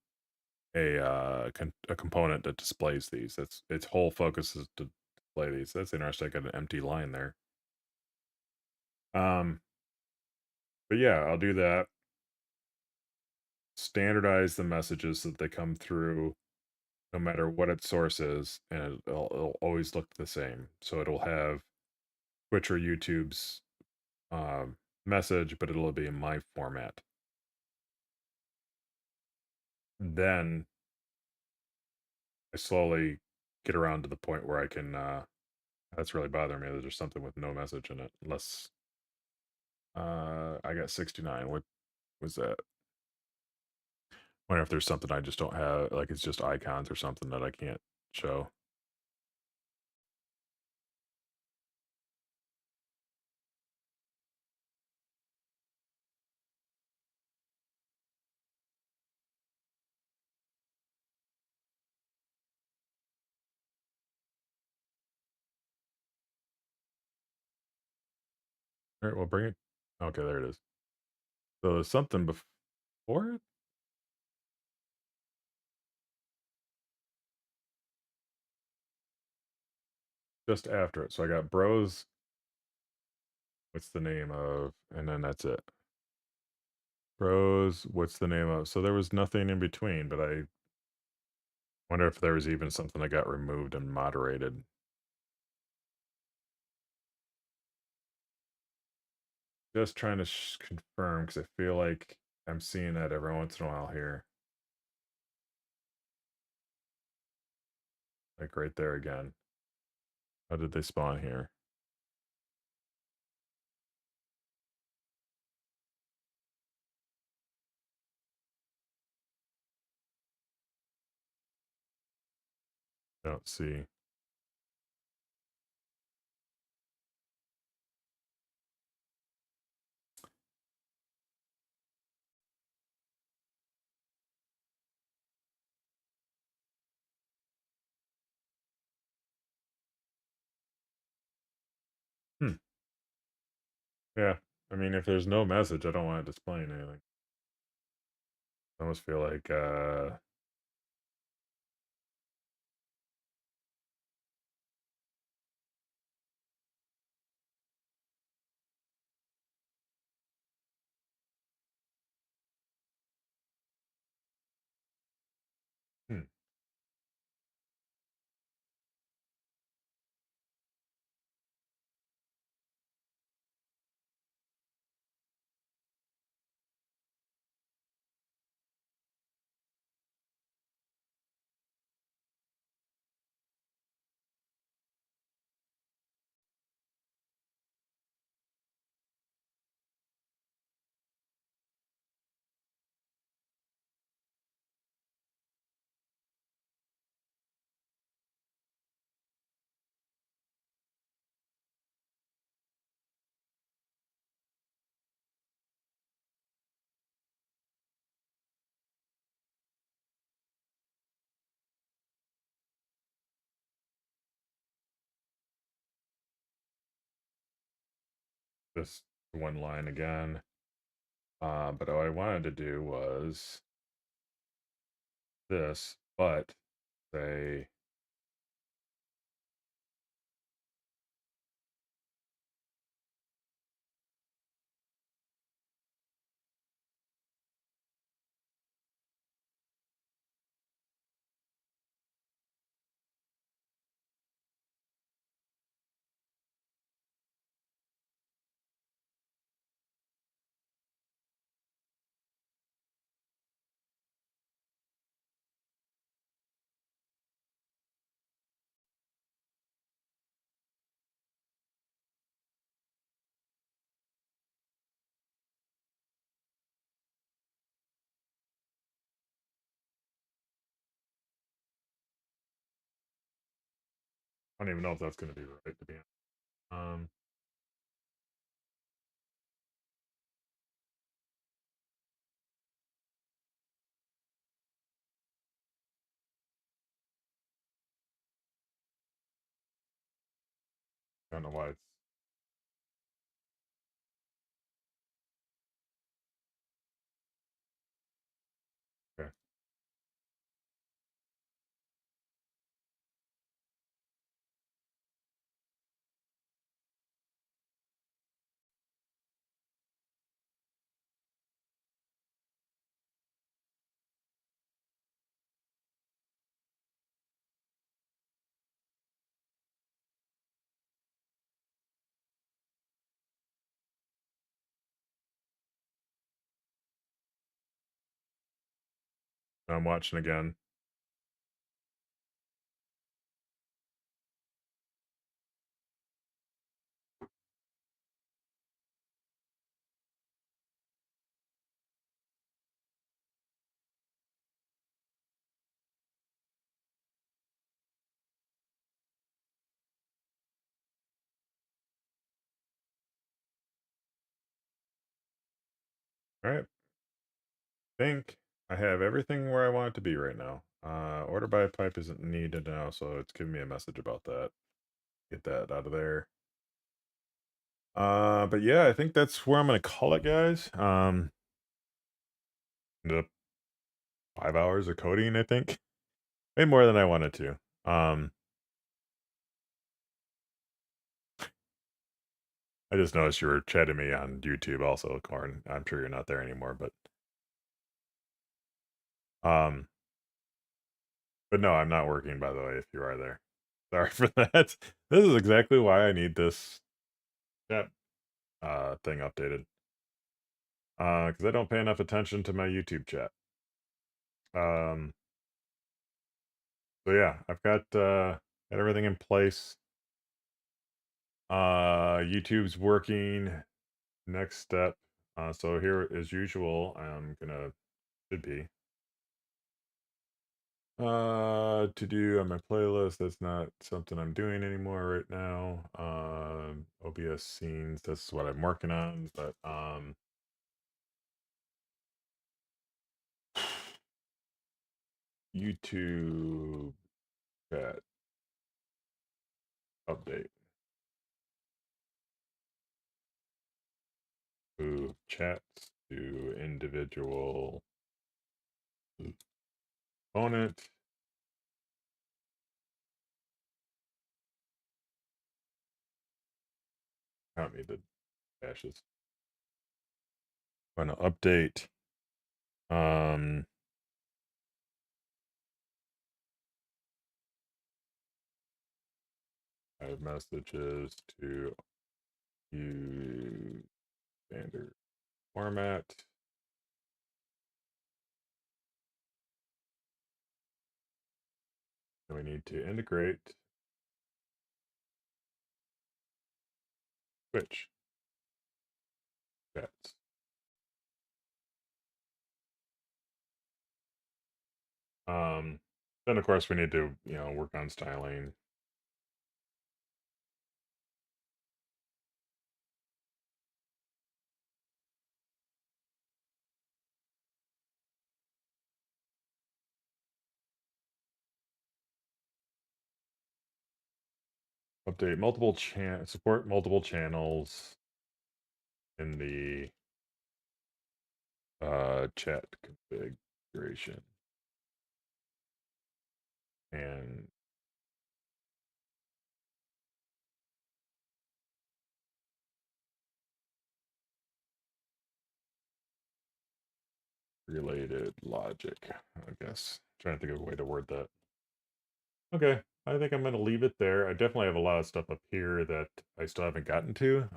A: a component that displays these. That's its whole focus is to display these. That's interesting. I got an empty line there. Um, but yeah, I'll do that. Standardize the messages so that they come through no matter what its source is, and it'll always look the same. So it'll have Twitch or YouTube's message, but it'll be in my format. Then I slowly get around to the point where I can. That's really bothering me. That there's something with no message in it. Unless I got 69. What was that? Wonder if there's something I just don't have. Like it's just icons or something that I can't show. All right, well, bring it. Okay, there it is. So there's something before it. Just after it. So I got bros. What's the name of? And then that's it. Bros. What's the name of? So there was nothing in between, but I wonder if there was even something that got removed and moderated. Just trying to confirm because I feel like I'm seeing that every once in a while here. Like right there again. How did they spawn here? I don't see. Hmm. Yeah. I mean, if there's no message, I don't want it displaying anything. I almost feel like hmm. Just one line again. But what I wanted to do was this, but say I don't even know if that's going to be right to be honest. don't know why it's. Okay. I'm watching again. All right. Think I have everything where I want it to be right now. Order by pipe isn't needed now, so it's giving me a message about that. Get that out of there. But yeah, I think that's where I'm gonna call it, guys. Ended up 5 hours of coding, I think. Way more than I wanted to. I just noticed you were chatting me on YouTube also, Corn. I'm sure you're not there anymore, um but no, I'm not working, by the way, if you are there. Sorry for that. This is exactly why I need this chat thing updated. Because I don't pay enough attention to my YouTube chat. So yeah, I've got everything in place. YouTube's working. Next step. So here, as usual, I'm gonna should be to do on my playlist. That's not something I'm doing anymore right now. OBS scenes. That's what I'm working on. But YouTube chat update. Move chats to individual opponent. Count me the dashes. I'm gonna update. I have messages to use standard format. And we need to integrate Twitch chats. Then of course we need to, work on styling. Update multiple support multiple channels in the chat configuration. And related logic, I guess. Trying to think of a way to word that. Okay, I think I'm going to leave it there. I definitely have a lot of stuff up here that I still haven't gotten to.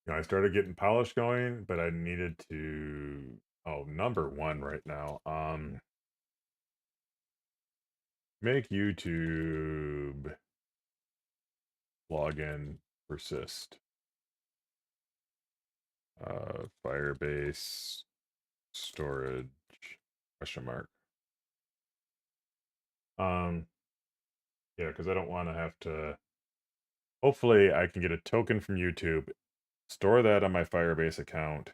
A: I started getting polish going, but I needed to. Oh, number one right now. Make YouTube login persist. Firebase storage question mark. Yeah, because I don't want to have to. Hopefully, I can get a token from YouTube, store that on my Firebase account,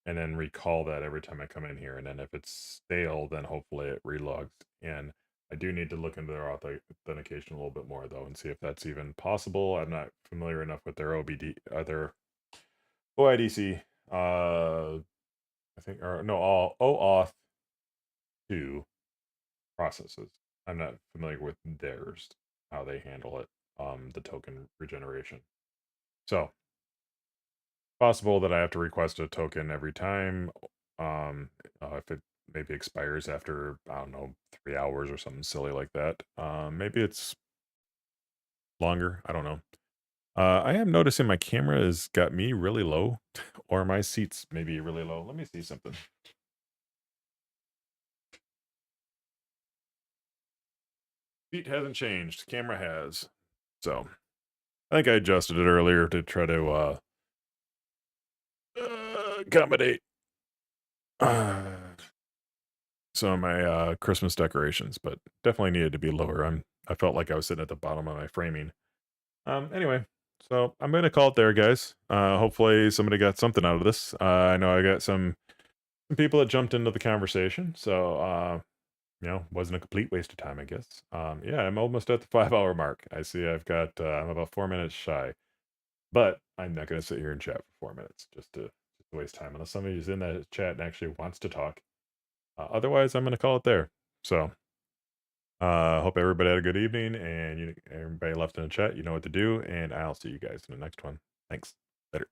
A: and then recall that every time I come in here. And then if it's stale, then hopefully it relogs in. I do need to look into their authentication a little bit more though, and see if that's even possible. I'm not familiar enough with their their OIDC. I think, or no, all OAuth 2 processes. I'm not familiar with theirs, how they handle it, the token regeneration. So possible that I have to request a token every time. If it maybe expires after, I don't know, 3 hours or something silly like that. Maybe it's longer. I don't know. I am noticing my camera has got me really low, or my seats maybe really low. Let me see something. Seat hasn't changed. Camera has. So I think I adjusted it earlier to try to accommodate some of my Christmas decorations, but definitely needed to be lower. I felt like I was sitting at the bottom of my framing. Anyway, so I'm gonna call it there, guys. Hopefully somebody got something out of this. I know I got some people that jumped into the conversation, so wasn't a complete waste of time, I guess. Yeah, I'm almost at the 5 hour mark. I see I've got I'm about 4 minutes shy. But I'm not gonna sit here and chat for 4 minutes just to waste time unless somebody who's in that chat and actually wants to talk. Otherwise, I'm gonna call it there. So hope everybody had a good evening, and everybody left in the chat, you know what to do, and I'll see you guys in the next one. Thanks. Later.